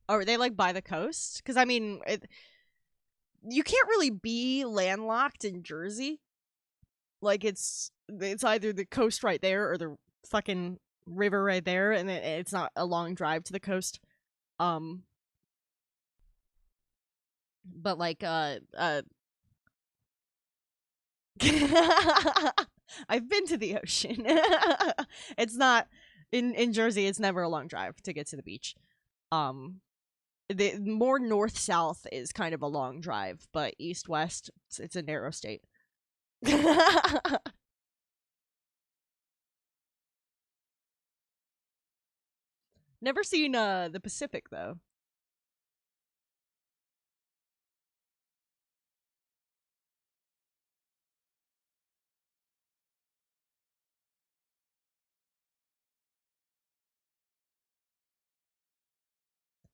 Oh, are they like by the coast? Because I mean, you can't really be landlocked in Jersey. Like it's either the coast right there or the fucking river right there, and it's not a long drive to the coast. Um, but like I've been to the ocean. It's not in Jersey. It's never a long drive to get to the beach. Um, the more north south is kind of a long drive, but east west it's a narrow state. Never seen the Pacific though.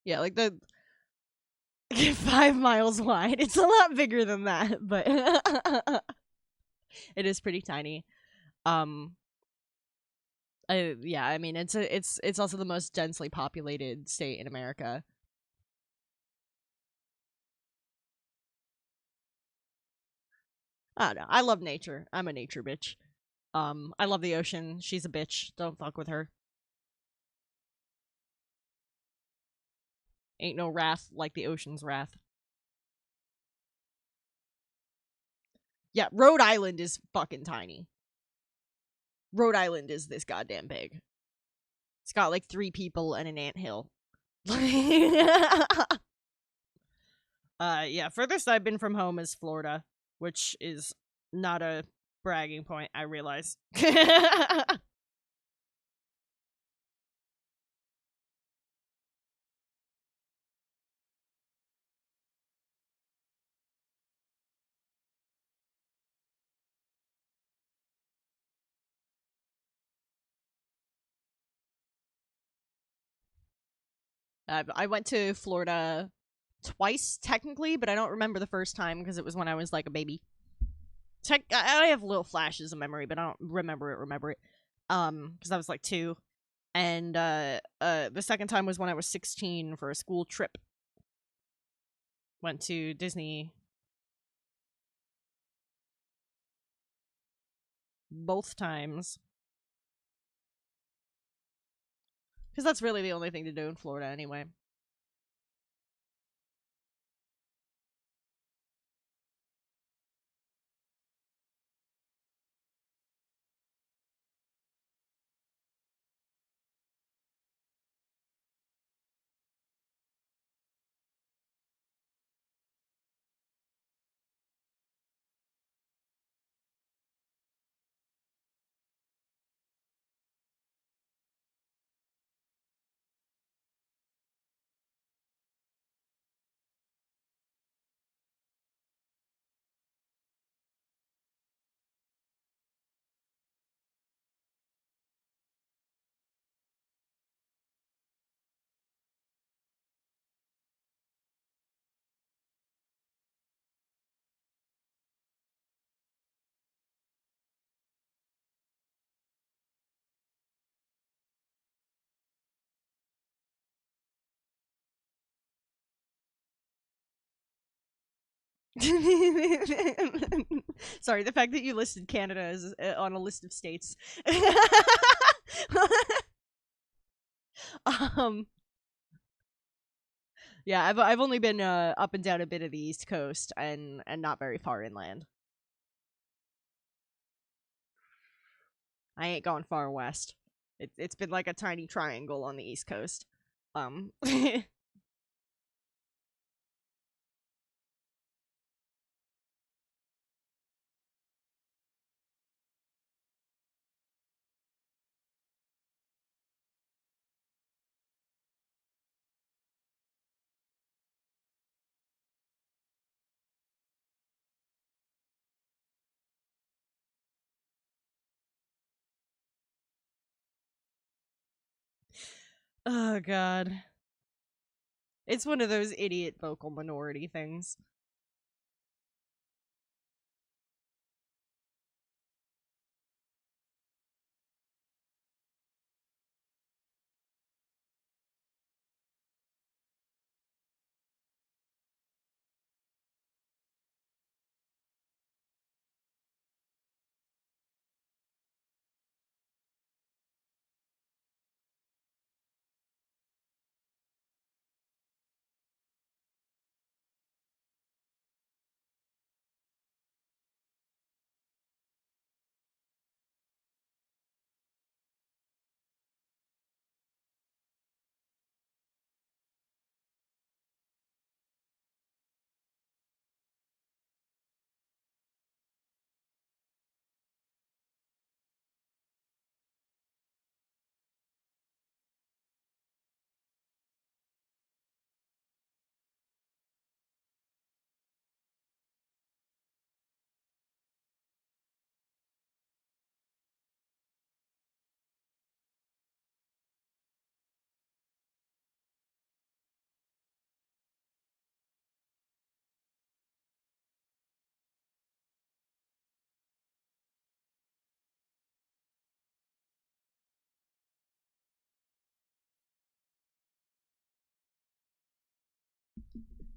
Yeah, like the 5 miles wide. It's a lot bigger than that, but it is pretty tiny. Um, yeah, I mean it's also the most densely populated state in America. I don't know. I love nature. I'm a nature bitch. I love the ocean. She's a bitch. Don't fuck with her. Ain't no wrath like the ocean's wrath. Yeah, Rhode Island is fucking tiny. Rhode Island is this goddamn big. It's got like 3 people and an anthill. Yeah, furthest I've been from home is Florida, which is not a bragging point, I realize. I went to Florida twice, technically, but I don't remember the first time because it was when I was like a baby. I have little flashes of memory, but I don't remember it. Because I was like 2, and the second time was when I was 16 for a school trip. Went to Disney both times because that's really the only thing to do in Florida anyway. Sorry, the fact that you listed Canada as on a list of states. um, yeah, I've only been up and down a bit of the East Coast and not very far inland. I ain't gone far west. It's been like a tiny triangle on the East Coast. Um, oh god, it's one of those idiot vocal minority things.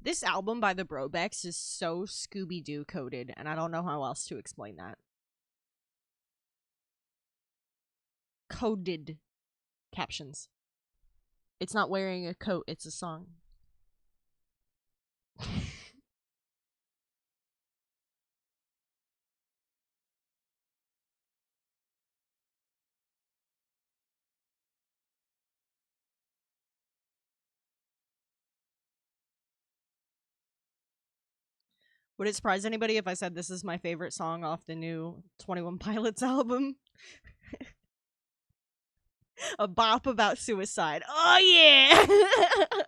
This album by the Brobecks is so Scooby Doo coded, and I don't know how else to explain that. Coded captions. It's not wearing a coat, it's a song. Would it surprise anybody if I said this is my favorite song off the new 21 Pilots album? A bop about suicide. Oh yeah!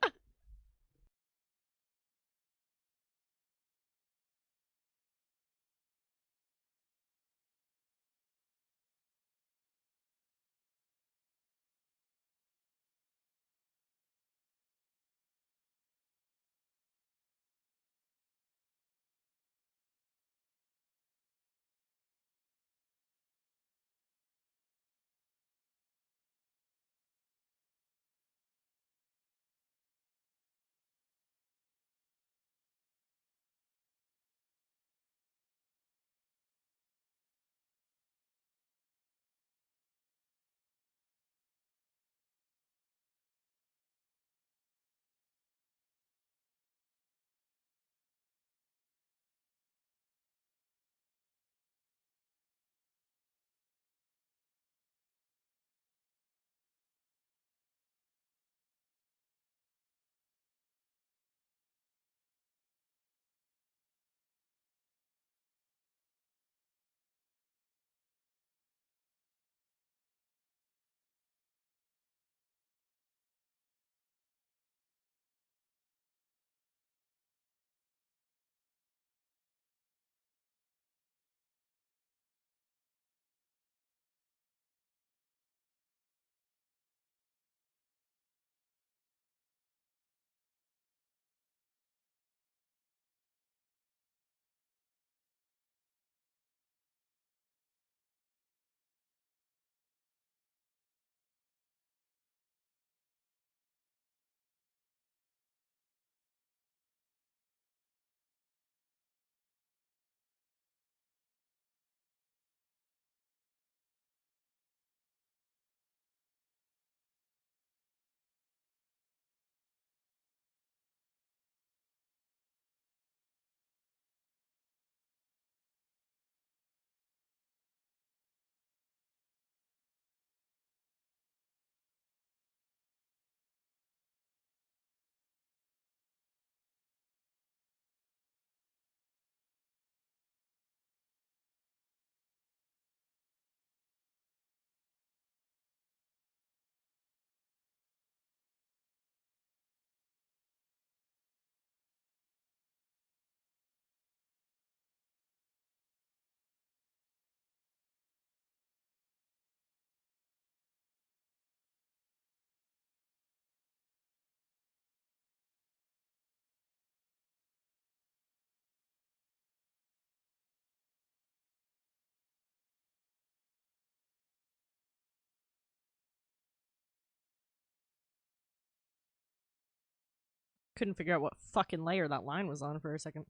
Couldn't figure out what fucking layer that line was on for a second.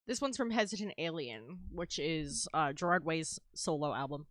This one's from Hesitant Alien, which is Gerard Way's solo album.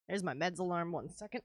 There's my meds alarm. 1 second.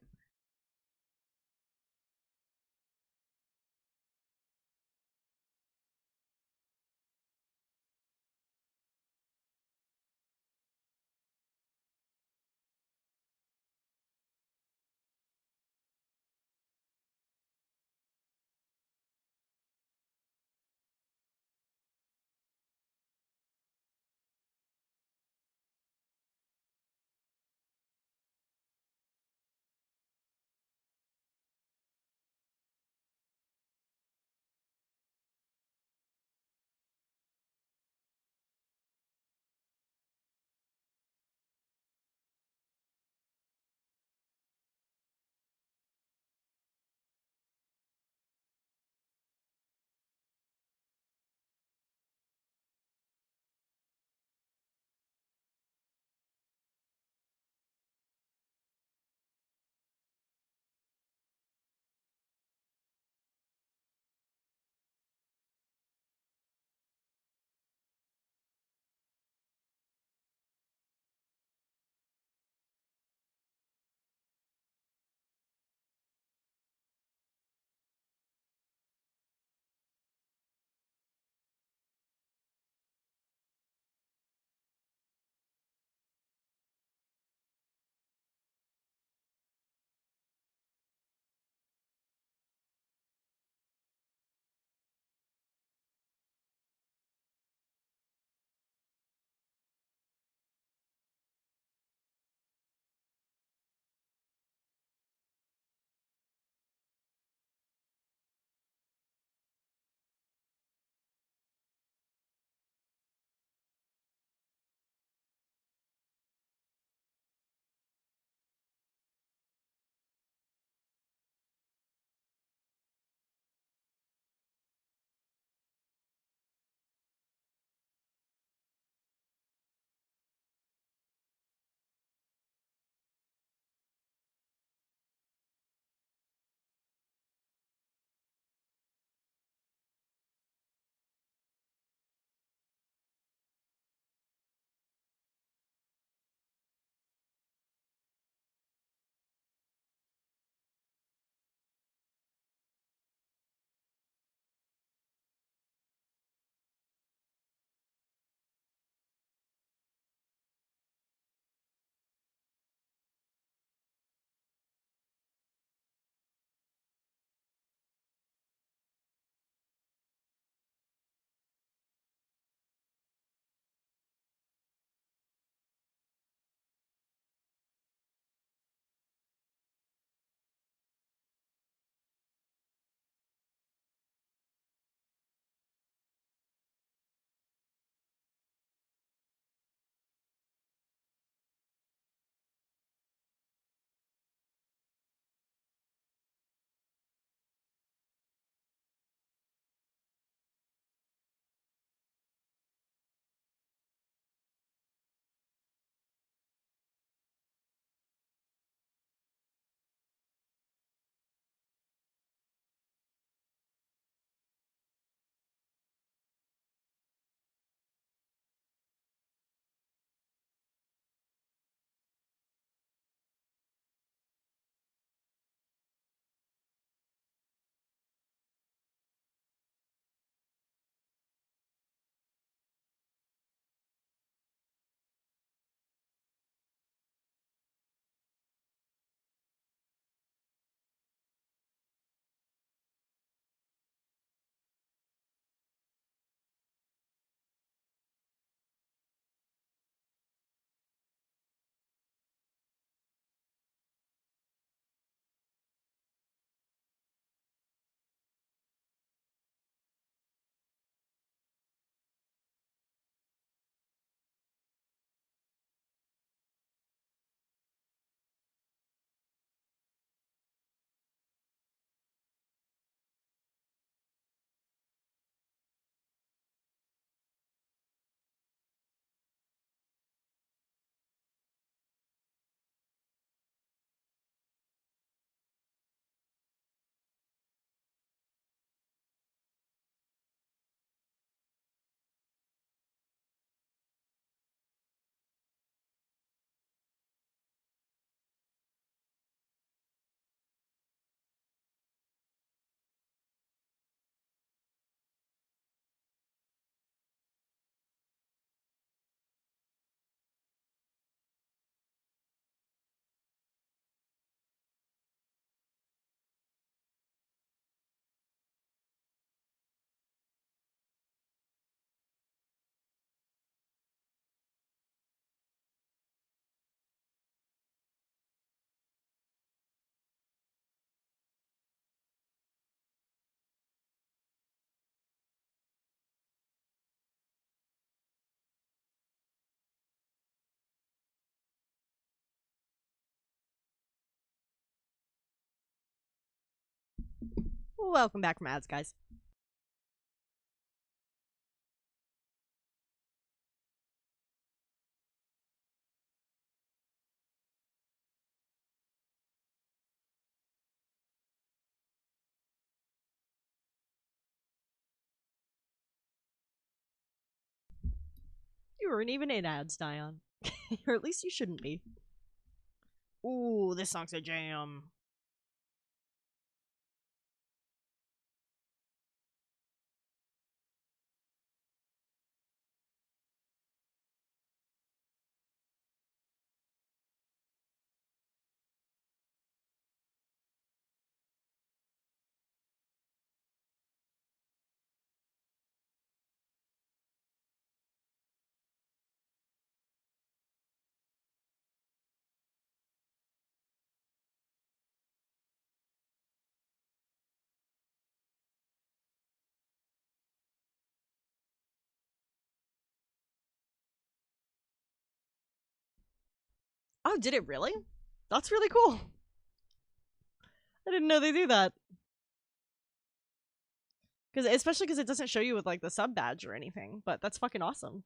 Welcome back from ads, guys. You weren't even in ads, Dion. Or at least you shouldn't be. Ooh, this song's a jam. Oh, did it really? That's really cool. I didn't know they do that. Because especially because it doesn't show you with like the sub badge or anything. But that's fucking awesome.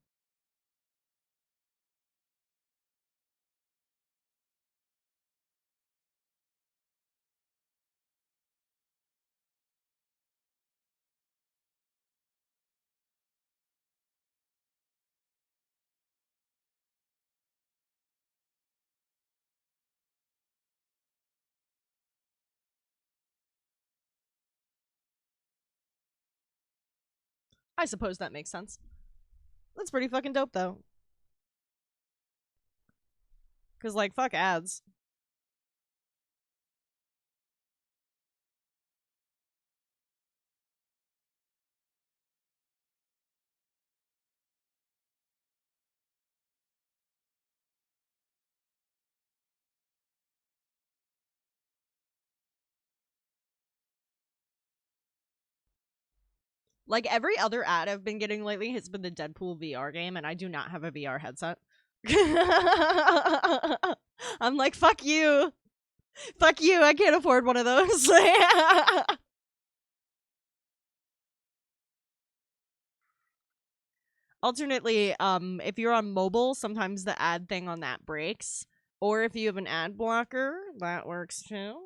I suppose that makes sense. That's pretty fucking dope though. Because like fuck ads. Like every other ad I've been getting lately has been the Deadpool VR game, and I do not have a VR headset. I'm like, fuck you. Fuck you. I can't afford one of those. Alternately, if you're on mobile, sometimes the ad thing on that breaks. Or if you have an ad blocker, that works too.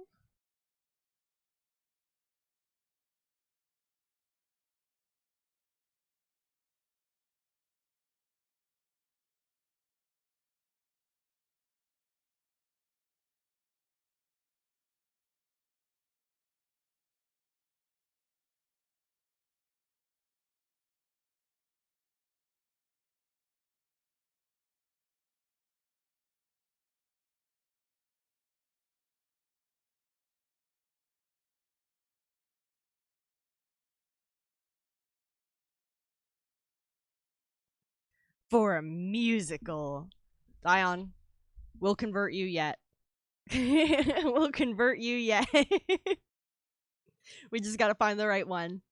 For a musical. Dion, we'll convert you yet. We'll convert you yet. We just gotta find the right one.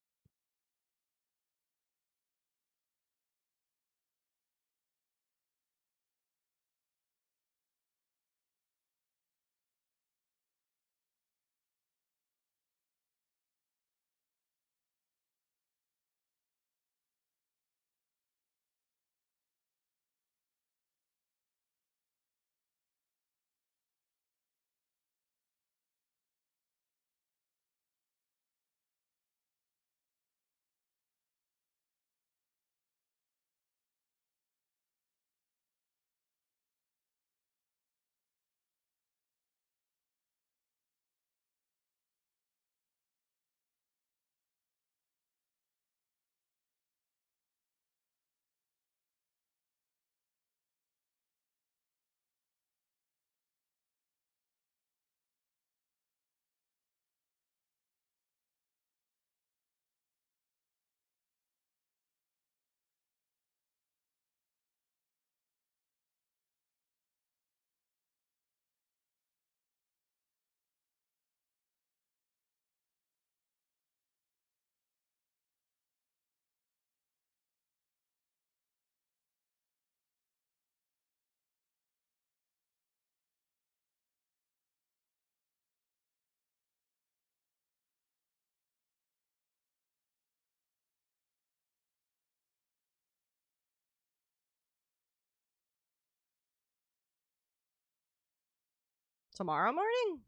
Tomorrow morning?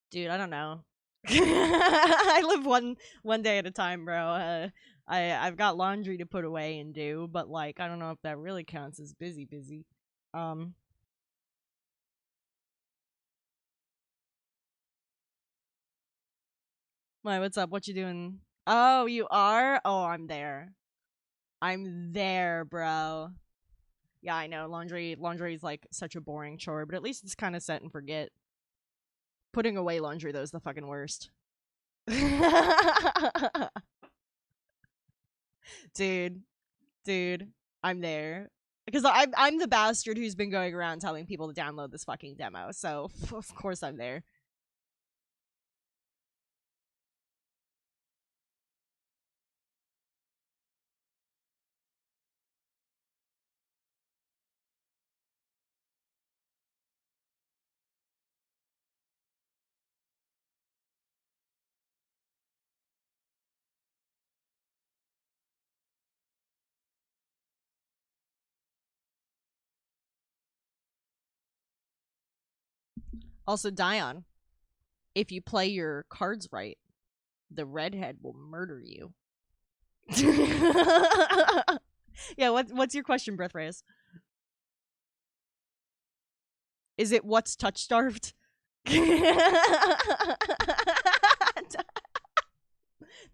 Dude, I don't know. I live one day at a time, bro. I've got laundry to put away and do, but like I don't know if that really counts as busy. Um why, what's up? What you doing? Oh, you are? Oh, I'm there. I'm there, bro. Yeah, I know. Laundry is like such a boring chore, but at least it's kind of set and forget. Putting away laundry though is the fucking worst. dude, dude, I'm there because I'm the bastard who's been going around telling people to download this fucking demo. So of course I'm there. Also, Dion, if you play your cards right, the redhead will murder you. Yeah, what's your question, Breath Reyes? Is it what's touch starved? Dion,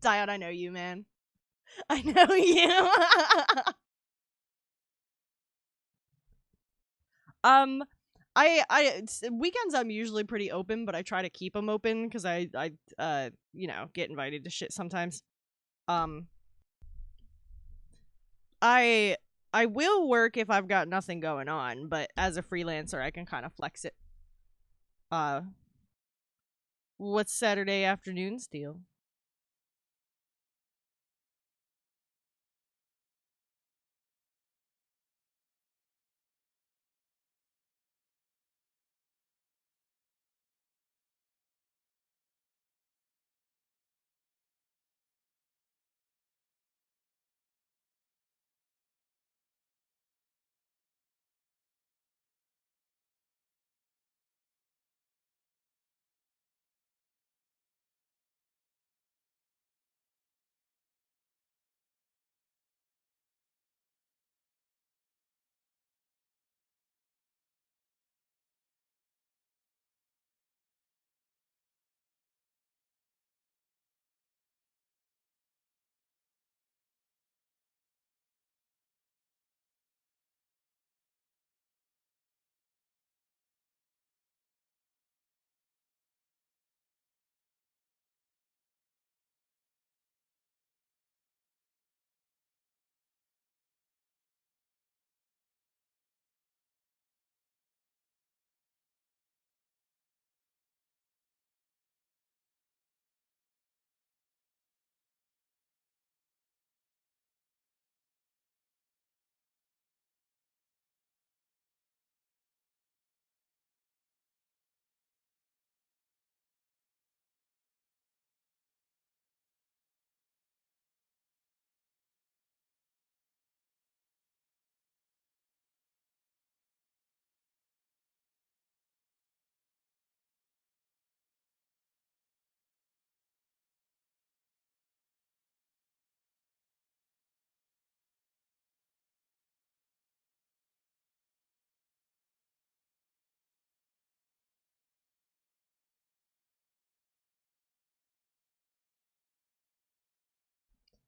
I know you, man. I know you. um, weekends I'm usually pretty open, but I try to keep them open because I get invited to shit sometimes. Um, I I will work if I've got nothing going on, but as a freelancer, I can kind of flex it. Uh, what's Saturday afternoon's deal?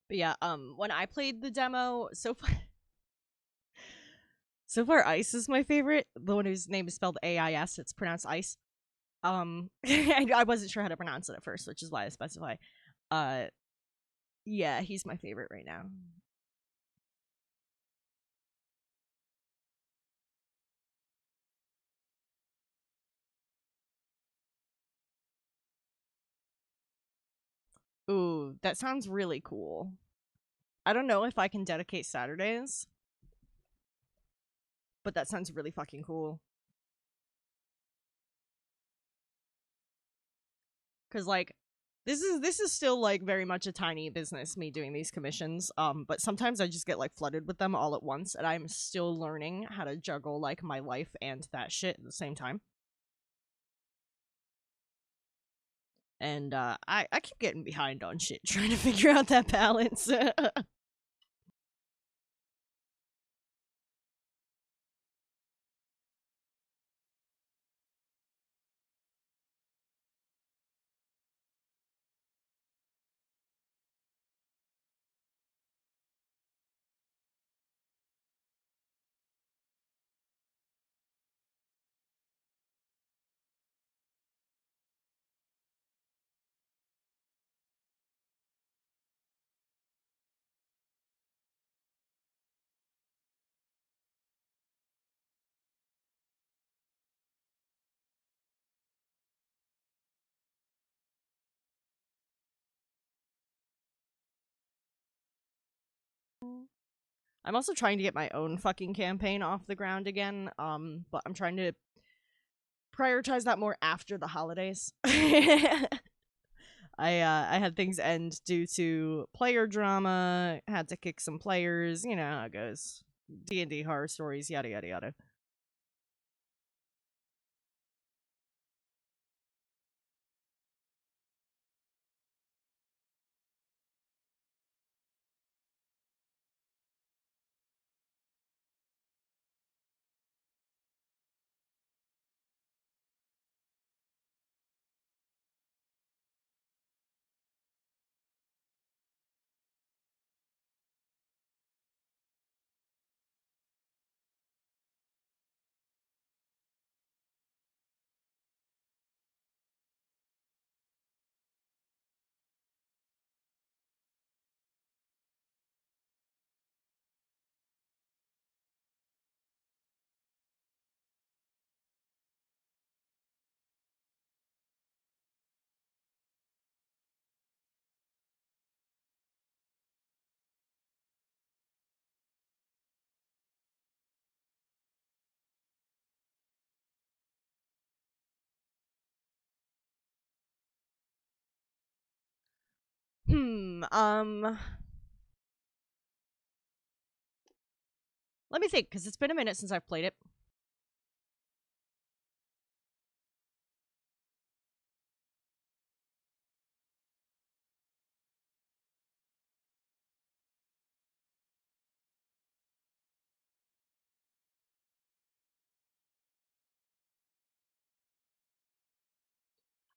But yeah, when I played the demo, so far Ice is my favorite. The one whose name is spelled AIS. It's pronounced Ice. I wasn't sure how to pronounce it at first, which is why I specify. Uh, yeah, he's my favorite right now. Ooh, that sounds really cool. I don't know if I can dedicate Saturdays, but that sounds really fucking cool. Cause like this is still like very much a tiny business, me doing these commissions. But sometimes I just get like flooded with them all at once, and I'm still learning how to juggle like my life and that shit at the same time. And I keep getting behind on shit trying to figure out that balance. I'm also trying to get my own fucking campaign off the ground again. But I'm trying to prioritize that more after the holidays. I had things end due to player drama, had to kick some players, you know how it goes. D&D horror stories, yada yada yada. Hmm, let me think, because it's been a minute since I've played it.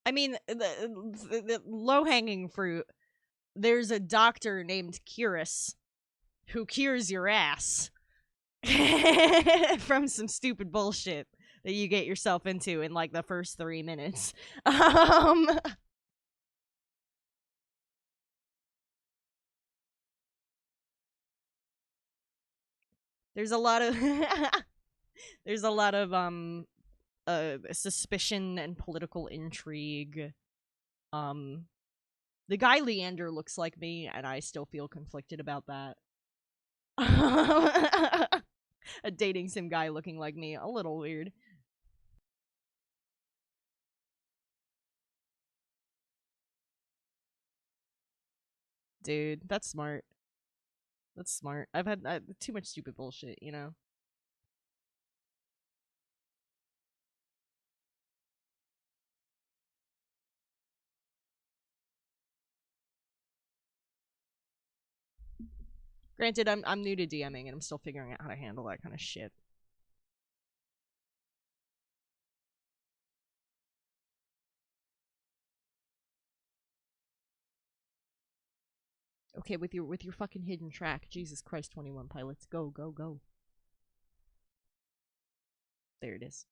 I mean, the low hanging fruit. There's a doctor named Cyrus who cures your ass from some stupid bullshit that you get yourself into in like the first 3 minutes. Um, there's a lot of there's a lot of suspicion and political intrigue. Um, the guy Leander looks like me, and I still feel conflicted about that. A dating sim guy looking like me, a little weird. Dude, that's smart. That's smart. I've had too much stupid bullshit, you know? Granted, I'm new to DMing and I'm still figuring out how to handle that kind of shit. Okay, with your fucking hidden track. Jesus Christ, 21 pilots. Go, go, go. There it is.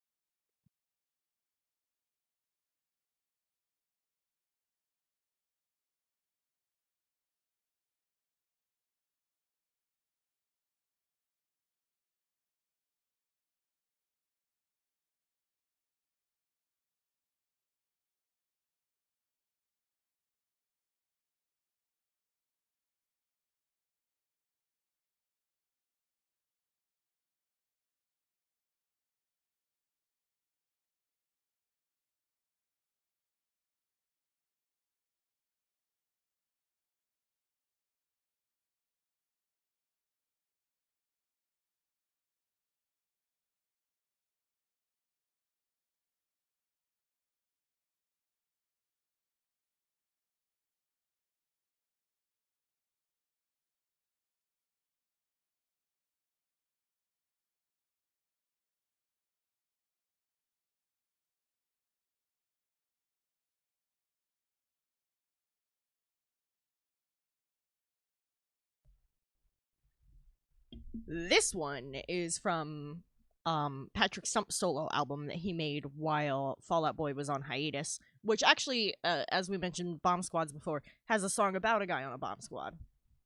This one is from Patrick Stump's solo album that he made while Fall Out Boy was on hiatus, which actually, as we mentioned Bomb Squads before, has a song about a guy on a bomb squad.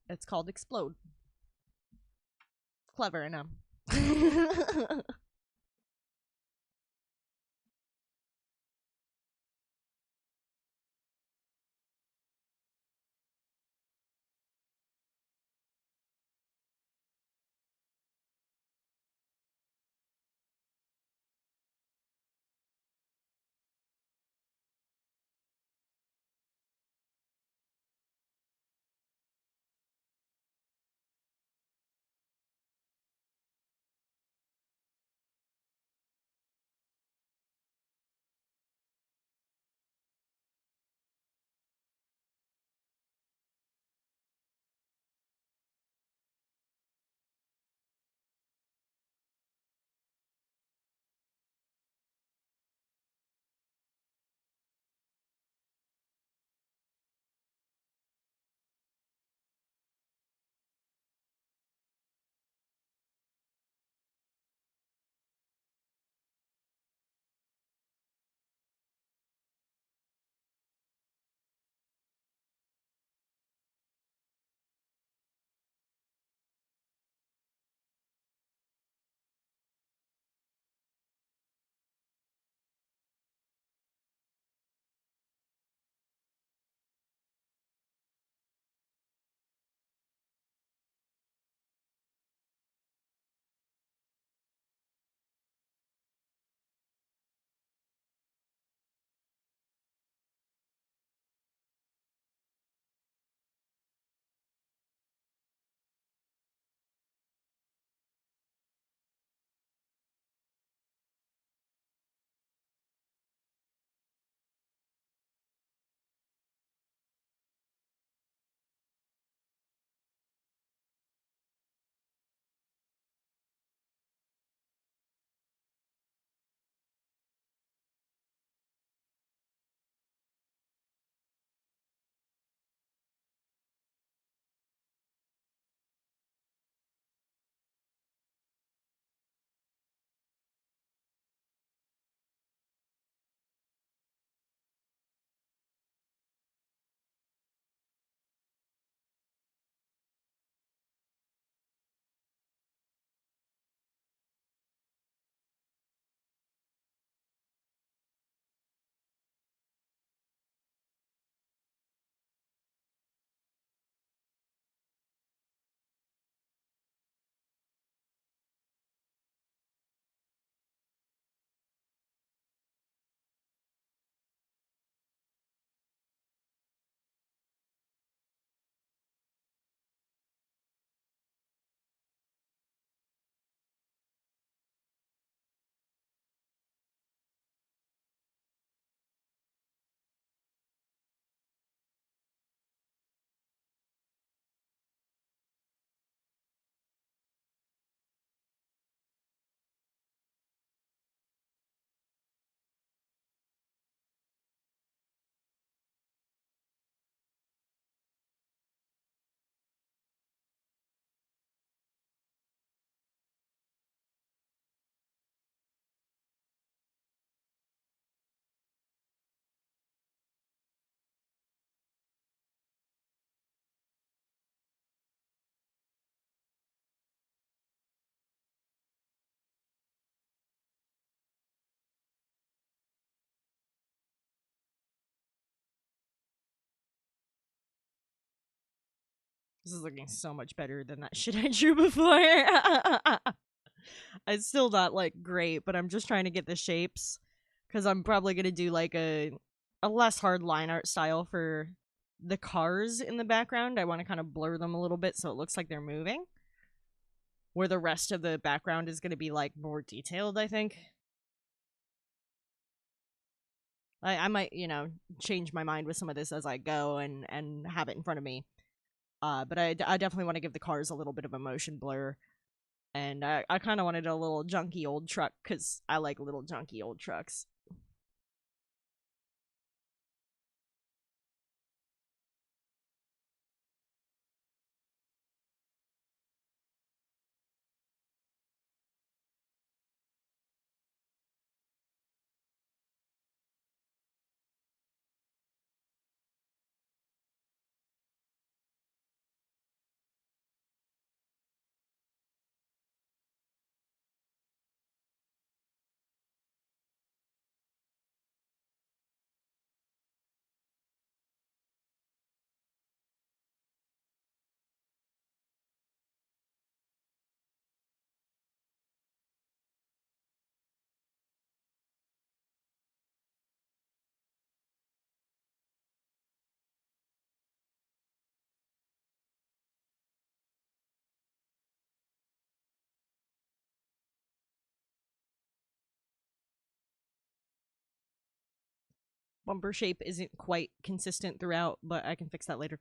It's called Explode. Clever, I know. This is looking so much better than that shit I drew before. It's still not like great, but I'm just trying to get the shapes because I'm probably gonna do like a less hard line art style for the cars in the background. I want to kind of blur them a little bit so it looks like they're moving. Where the rest of the background is gonna be like more detailed, I think. I might, change my mind with some of this as I go and have it in front of me. But I definitely want to give the cars a little bit of a motion blur. And I kind of wanted a little junky old truck because I like little junky old trucks. bumper shape isn't quite consistent throughout, but I can fix that later.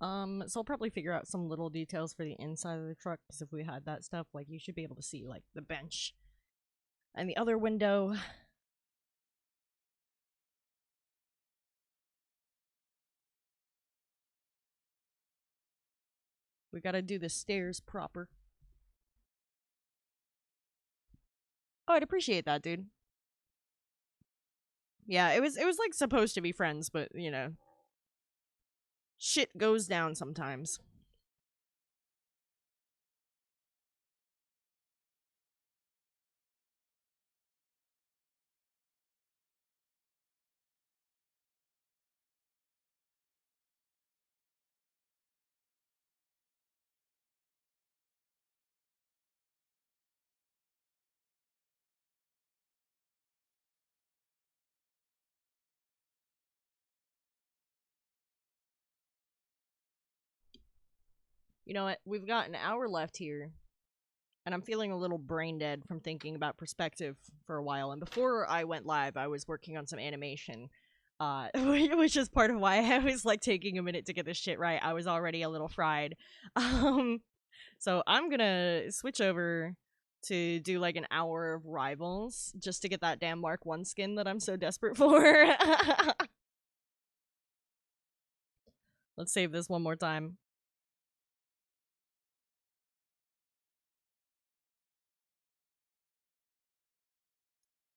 So I'll probably figure out some little details for the inside of the truck, because if we had that stuff, like, you should be able to see, like, the bench and the other window. We gotta do the stairs proper. Oh, I'd appreciate that, dude. Yeah, it was like supposed to be friends, but you know, shit goes down sometimes. You know what? We've got an hour left here, and I'm feeling a little brain dead from thinking about perspective for a while. And before I went live, I was working on some animation, which is part of why I was like taking a minute to get this shit right. I was already a little fried. Um, so I'm gonna switch over to do like an hour of rivals just to get that damn Mark 1 skin that I'm so desperate for. Let's save this one more time.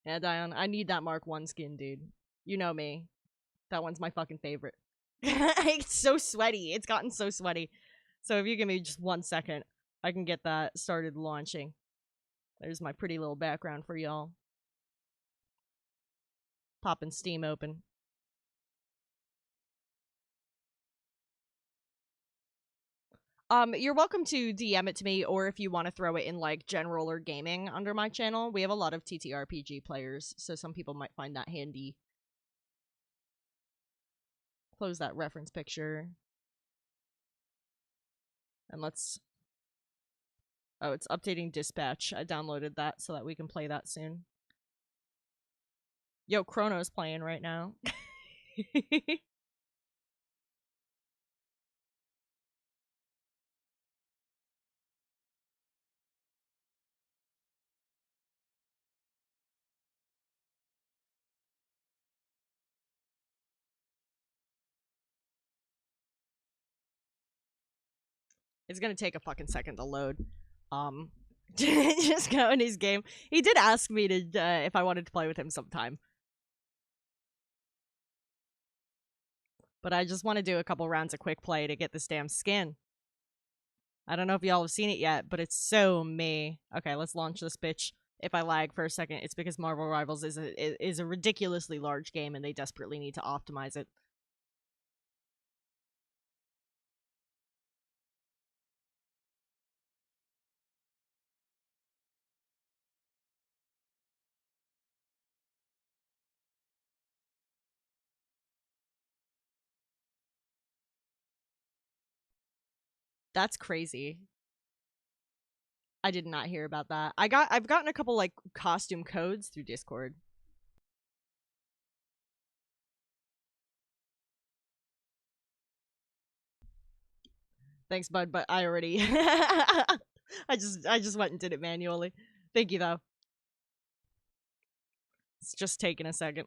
Yeah, Dion, I need that Mark 1 skin, dude. You know me. That one's my fucking favorite. It's so sweaty. It's gotten so sweaty. So if you give me just 1 second, I can get that started launching. There's my pretty little background for y'all. Popping Steam open. You're welcome to DM it to me, or if you want to throw it in like general or gaming under my channel. We have a lot of TTRPG players, so some people might find that handy. Close that reference picture. And let's... Oh, it's updating dispatch. I downloaded that so that we can play that soon. Yo, Chrono's playing right now. It's gonna take a fucking second to load. Um, just go in his game. He did ask me to if I wanted to play with him sometime, but I just want to do a couple rounds of quick play to get this damn skin. I don't know if y'all have seen it yet, but it's so me. Okay, let's launch this bitch. If I lag for a second, it's because Marvel Rivals is a ridiculously large game, and they desperately need to optimize it. That's crazy. I did not hear about that. I've gotten a couple like costume codes through Discord. Thanks, bud, but I already I just went and did it manually. Thank you though. It's just taking a second.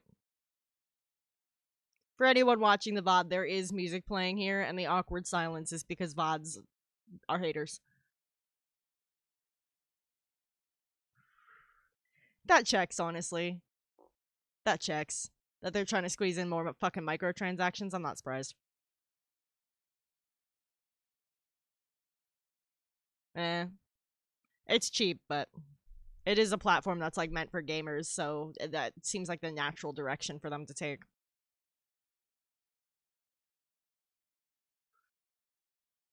For anyone watching the VOD, there is music playing here, and the awkward silence is because VODs are haters. That checks, honestly. That checks. That they're trying to squeeze in more fucking microtransactions, I'm not surprised. Eh. It's cheap, but it is a platform that's like meant for gamers, so that seems like the natural direction for them to take.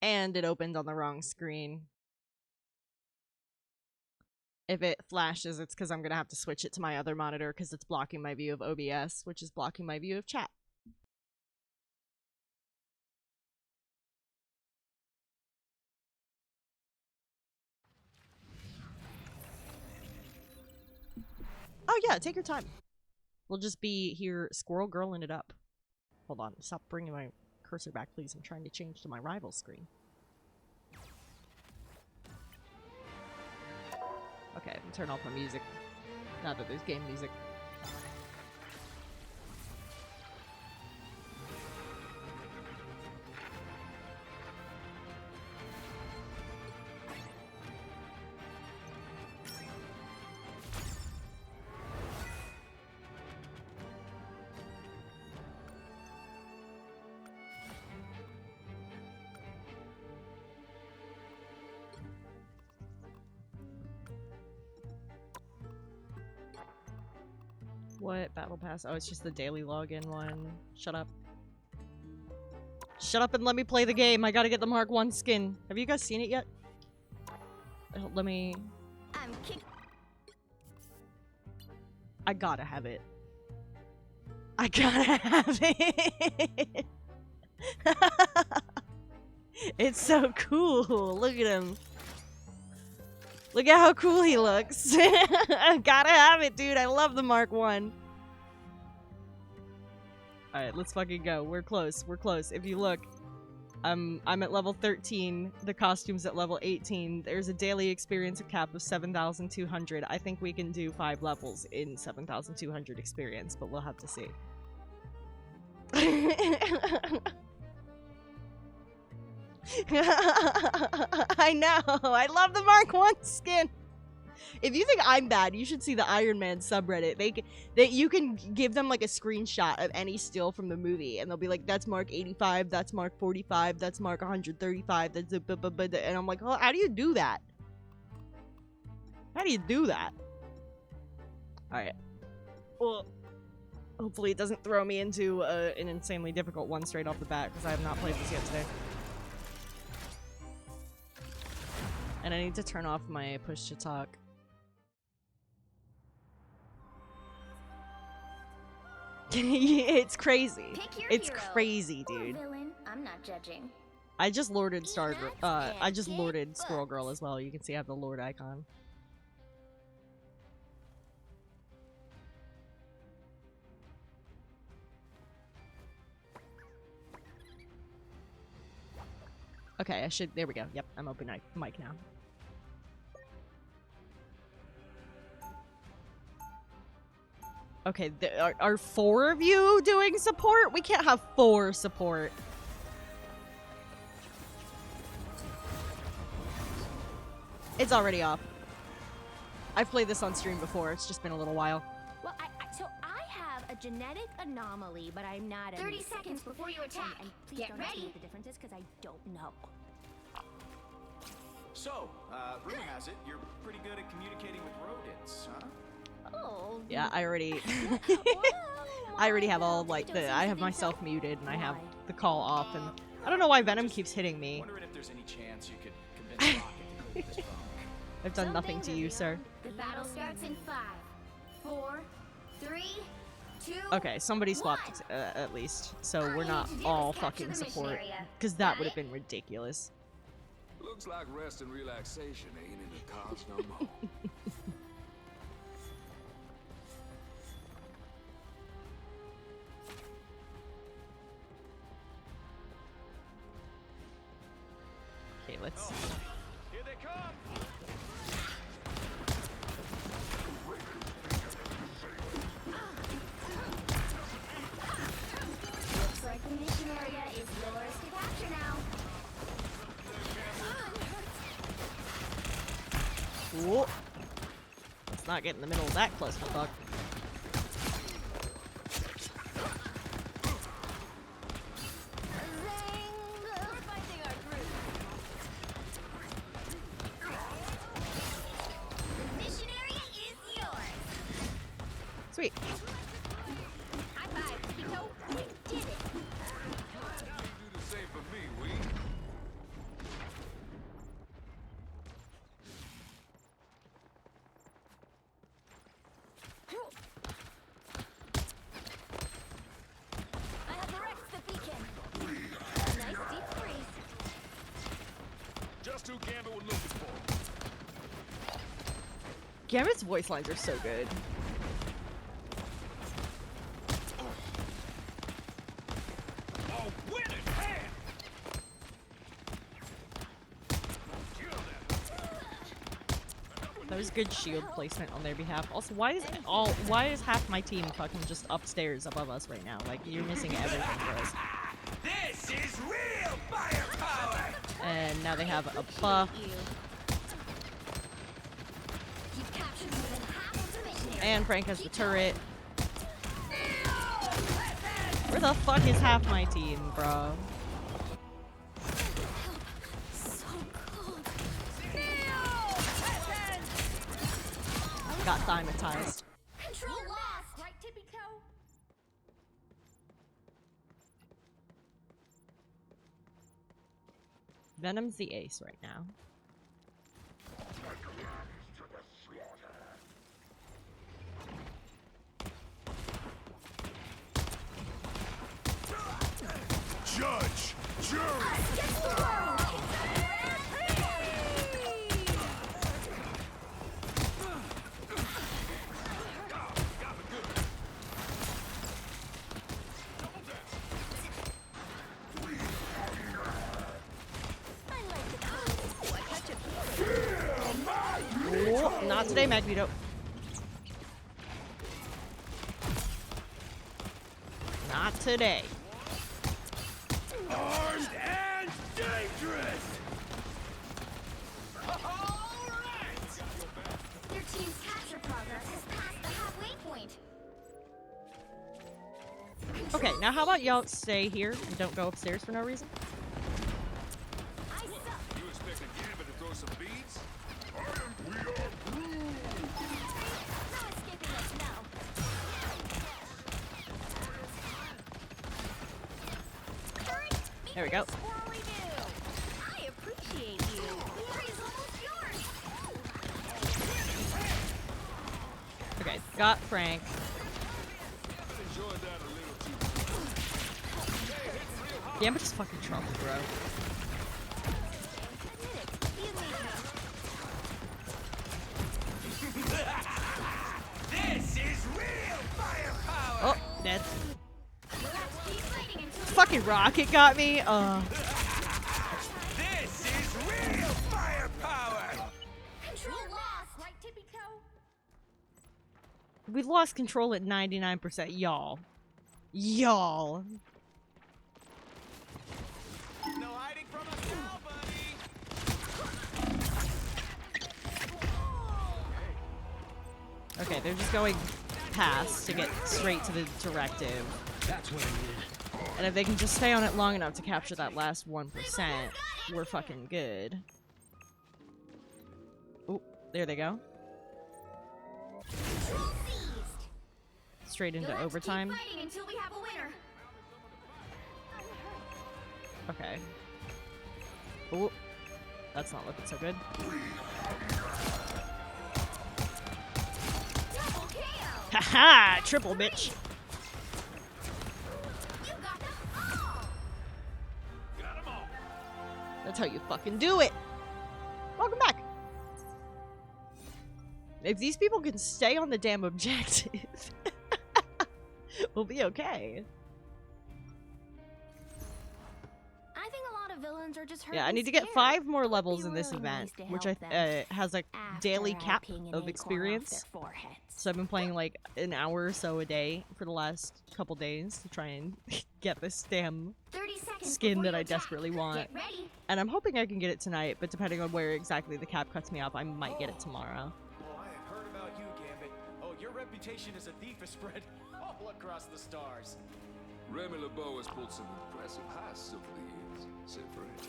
And it opened on the wrong screen. If it flashes, it's because I'm going to have to switch it to my other monitor because it's blocking my view of OBS, which is blocking my view of chat. Oh yeah, take your time. We'll just be here squirrel girling it up. Hold on, stop bringing my cursor back, please. I'm trying to change to my rival screen. Okay, I'm turn off my music. Now that there's game music. What? Battle Pass? Oh, it's just the daily login one. Shut up. Shut up and let me play the game. I gotta get the Mark 1 skin. Have you guys seen it yet? Let me... I gotta have it. I gotta have it! It's so cool. Look at him. Look at how cool he looks. I gotta have it, dude. I love the Mark 1. Alright, let's fucking go. We're close. We're close. If you look, I'm at level 13. The costume's at level 18. There's a daily experience cap of 7,200. I think we can do 5 levels in 7,200 experience, but we'll have to see. I know. I love the Mark 1 skin. If you think I'm bad, you should see the Iron Man subreddit. You can give them like a screenshot of any still from the movie, and they'll be like, "That's Mark 85. That's Mark 45. That's Mark 135. That's a and I'm like, "Oh, how do you do that? How do you do that?" All right. Well, hopefully it doesn't throw me into an insanely difficult one straight off the bat, because I have not played this yet today. And I need to turn off my push to talk. It's crazy. It's crazy, dude. I'm not judging. I just lorded I just lorded Squirrel Girl as well. You can see I have the Lord icon. Okay, there we go. Yep, I'm open mic now. Okay, are 4 of you doing support? We can't have 4 support. It's already off. I've played this on stream before. It's just been a little while. Well, so I have a genetic anomaly, but I'm not a 30 seconds before you attack. And please don't ask me what the difference is, because I don't know. So, rumor has it you're pretty good at communicating with rodents, huh? Oh. Yeah, I already have all like I have myself muted and I have the call off, and I don't know why Venom keeps hitting me. Wondering if there's any chance you could convince Rocket to clear this funk. I've done nothing to you, sir. The battle starts in 5, 4, 3, 2. Okay, somebody swapped at least, so we're not all fucking support, because that would have been ridiculous. Looks like rest and relaxation ain't in the cards no more. Okay, let's see. Here they come! Looks like the mission area is yours to capture now. Whoa. Let's not get in the middle of that clusterfuck. Sweet. High five, Pico. We did it. You do the same for me, we. I have wrecked the beacon. A nice deep freeze. Just who Gambit was looking for. Gambit's voice lines are so good. A winning That was good shield placement on their behalf. Also, why is half my team fucking just upstairs above us right now? Like, you're missing everything for us. This is real firepower! And now they have a buff. And Frank has the turret. Where the fuck is half my team, bro? Got thymatized. Control lost. Right, tippy toe. Venom's the ace right now. Judge! Jury! Oh, not today, Magneto. Not today. Armed and dangerous! Your team's capture progress has passed the halfway point. Okay, now how about y'all stay here and don't go upstairs for no reason? I suck. You expect a Gambit to throw some beads? No escaping us now. There we go. Squirrely do. I appreciate you. Glory is almost yours. Okay, got Frank. Enjoyed that a little too. Gambit is fucking trouble, bro. Admit it. Be amazing. This is real firepower! Oh, dead. Let's keep fighting until Fucking rocket got me. This is real firepower! control lost. Right, tippy toe. We lost control at 99%, y'all. Y'all. No hiding from us now, buddy. Okay, they're just going past to get straight to the directive. That's what I need. And if they can just stay on it long enough to capture that last 1%, we're fucking good. Oh, there they go. Control seized. Straight You'll into have to overtime. keep fighting until we have a winner. Okay. Oh, that's not looking so good. Double KO. Haha! Triple, bitch! You got them all. Got 'em all. That's how you fucking do it! Welcome back! If these people can stay on the damn objective, we'll be okay. I think a lot of villains are just hurt. Yeah, I and need to get scared. 5 more levels You in this really event, needs to which help them has a After daily I cap ping an of acorn experience. off their foreheads. So I've been playing like an hour or so a day for the last couple days to try and get this damn 30 seconds skin before that you I attack. desperately want. Get ready. And I'm hoping I can get it tonight, but depending on where exactly the cap cuts me off, I might get it tomorrow. Oh, I have heard about you, Gambit. Oh, your reputation as a thief is spread all across the stars. Remy LeBeau has pulled some impressive heists over the years. Say for it.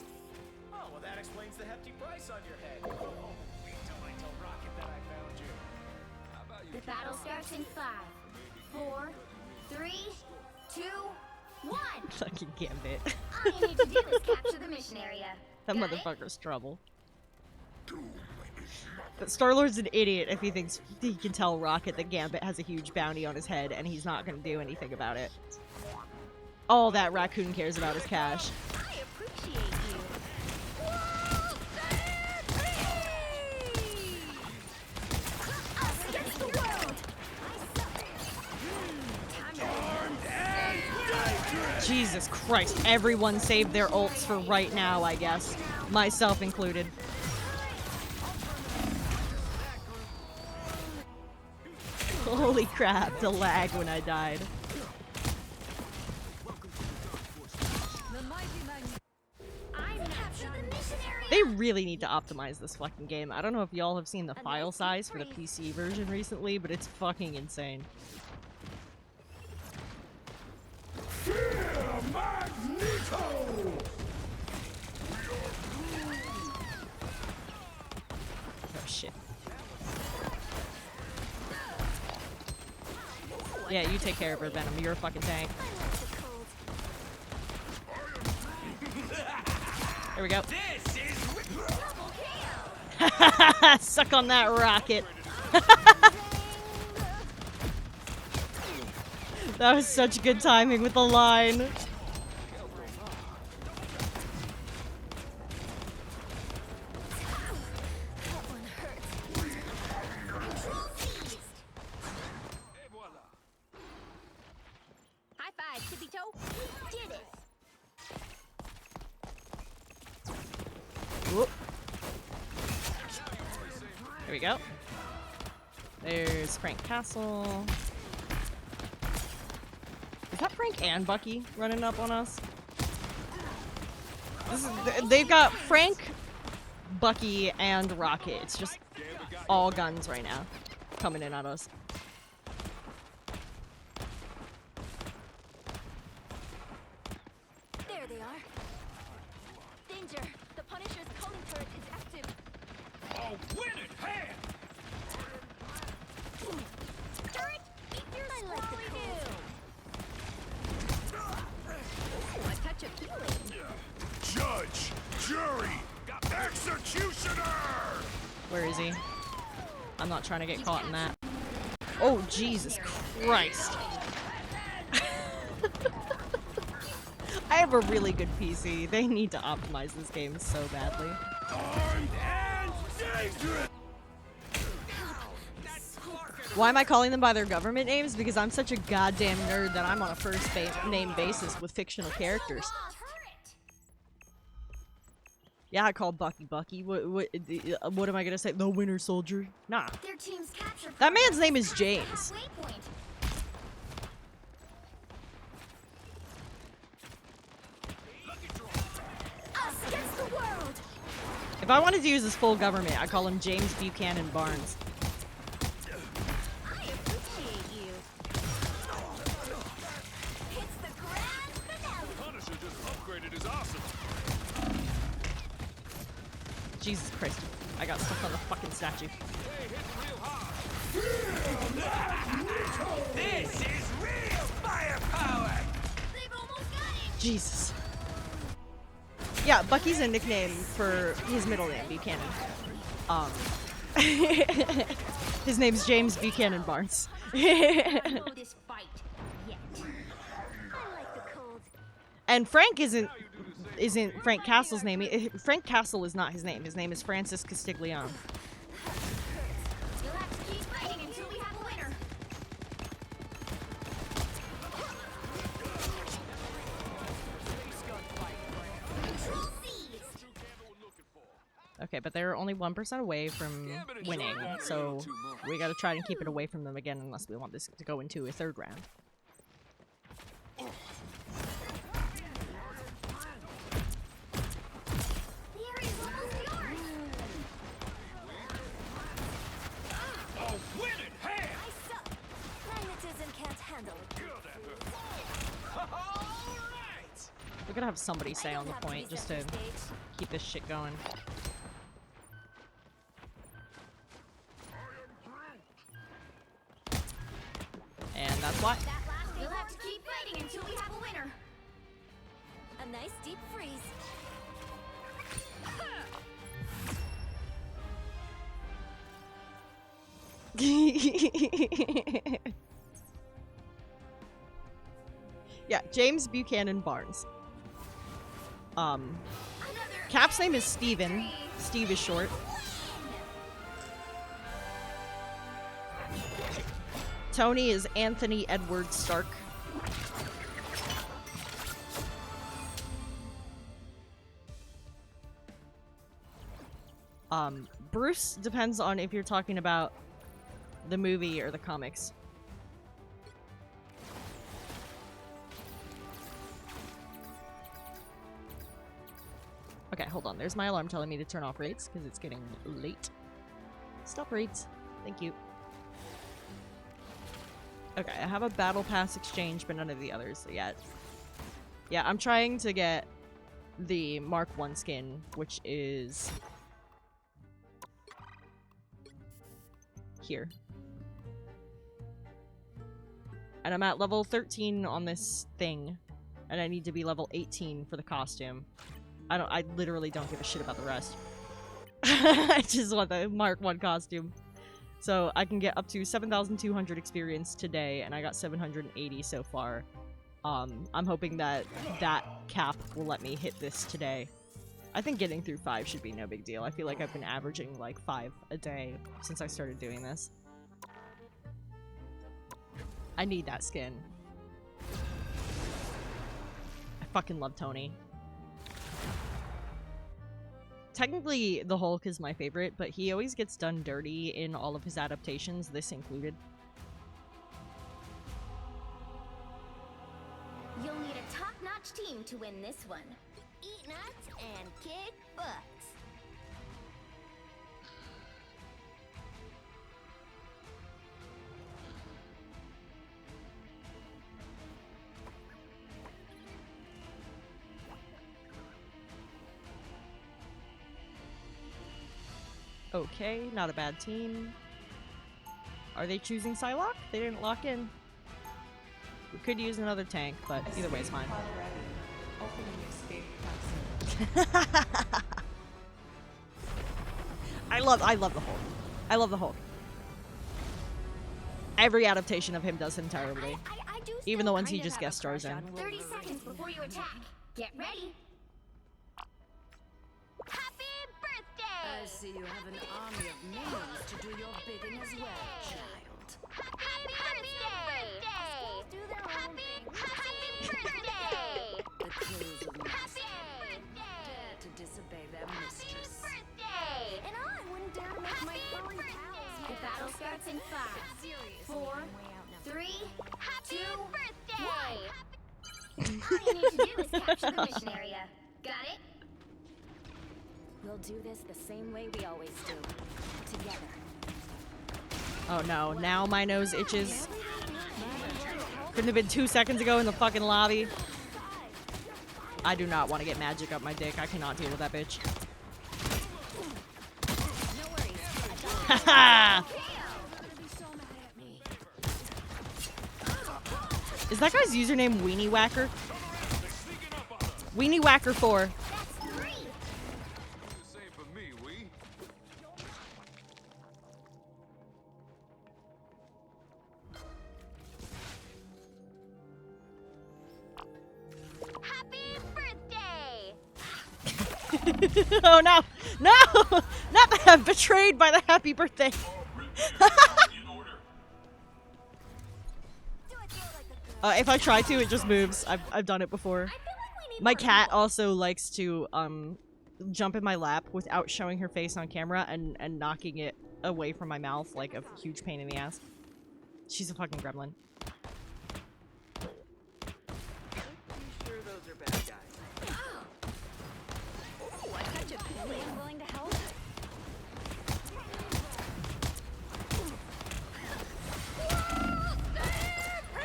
Oh, well, that explains the hefty price on your head. Oh, wait till I tell Rocket that I found you. How about you The battle starts in 5, 4, 3, 2, 1. Fucking Gambit. All you need to do is capture the mission area. That Got it? motherfucker's trouble. But Star-Lord's an idiot if he thinks he can tell Rocket that Gambit has a huge bounty on his head and he's not going to do anything about it. All that raccoon cares about is cash. I appreciate you. Us against the world. Jesus Christ, everyone saved their ults for right now, I guess. Myself included. Holy crap, the lag when I died. They really need to optimize this fucking game. I don't know if y'all have seen the file size for the PC version recently, but it's fucking insane. Oh shit. Yeah, you take care of her, Venom. You're a fucking tank. There we go. Suck on that rocket. That was such good timing with the line. High five, tippy toe. Did it. Whoop. There we go. There's Frank Castle. Is that Frank and Bucky running up on us? They've got Frank, Bucky, and Rocket. It's just all guns right now coming in at us. There they are. Danger! The Punisher's calling turret is active. Oh, win it, hand! Turret, eat your squirrely Ooh, a touch of healing. Judge, jury, executioner! Where is he? I'm not trying to get caught in that. Oh, Jesus Christ. I have a really good PC. They need to optimize this game so badly. Armed and dangerous! Why am I calling them by their government names? Because I'm such a goddamn nerd that I'm on a first name basis with fictional characters. Yeah, I call Bucky Bucky. What am I gonna say? The Winter Soldier? Nah. Their team's captured That man's name is James. waypoint. Us against the world. If I wanted to use his full government, I'd call him James Buchanan Barnes. I appreciate you. It's the grand finale. Punisher just upgraded his arsenal. Jesus Christ. I got stuck on the fucking statue. This is real firepower! They've almost got it. Jesus. Yeah, Bucky's a nickname for his middle name, Buchanan. His name's James Buchanan Barnes. Know this fight yet. I like the cold. And Frank isn't Frank Castle's name. Frank Castle is not his name. His name is Francis Castiglione. You'll have to keep fighting until we have a winner. Control seized. Okay, but they're only 1% away from winning, so we gotta try and keep it away from them again unless we want this to go into a third round. The area's almost yours. Oh, win it, hand! I suck. Magnetism can't handle it. Alright! We're gonna have somebody I stay don't on the have to point just to reset the stage. keep this shit going. And that's why. That last You'll have to keep fighting until we have a winner. A nice deep freeze. Yeah, James Buchanan Barnes. Another Cap's name is Steven. Steve is short. Tony is Anthony Edward Stark. Bruce depends on if you're talking about the movie or the comics. Okay, hold on. There's my alarm telling me to turn off raids because it's getting late. Stop raids. Thank you. Okay, I have a battle pass exchange, but none of the others yet. Yeah, I'm trying to get the Mark 1 skin, which is here. And I'm at level 13 on this thing, and I need to be level 18 for the costume. I literally don't give a shit about the rest. I just want the Mark 1 costume. So I can get up to 7,200 experience today, and I got 780 so far. I'm hoping that that cap will let me hit this today. I think getting through 5 should be no big deal. I feel like I've been averaging like 5 a day since I started doing this. I need that skin. I fucking love Tony. Technically, the Hulk is my favorite, but he always gets done dirty in all of his adaptations, this included. You'll need a top-notch team to win this one. Eat nuts and kick butts. Okay, not a bad team. Are they choosing Psylocke? They didn't lock in. We could use another tank, but either way it's fine. I love the Hulk. I love the Hulk. Every adaptation of him does him terribly. I do Even the still ones he kinda just have a guest stars crush in. on 30 seconds before you attack. Get ready. Happy birthday! I see you have an army of minions to do your bidding as well, child. Happy birthday! Do their own thing. Happy birthday! The clothes of my Happy dare to disobey their mistress. birthday! And I wouldn't dare to make my furry pals. The battle starts in 5, 4, 3, 2, 1. All you need to do is capture the mission area. Got it? We'll do this the same way we always do. Together. Oh no, now my nose itches. Couldn't have been 2 seconds ago in the fucking lobby. I do not want to get magic up my dick. I cannot deal with that bitch. No worries. Haha! Is that guy's username Weenie Whacker? Weenie Whacker 4. That's 3. Same for me, we. Happy birthday! Oh no! No! Not that I'm betrayed by the happy birthday. If I try to, it just moves. I've done it before. I feel like we need My more cat people. also likes to jump in my lap without showing her face on camera and knocking it away from my mouth like a huge pain in the ass. She's a fucking gremlin. Sure those are bad guys. Ooh, I touch a Billy. I'm willing to help.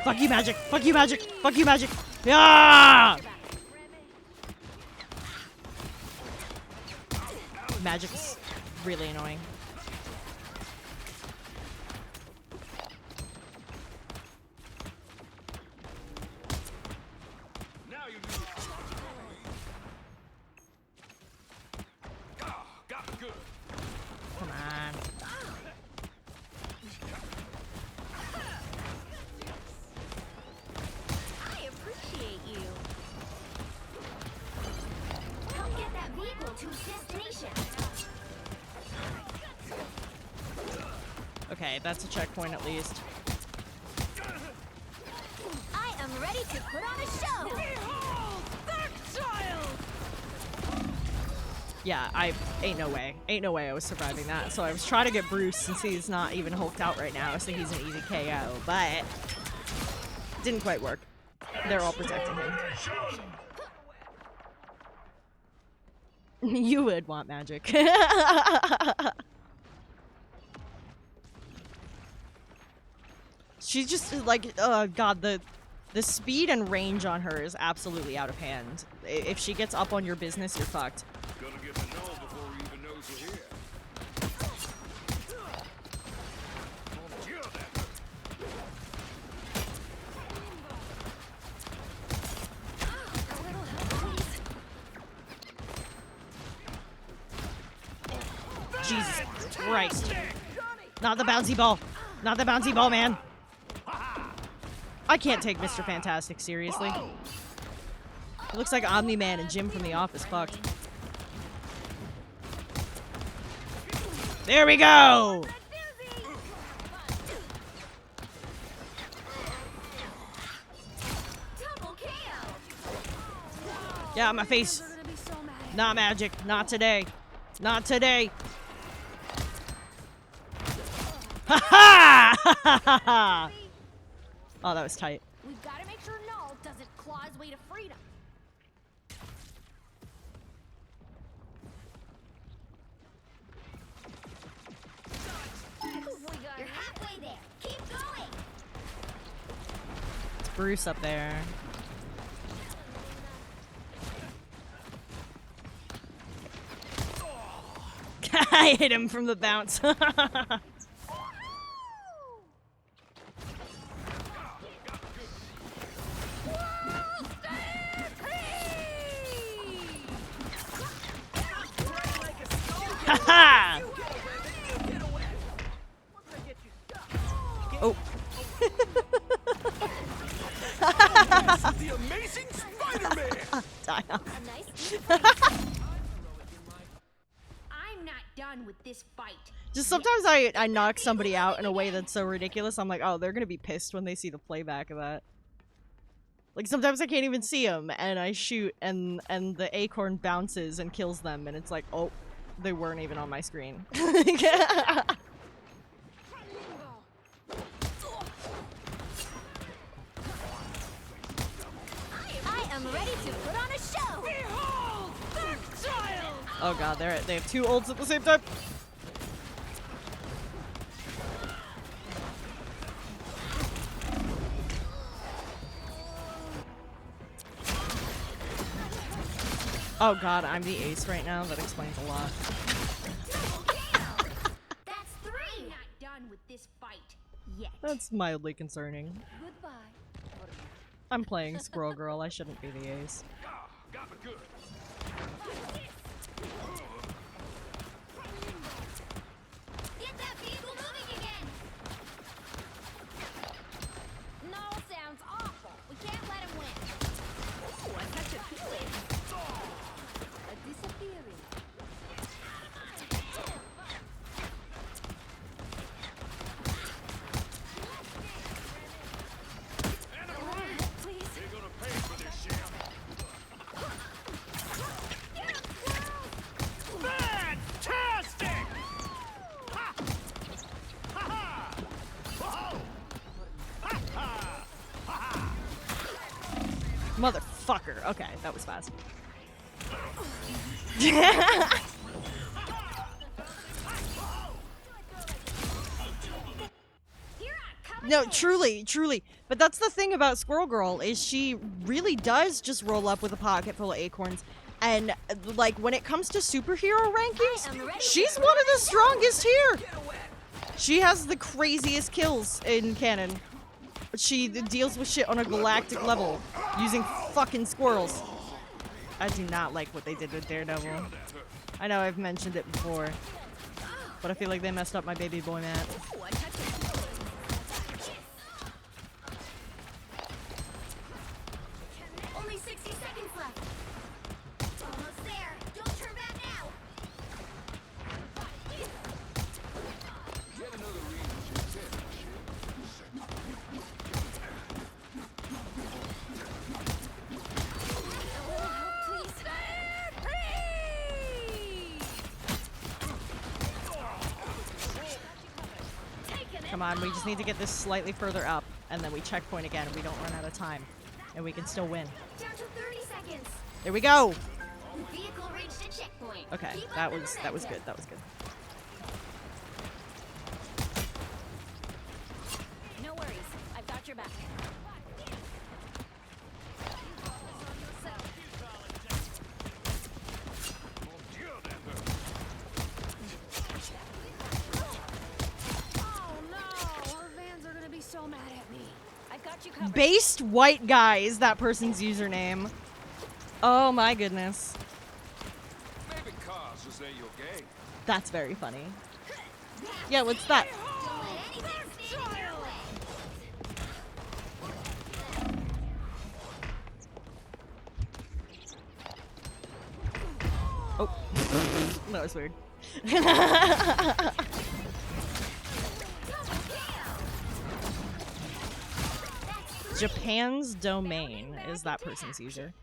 Fuck you, magic! Fuck you, magic! Fuck you, magic! Yeah! Magic's really annoying. Now you do. Ah, got it good. Come on. I appreciate you. Help get that vehicle to its destination. Okay, that's a checkpoint at least. I am ready to put on a show. Behold, that child! Yeah, ain't no way. Ain't no way I was surviving that. So I was trying to get Bruce since he's not even hulked out right now, so he's an easy KO, but didn't quite work. They're all protecting him. You would want magic. She's just like, oh god, the speed and range on her is absolutely out of hand. If she gets up on your business, you're fucked. Gonna get to know before he even knows you're here. Jesus Christ. Not the bouncy ball. Not the bouncy ball, man. I can't take Mr. Fantastic seriously. It looks like Omni-Man and Jim from The Office fucked. There we go! Yeah, my face. Not magic. Not today. Not today. Ha ha! Oh, that was tight. We've got to make sure Null doesn't claw his way to freedom. You're halfway there. Keep going. It's Bruce up there. I hit him from the bounce. Haha! Oh. The amazing Spider-Man! Dion. I'm not done with this fight. Just sometimes I knock somebody out in a way that's so ridiculous. I'm like, oh, they're gonna be pissed when they see the playback of that. Like sometimes I can't even see them, and I shoot, and the acorn bounces and kills them, and it's like, oh, they weren't even on my screen. I am ready to put on a show. Behold, the child! Oh god, they have two ults at the same time. Oh god, I'm the ace right now. That explains a lot. That's 3. I'm not done with this fight yet. That's mildly concerning. Goodbye. I'm playing Squirrel Girl. I shouldn't be the ace. Got me good. Get that vehicle moving again. No, sounds awful. We can't let him win. Ooh, I touch a feeling. A disappearing. Please. You're gonna pay for this shit. Fantastic! Ha! Ha ha! Whoa! Ha ha! Ha ha! Motherfucker. Okay, that was fast. No, truly, truly. But that's the thing about Squirrel Girl, is she really does just roll up with a pocket full of acorns. And, like, when it comes to superhero rankings, she's one of the strongest here. She has the craziest kills in canon. She deals with shit on a galactic level, using fucking squirrels. I do not like what they did with Daredevil. I know I've mentioned it before, but I feel like they messed up my baby boy Matt. Ooh, I touch a feeling. Only 60 seconds left. Almost there. Don't turn back now. Get another reason to attend, Come on, we just need to get this slightly further up, and then we checkpoint again, and we don't run out of time. And we can still win. Down to 30 seconds. There we go! Vehicle reached a checkpoint. Okay, Keep that up the was momentum. good. That was good. No worries. I've got your back. Oh no! Our vans are gonna be so mad at me. I've got you covered. Based white guy is that person's username. Oh my goodness. Maybe cars just ain't your game. That's very funny. Yeah, what's that? Don't let anything stand in your way. Oh. That was weird. Japan's domain is that person's user.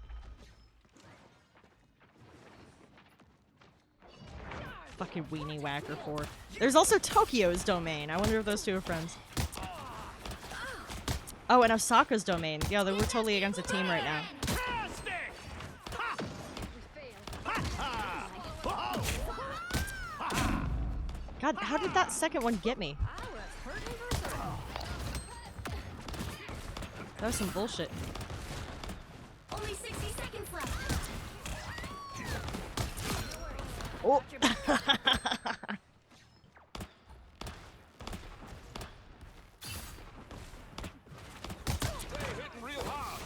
Fucking weenie whacker 4. There's also Tokyo's domain. I wonder if those two are friends. Oh, and Osaka's domain. Yeah, we're totally against a team right now. God, how did that second one get me? That was some bullshit. Only 60 seconds left. Oh. They hitting real hard.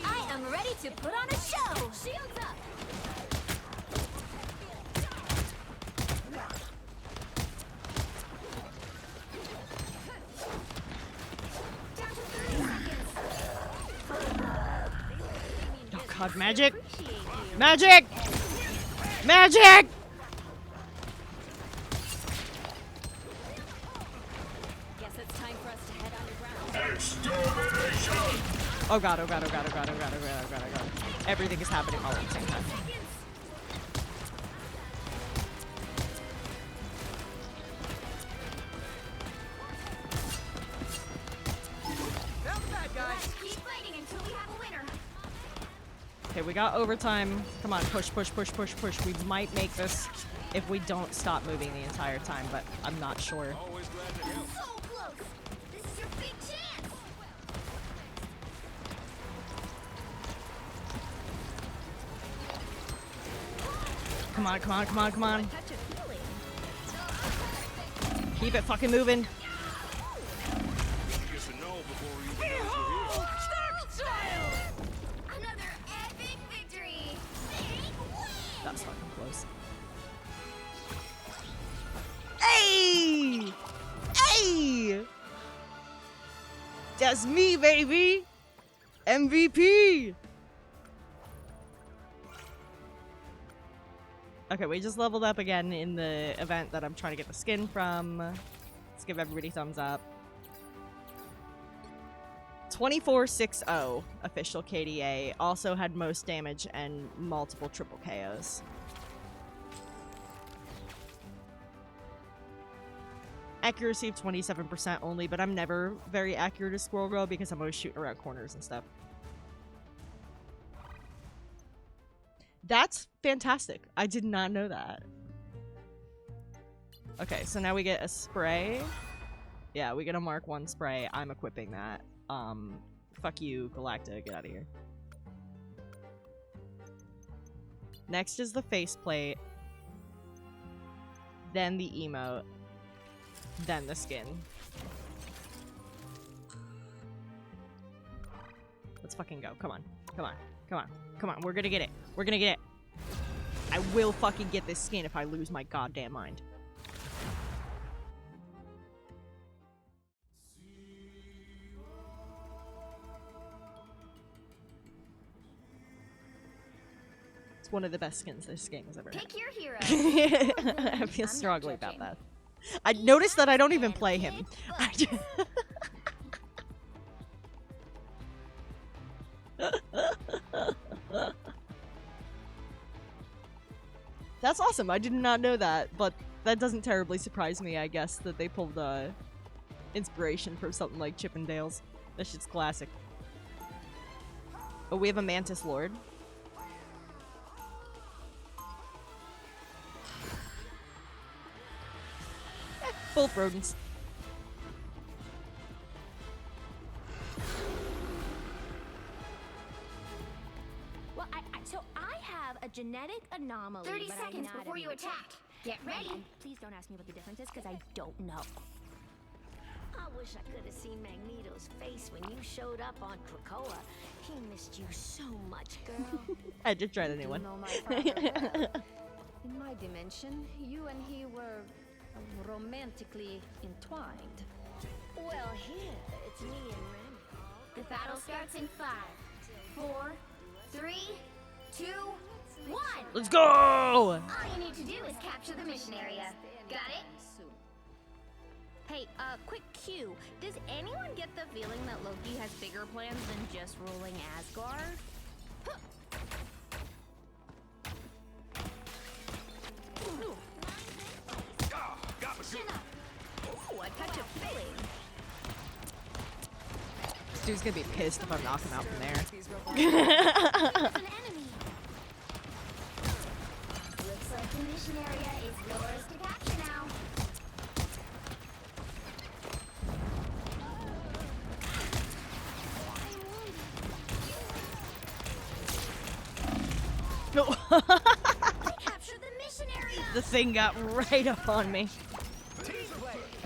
I am ready to put on a show. Shields up. Down to 30 seconds. Oh god, magic! Magic! Magic! Guess it's time for us to head underground. Oh god, oh god, oh god, oh god, oh god, oh god, oh god, oh god. Everything is happening all at the same time. Keep fighting until we have a winner. Okay, we got overtime. Come on, push, push, push, push, push. We might make this if we don't stop moving the entire time, but I'm not sure. Always glad to help. So close. This is your big chance. Come on, come on, come on, come on. Touch of healing. Keep it fucking moving. He gets to know before he even knows we're here. Another epic victory. Big win. That's fucking close. Hey! Hey! That's me, baby! MVP! Okay, we just leveled up again in the event that I'm trying to get the skin from. Let's give everybody thumbs up. 2460 official KDA. Also had most damage and multiple triple KOs. Accuracy of 27% only, but I'm never very accurate as Squirrel Girl because I'm always shooting around corners and stuff. That's fantastic. I did not know that. Okay, so now we get a spray. Yeah, we get a Mark 1 spray. I'm equipping that. Fuck you, Galacta. Get out of here. Next is the faceplate. Then the emote. Then the skin. Let's fucking go. Come on. Come on. Come on. Come on. We're gonna get it. We're gonna get it. I will fucking get this skin if I lose my goddamn mind. It's one of the best skins this game has ever had. Pick your hero. I feel strongly about that. I noticed that I don't even play him. That's awesome. I did not know that, but that doesn't terribly surprise me, I guess, that they pulled inspiration from something like Chippendales. That shit's classic. Oh, we have a Mantis Lord. Both rodents. Well, so I have a genetic anomaly. 30 but I'm seconds not before you immune to attack. Get ready. And please don't ask me what the difference is, because I don't know. I wish I could have seen Magneto's face when you showed up on Krakoa. He missed you so much, girl. I just tried a new one. You know my father well. In my dimension, you and he were romantically entwined. Well, here, it's me and Remy. The battle starts in 5, 4, 3, 2, 1. Let's go! All you need to do is capture the mission area. Got it? Hey, quick cue. Does anyone get the feeling that Loki has bigger plans than just ruling Asgard? Ooh, a touch of filling. This dude's gonna be pissed if I knock him out from there. There's an enemy. Looks like the mission area is yours to capture now. No. We captured the mission area. The thing got right up on me.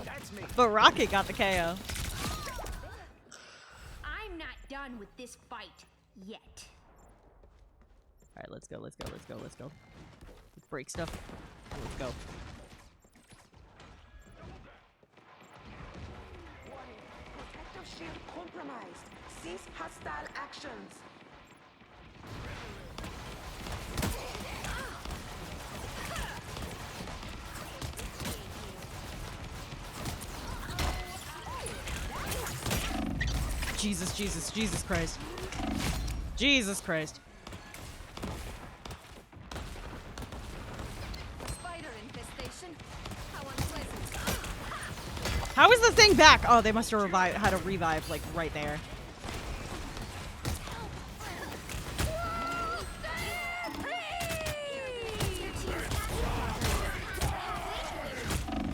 That's me. But Rocket got the KO. I'm not done with this fight yet. Alright, let's go, let's go, let's go, let's go. Let's break stuff. Let's go. Protective shield compromised. Cease hostile actions. Jesus, Jesus, Jesus Christ. Jesus Christ. Spider infestation. How unpleasant. How is the thing back? Oh, they must have revived, had a revive, like, right there.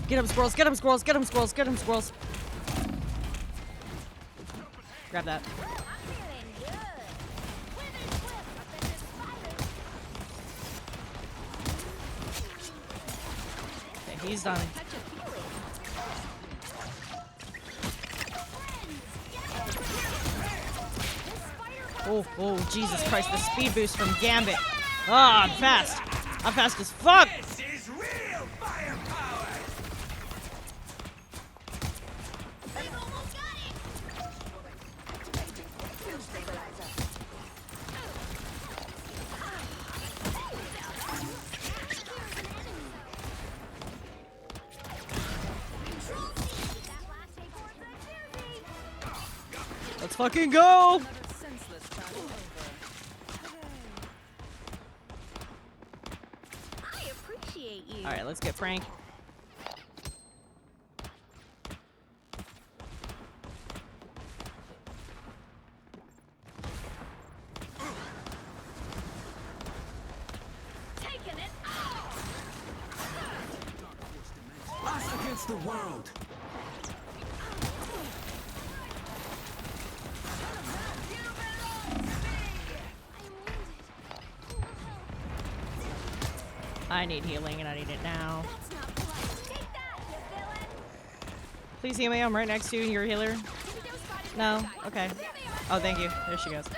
Get him, squirrels, get him, squirrels, get him, squirrels, get him, squirrels. Grab that. Okay, he's done. Oh, oh, Jesus Christ, the speed boost from Gambit. Ah, I'm fast. I'm fast as fuck. This is real firepower. We've almost got it. Let's fucking go. I appreciate you. All right, let's get Frank. Taking it. Us against the world. I need healing and I need it now. That's not polite. Take that, you villain. Please heal me. I'm right next to you. You're a healer. No? Okay. Oh, thank you. There she goes. I'm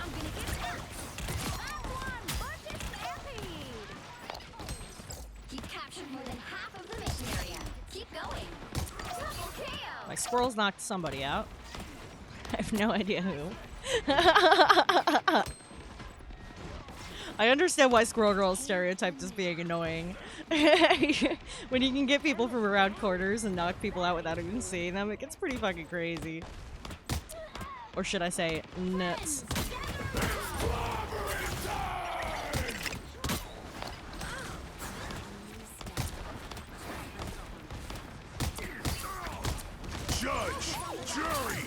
gonna get that one. Bunch of stampede. You've captured more than half of the mission area. Keep going. Double KO. My squirrels knocked somebody out. I have no idea who. I understand why Squirrel Girl is stereotyped as being annoying. When you can get people from around corners and knock people out without even seeing them, it gets pretty fucking crazy. Or should I say, nuts. Judge, jury,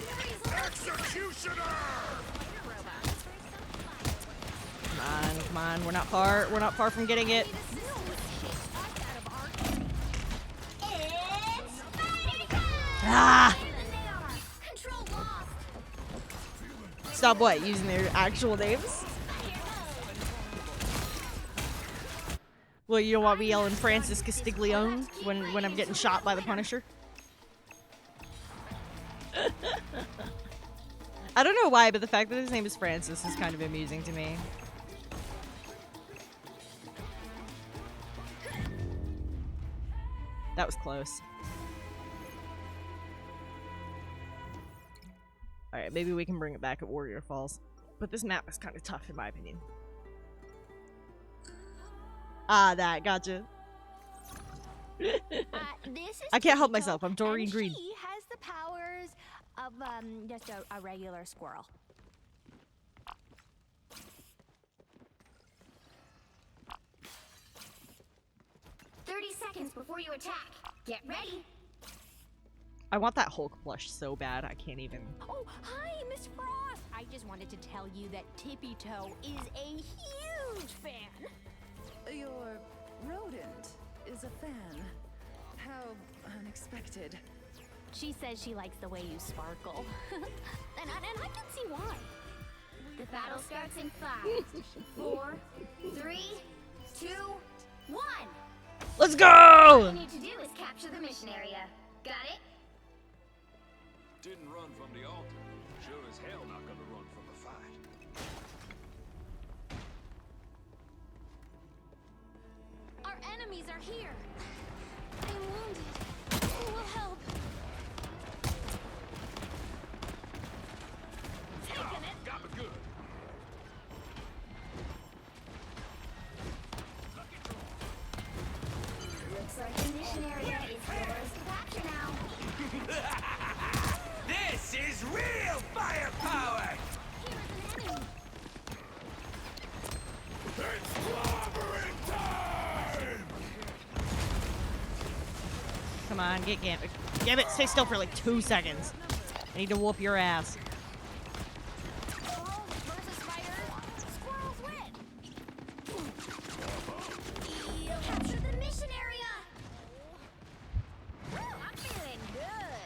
Come on, we're not far from getting it. Ah! Stop what? Using their actual names? Well, you don't want me yelling Francis Castiglione when I'm getting shot by the Punisher? I don't know why, but the fact that his name is Francis is kind of amusing to me. That was close. Alright, maybe we can bring it back at Warrior Falls. But this map is kind of tough in my opinion. Ah, that, gotcha. This is I can't help Tito, myself, I'm Doreen and Green. She has the powers of just a regular squirrel. Seconds before you attack. Get ready. I want that Hulk plush so bad, I can't even. Oh, hi, Miss Frost. I just wanted to tell you that Tippy Toe is a huge fan. Your rodent is a fan. How unexpected. She says she likes the way you sparkle. and I can see why. The battle starts in 5, 4, 3, 2, 1. Let's All go! you need to do is capture the mission area. Got it? Didn't run from the altar. Sure as hell not gonna run from the fight. Our enemies are here. I'm wounded. Who will help? Taking it. Got me good. Looks like the mission area is yours to capture now. This is real firepower! Come on, get Gambit. Gambit, stay still for like 2 seconds. I need to whoop your ass. Squirrels versus spiders. Squirrels win. Capture the mission area. I'm feeling good.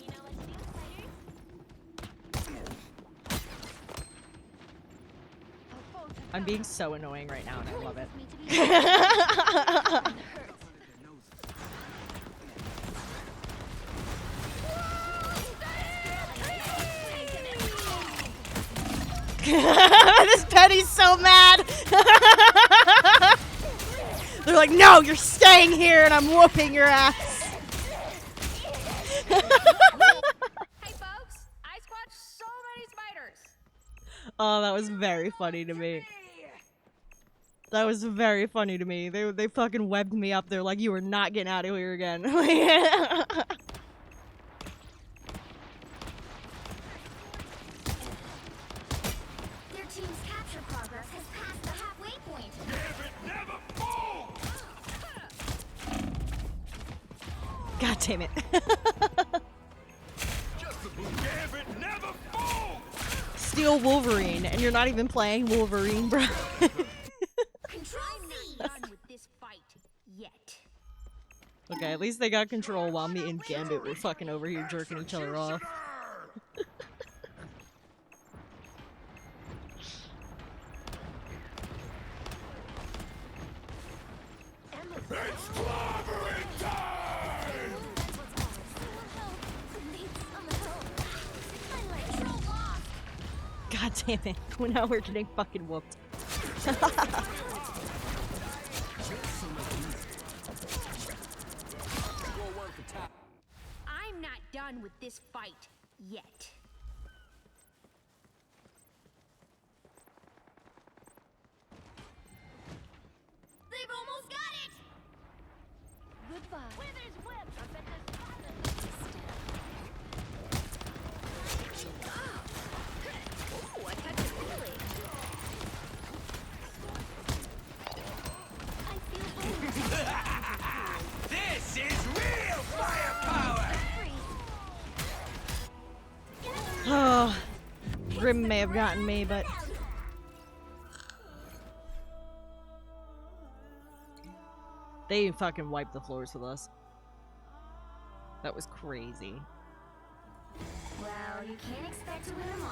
You know what to do, spiders? I'm being so annoying right now and I love it. This Penny's so mad. They're like, no, you're staying here and I'm whooping your ass. Hey folks, I squashed so many spiders. Oh, that was very funny to me. That was very funny to me. They fucking webbed me up. They're like, you are not getting out of here again. Their team's capture progress has passed the halfway point. God damn it. Steal Wolverine, and you're not even playing Wolverine, bro. Control I'm not done with this fight yet. Okay, at least they got control while me and Gambit were fucking over here jerking each other off. God damn it. Now we're getting fucking whooped. I'm not done with this fight yet. They've almost got it! Goodbye. Wither's whip. I bet Ooh, I touched his feeling. I feel This is Grim may have gotten me, but they fucking wiped the floors with us. That was crazy. Well, you can't expect to win them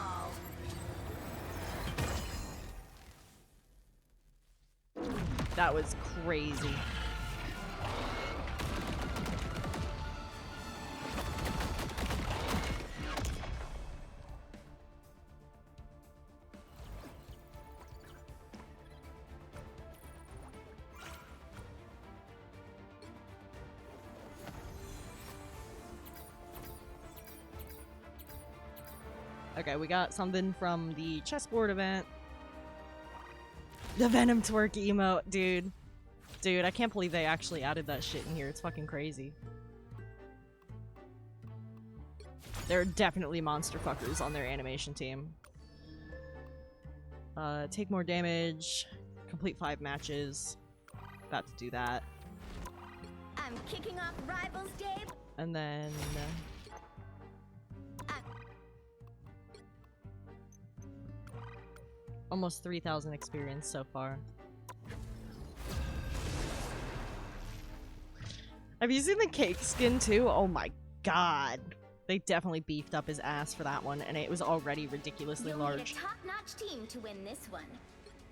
all. That was crazy. Okay, we got something from the chessboard event. The Venom twerk emote, dude. Dude, I can't believe they actually added that shit in here. It's fucking crazy. There are definitely monster fuckers on their animation team. Take more damage. Complete 5 matches. About to do that. I'm kicking off Rivals Day. And then... almost 3,000 experience so far. Have you seen the cake skin too? Oh my god. They definitely beefed up his ass for that one, and it was already ridiculously You'll large. need a top-notch team to win this one.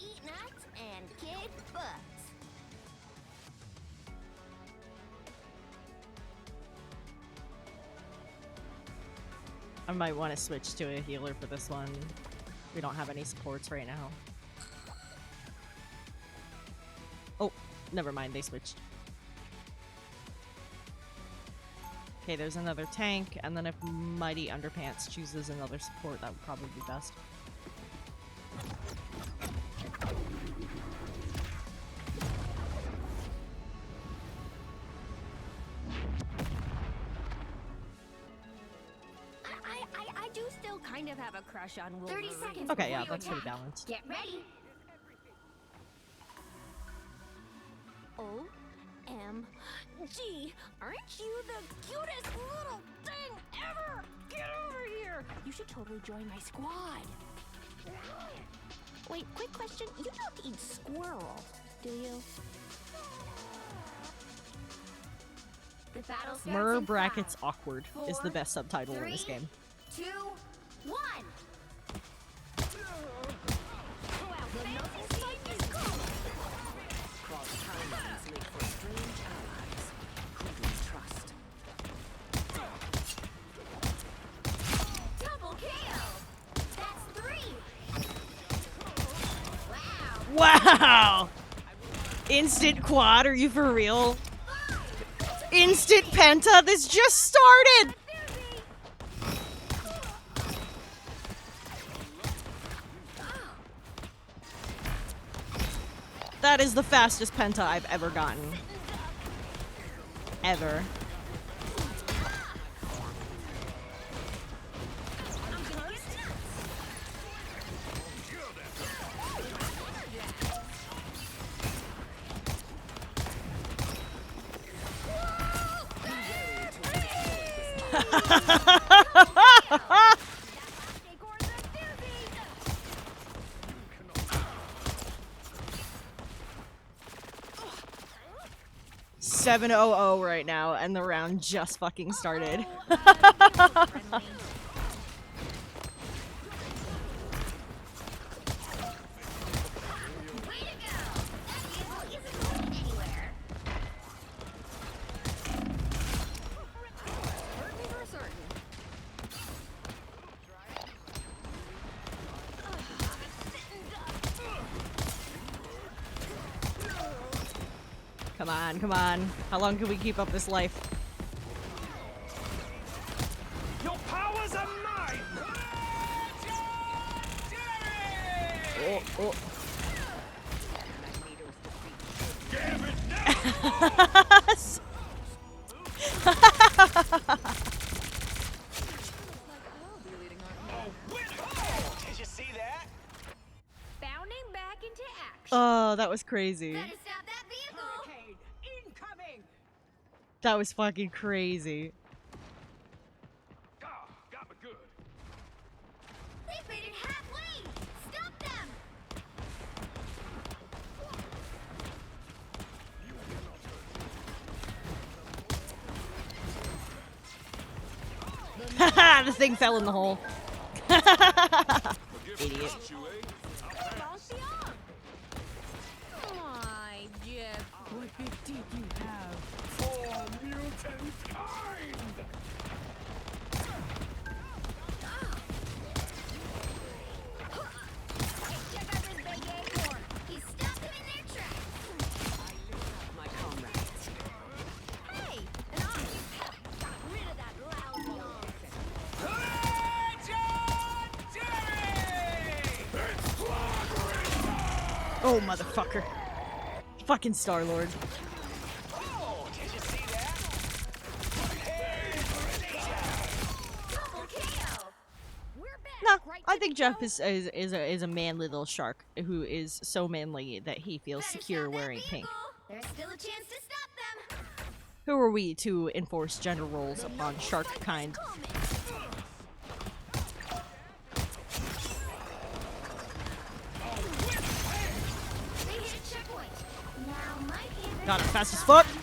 Eat nuts and kick butts. I might want to switch to a healer for this one. We don't have any supports right now. Oh, never mind, they switched. Okay, there's another tank, and then if Mighty Underpants chooses another support, that would probably be best. I do still kind of have a crush on Wolverine. 30 seconds. Okay, yeah, before that's you pretty attack. balanced. Get ready. OMG, aren't you the cutest little thing ever? Get over here. You should totally join my squad. Wait, quick question. You don't eat squirrel, do you? The battle starts Mer in brackets 5, awkward is the 4, best subtitle in this 3, game. 2, 1. Cross timelines make for strange allies. Who do we trust? Double kill. That's 3. Wow. Wow! Instant quad, are you for real? Instant penta? This just started! That is the fastest penta I've ever gotten. Ever. $7-0 right now, and the round just fucking started. Way to go. That vehicle isn't going anywhere. Come on, come on. How long can we keep up this life? Your powers are mine! Oh, oh. Did you see that? Bounding back into action. Oh, that was crazy. Better stop that vehicle. Incoming! That was fucking crazy. Ah, got me good. They've made it happen. The thing fell in the hole. Idiot. My Jeff. What big teeth you have. For mutant kind! Check out this big acorn. He stopped them in their tracks. My comrades. Hey, and I got rid of that lousy arm. Oh, motherfucker. Fucking Star-Lord. Double KO. We're back. No, right I to think go. Jeff is a manly little shark who is so manly that he feels Better secure stop that wearing pink. vehicle. There's still a chance to stop them. Who are we to enforce gender roles upon shark kind? They hit a checkpoint. Now might be a good Got it time fast to as stop fuck. them.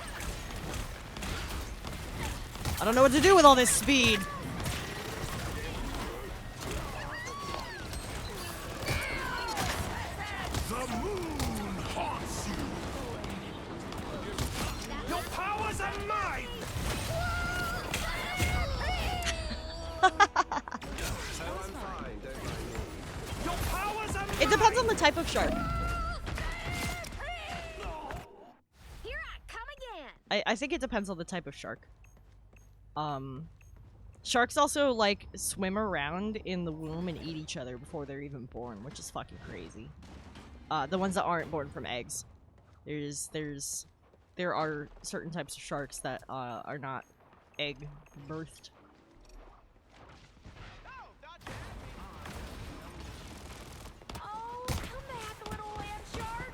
I don't know what to do with all this speed. The moon haunts you! Your powers are mine! Your powers are It depends on the type of shark. Here I come again. I think it depends on the type of shark. Sharks also, like, swim around in the womb and eat each other before they're even born, which is fucking crazy. The ones that aren't born from eggs. There are certain types of sharks that, are not egg birthed. Oh, come back, little land shark.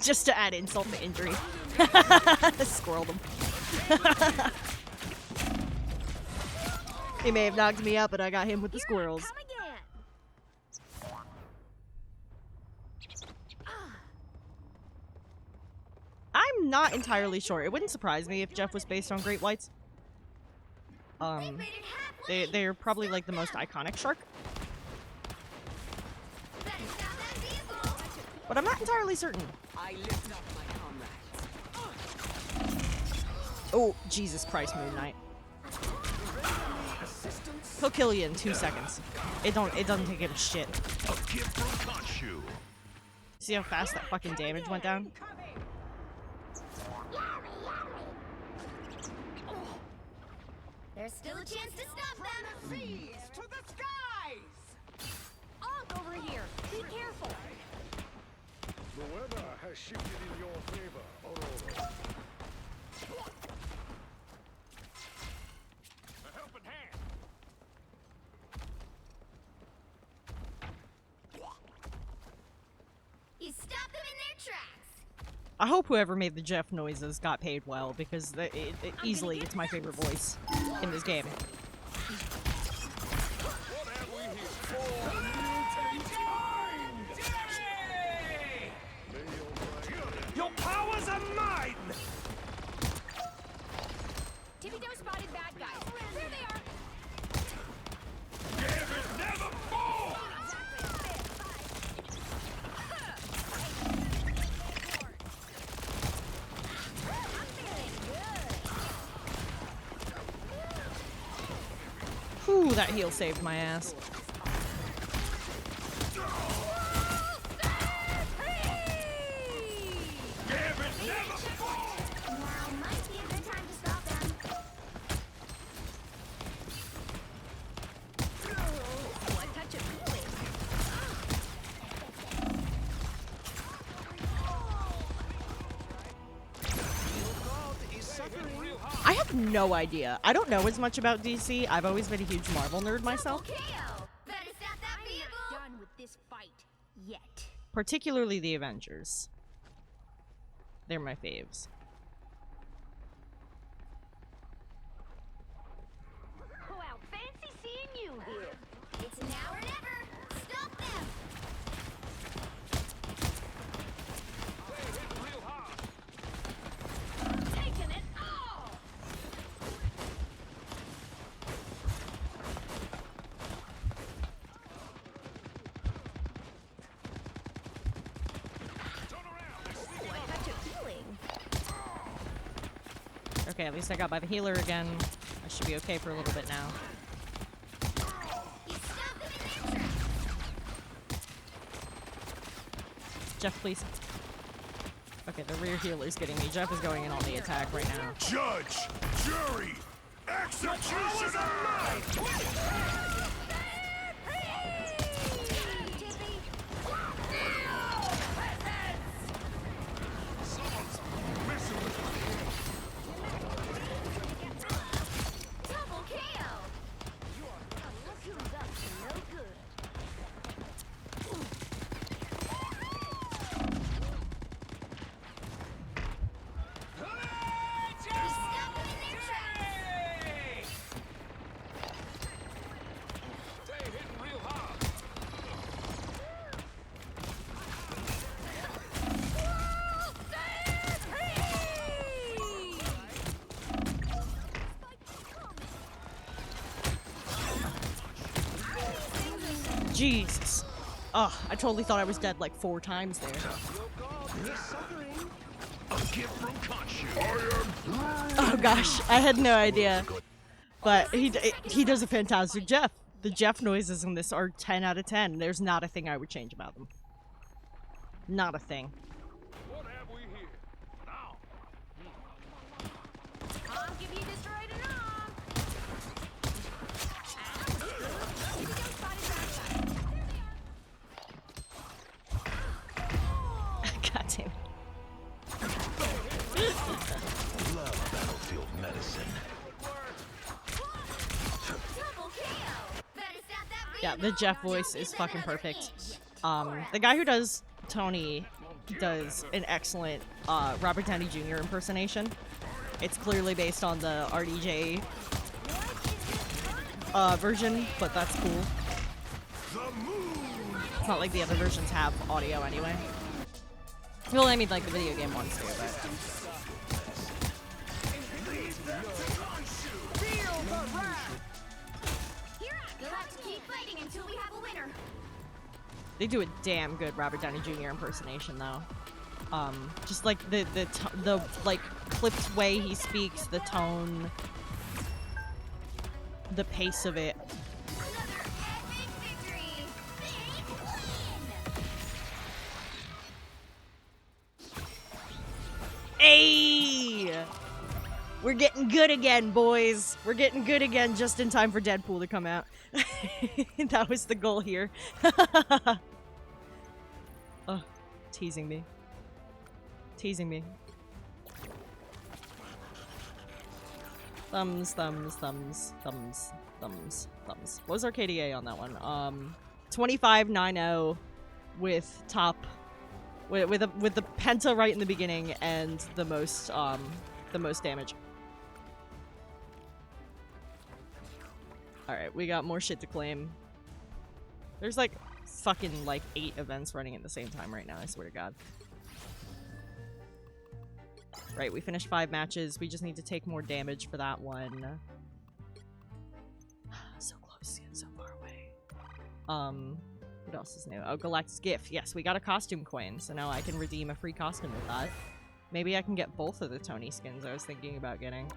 Just to add insult to injury. Squirreled him. He may have knocked me out, but I got him with the squirrels. Come again. I'm not entirely sure. It wouldn't surprise me if Jeff was based on great whites. Made it halfway. They're probably like the most iconic shark, Better stop that vehicle. but I'm not entirely certain. I lift up my comrades. Oh, Jesus Christ, Moon Knight. He'll kill you in 2 seconds. It doesn't take him shit. a gift from Khonshu. See how fast that fucking damage went down? There's still a chance to stop them. Seas to the skies! Onk over here. Be careful. The weather has shifted in your favor, Aurora. A helping hand. You stop them in their tracks. I hope whoever made the Jeff noises got paid well, because easily it's my favorite voice in this game. What have we here? For mutant kind! Your powers are mine! Tippy Toe spotted bad guys. There they are. Gambit never falls! Whew, that heal saved my ass. Gambit never falls! Now might be a good time to stop them. What touch of feeling? I have no idea. I don't know as much about DC. I've always been a huge Marvel nerd myself, KO. Better stop that vehicle. Done with this fight yet. particularly the Avengers. They're my faves. Well, fancy seeing you here. It's now or never. Stop them. Okay, at least I got by the healer again. I should be okay for a little bit now. Jeff, please. Okay, the rear healer's getting me. Jeff is going in on the attack right now. Judge, jury, executioner! Jesus. Ugh, I totally thought I was dead like 4 times there. Oh gosh, I had no idea. But he does a fantastic Jeff. The Jeff noises in this are 10 out of 10. There's not a thing I would change about them. Not a thing. What have we here? Now. I'll give you destroyed an arm. God damn it. Love battlefield medicine. Yeah, the Jeff voice is fucking perfect. The guy who does Tony does an excellent Robert Downey Jr. impersonation. It's clearly based on the RDJ version, but that's cool. It's not like the other versions have audio anyway. Well, I mean, like the video game ones do, but... You'll have to keep fighting until we have a winner. They do a damn good Robert Downey Jr. impersonation, though. Just like the like clipped way he speaks, the tone, the pace of it. Another epic victory. Big win. Hey! We're getting good again, boys. We're getting good again just in time for Deadpool to come out. That was the goal here. Oh, teasing me. Teasing me. Thumbs, thumbs, thumbs, thumbs, thumbs, thumbs. What was our KDA on that one? 25-9-0 with top with the penta right in the beginning and the most damage. All right, we got more shit to claim. There's like fucking like 8 events running at the same time right now, I swear to God. Right, we finished 5 matches. We just need to take more damage for that one. So close yet so far away. What else is new? Oh, Galactus Gift. Yes, we got a costume coin, so now I can redeem a free costume with that. Maybe I can get both of the Tony skins I was thinking about getting.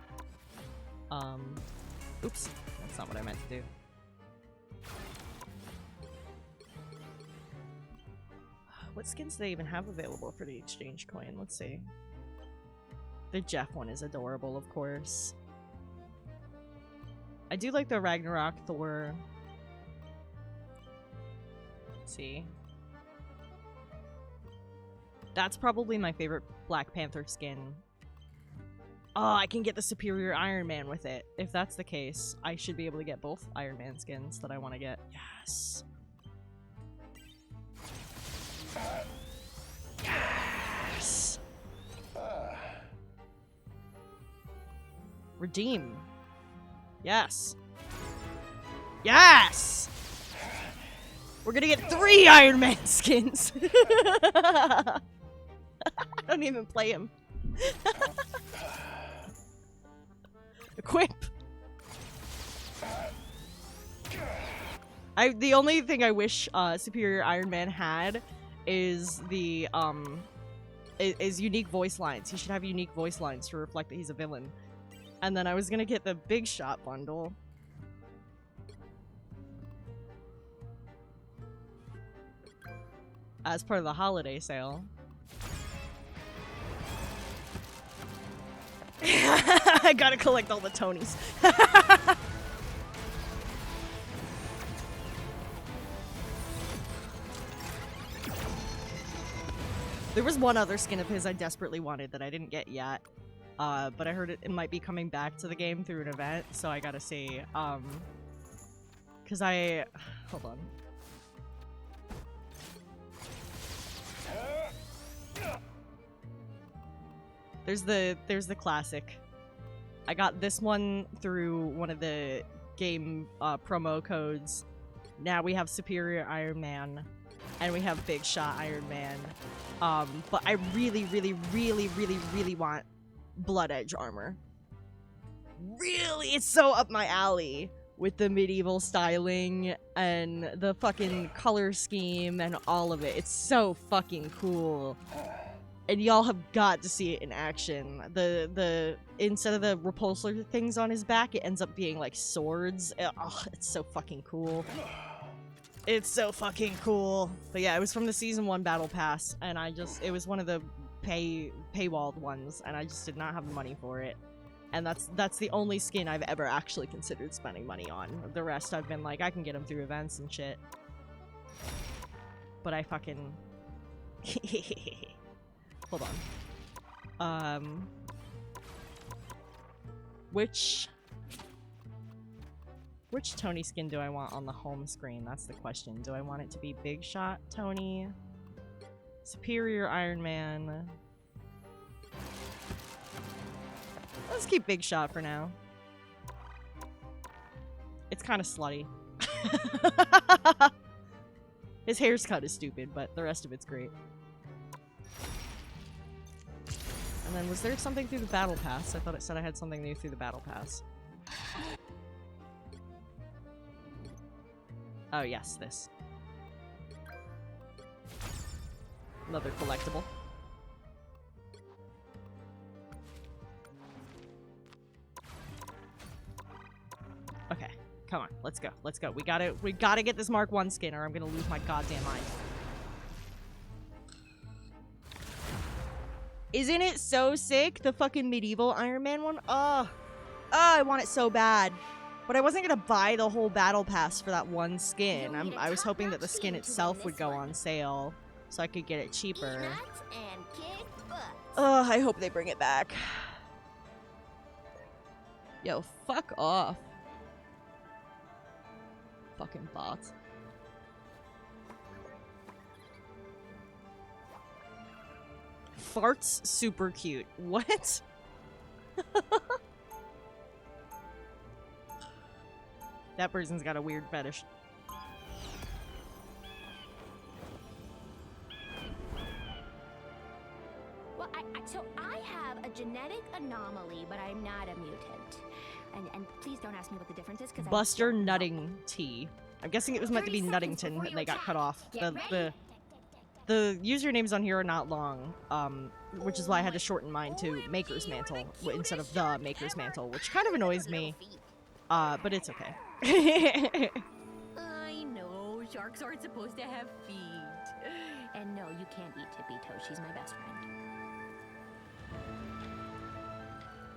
Oops. That's not what I meant to do. What skins do they even have available for the exchange coin? Let's see. The Jeff one is adorable, of course. I do like the Ragnarok Thor. Let's see. That's probably my favorite Black Panther skin. Oh, I can get the Superior Iron Man with it. If that's the case, I should be able to get both Iron Man skins that I want to get. Yes. Yes. Redeem. Yes. Yes! We're gonna get 3 Iron Man skins! I don't even play him. Equip! The only thing I wish Superior Iron Man had is the is unique voice lines. He should have unique voice lines to reflect that he's a villain. And then I was gonna get the Big Shot bundle. As part of the holiday sale. I gotta collect all the Tonys. There was one other skin of his I desperately wanted that I didn't get yet. But I heard it might be coming back to the game through an event, so I gotta see. Cause I... Hold on. There's the classic. I got this one through one of the game promo codes. Now we have Superior Iron Man, and we have Big Shot Iron Man. But I really, really, really, really, really want Blood Edge armor. Really, it's so up my alley with the medieval styling and the fucking color scheme and all of it. It's so fucking cool. And y'all have got to see it in action. The instead of the repulsor things on his back, it ends up being like swords. Oh, it's so fucking cool. It's so fucking cool. But yeah, it was from the Season 1 Battle Pass, and it was one of the paywalled ones, and I just did not have the money for it. And that's the only skin I've ever actually considered spending money on. The rest I've been like, I can get them through events and shit. But I fucking... Hold on. Which Tony skin do I want on the home screen? That's the question. Do I want it to be Big Shot Tony? Superior Iron Man? Let's keep Big Shot for now. It's kind of slutty. His hair's cut is stupid, but the rest of it's great. And then, was there something through the Battle Pass? I thought it said I had something new through the Battle Pass. Oh, yes, this. Another collectible. Okay, come on, let's go, let's go. We gotta get this Mark 1 skin or I'm gonna lose my goddamn mind. Isn't it so sick? The fucking medieval Iron Man one? Oh, I want it so bad. But I wasn't gonna buy the whole battle pass for that one skin. I was hoping that the skin itself would go on sale so I could get it cheaper. Ugh, I hope they bring it back. Yo, fuck off. Fucking bots. Fart's super cute. What? That person's got a weird fetish. Well, so I have a genetic anomaly, but I'm not a mutant. And please don't ask me what the difference is, because Buster Nutting Tea. I'm guessing it was meant to be Nuttington, and they got cut off. The usernames on here are not long, which is why I had to shorten mine to Maker's Mantle instead of the Maker's Mantle, which kind of annoys me. But it's okay. I know, sharks aren't supposed to have feet. And no, you can't eat Tippy Toe, she's my best friend.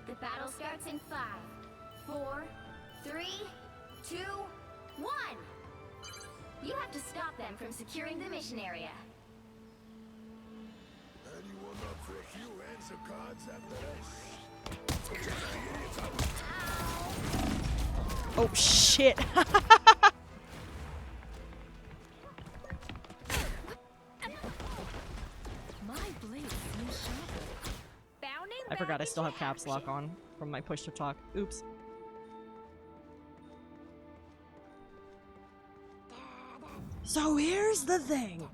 The battle starts in 5, 4, 3, 2, 1. You have to stop them from securing the mission area. Anyone up for a few hands of cards after this? Oh shit. I forgot I still have caps lock on from my push to talk. Oops. So here's the thing.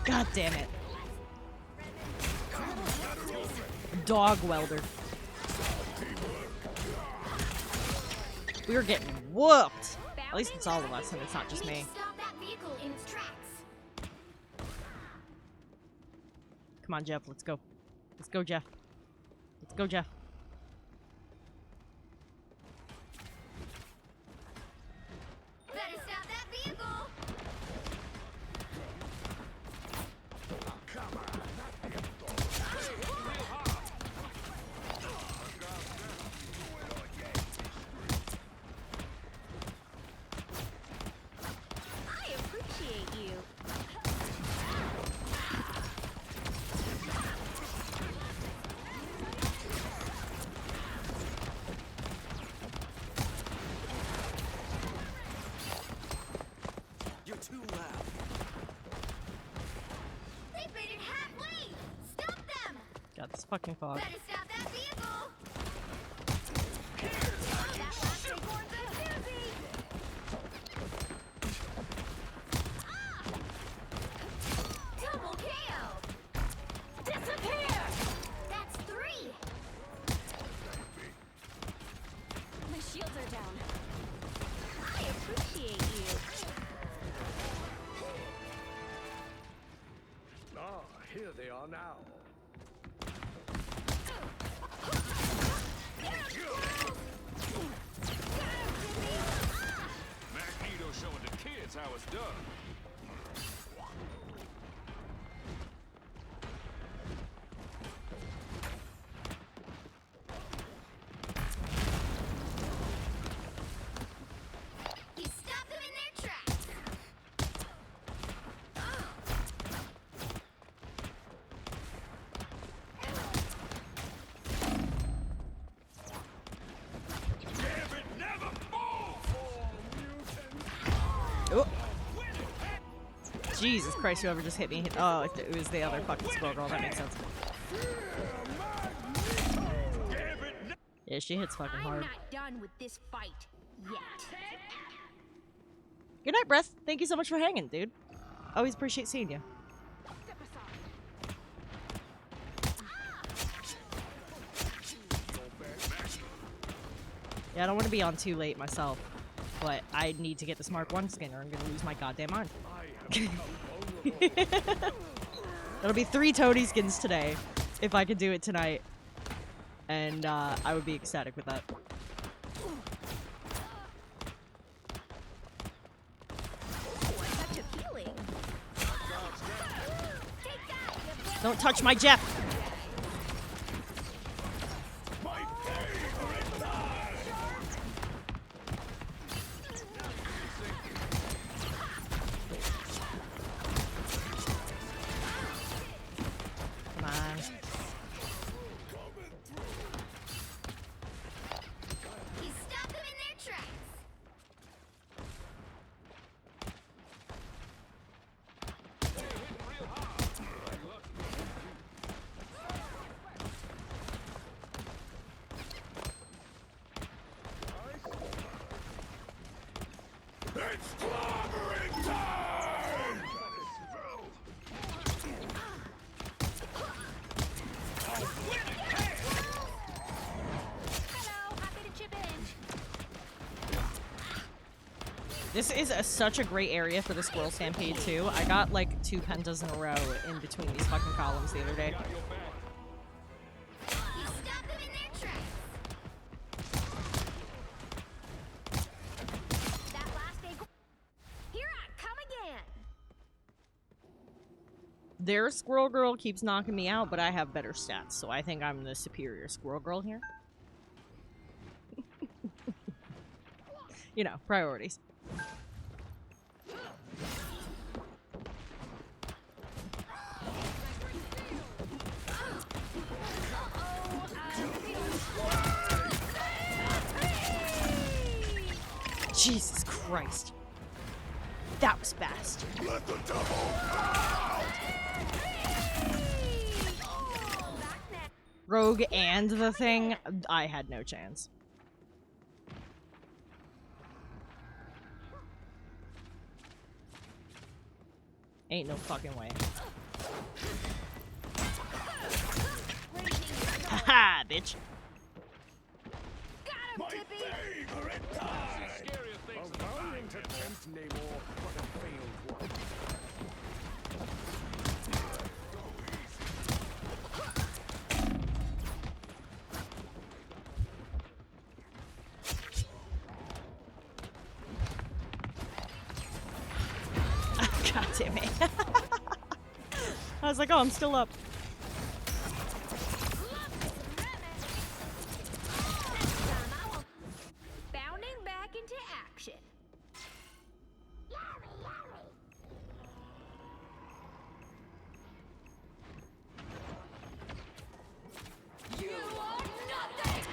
God damn it. Dog welder. We were getting whooped. At least it's all of us, and it's not just You need me. to stop that vehicle in its tracks. Come on, Jeff. Let's go. Let's go, Jeff. Let's go, Jeff. Better stop that vehicle. I appreciate you. You're too loud. They made it halfway. Stop them. Got this fucking fog. Better stop that vehicle. That last acorn's a doozy. Double KO. Disappear. That's 3. My shields are down. I appreciate you. Ah, here they are now. Magneto showing the kids how it's done. You stop them in their tracks. Oh. Jesus Christ, whoever just hit me. Oh, it was the other fucking squirrel girl. That makes sense. Yeah, she hits fucking I'm hard. not done with this fight yet. Good night, Breath. Thank you so much for hanging, dude. Always appreciate seeing you. Yeah, I don't want to be on too late myself, but I need to get this Mark 1 skin or I'm going to lose my goddamn mind. That'll be 3 Toady skins today, if I could do it tonight. And I would be ecstatic with that. Such a feeling. Don't touch my Jeff! My favorite time. Come on. You stop them in their tracks. It's clobbering time! Hello, happy to chip in. This is such a great area for the Squirrel Stampede, too. I got, like, 2 pentas in a row in between these fucking columns the other day. You stop them in their tracks. That last acorn. Here I come again. Their Squirrel Girl keeps knocking me out, but I have better stats, so I think I'm the superior Squirrel Girl here. You know, priorities. Jesus Christ. That was fast. Let the devil out! Rogue and the Thing, I had no chance. Ain't no fucking way. Haha, bitch. My favorite time! Namor, but a failed one. God damn it. I was like, oh, I'm still up. Bounding back into action. You are nothing!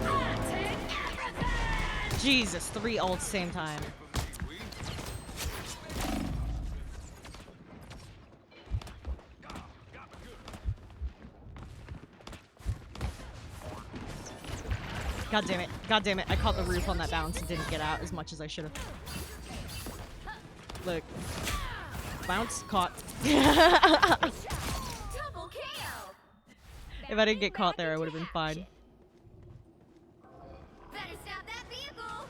I take everything! Jesus, 3 ults same time. God damn it. God damn it. I caught the roof on that bounce and didn't get out as much as I should have. Look. Bounce, caught. Double kill! If I didn't get caught there, I would have been fine. Better stop that vehicle!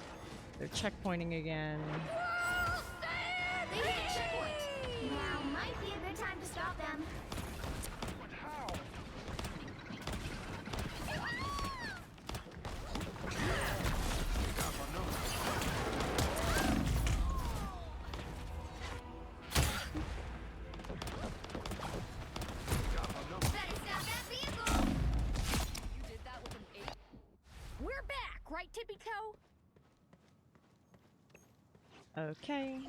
They're checkpointing again. They hit a checkpoint! Now might be a good time to stop them. Better stop that vehicle! You did that with an 8. We're back, right, Tippy Toe? Okay.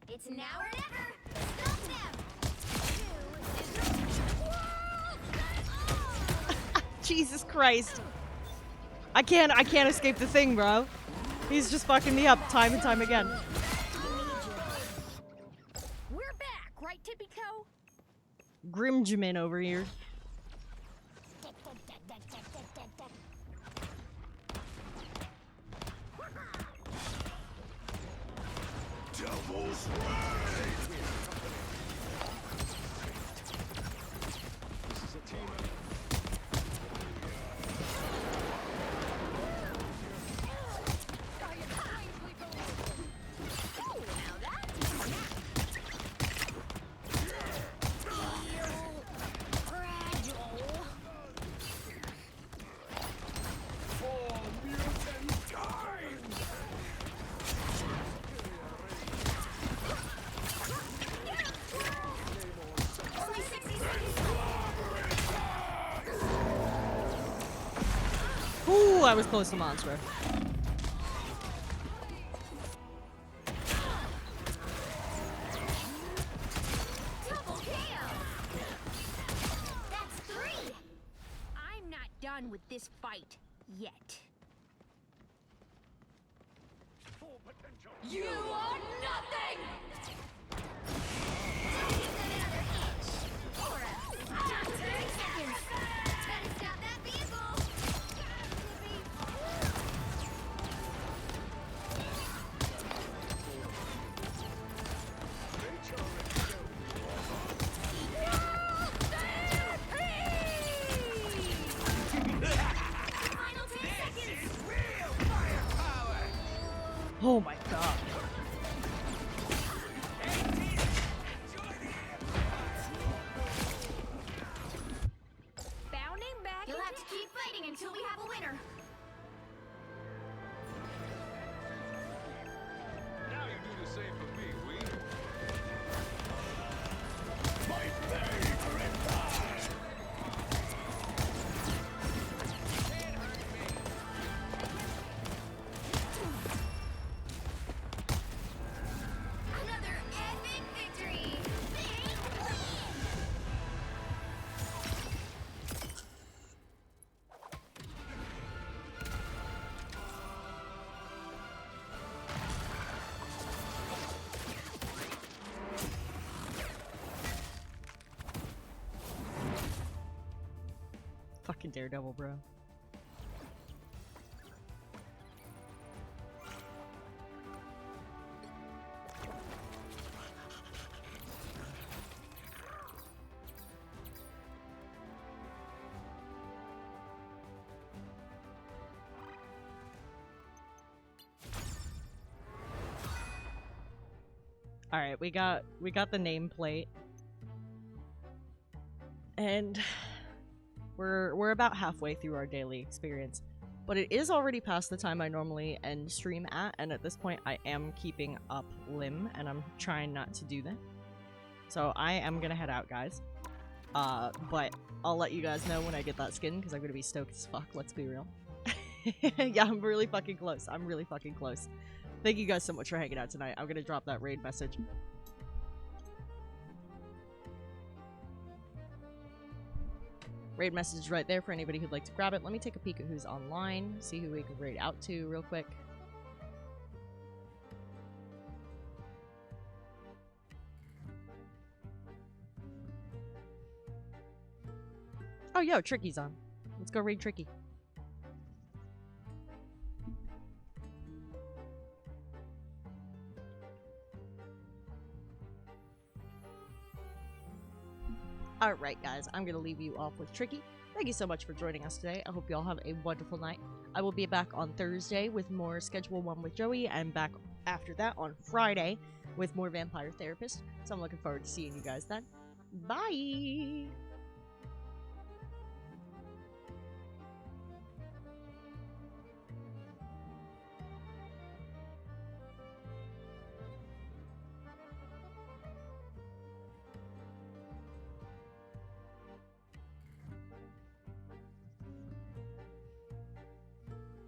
It's now or never! Stop them! Jesus Christ. I can't escape the thing, bro. He's just fucking me up time and time again. We're back, right, Tippy Toe? Grimjamin over here. Devil's Rage! This is a team For mutant kind! Only 60 seconds. Ooh, I was close to monster. Double kill! That's 3! I'm not done with this fight yet. Full potential! You are nothing! Don't give them another inch! Or else. 30 seconds! Better stop that vehicle! Final 10 seconds! Oh my god. Bounding back. You'll have to keep fighting until we have a winner. Now you do the same for me, Wee. My favorite part! Another epic victory! Big win! Fucking Daredevil, bro. All right, we got the nameplate, and we're about halfway through our daily experience, but it is already past the time I normally end stream at, and at this point I am keeping up limb, and I'm trying not to do that. So I am gonna head out, guys. But I'll let you guys know when I get that skin, because I'm gonna be stoked as fuck. Let's be real. Yeah, I'm really fucking close. I'm really fucking close. Thank you guys so much for hanging out tonight. I'm gonna drop that raid message. Raid message is right there for anybody who'd like to grab it. Let me take a peek at who's online, see who we can raid out to real quick. Oh, yo, Tricky's on. Let's go raid Tricky. Alright guys, I'm gonna leave you off with Tricky. Thank you so much for joining us today. I hope you all have a wonderful night. I will be back on Thursday with more Schedule 1 with Joey, and back after that on Friday with more Vampire Therapist. So I'm looking forward to seeing you guys then. Bye!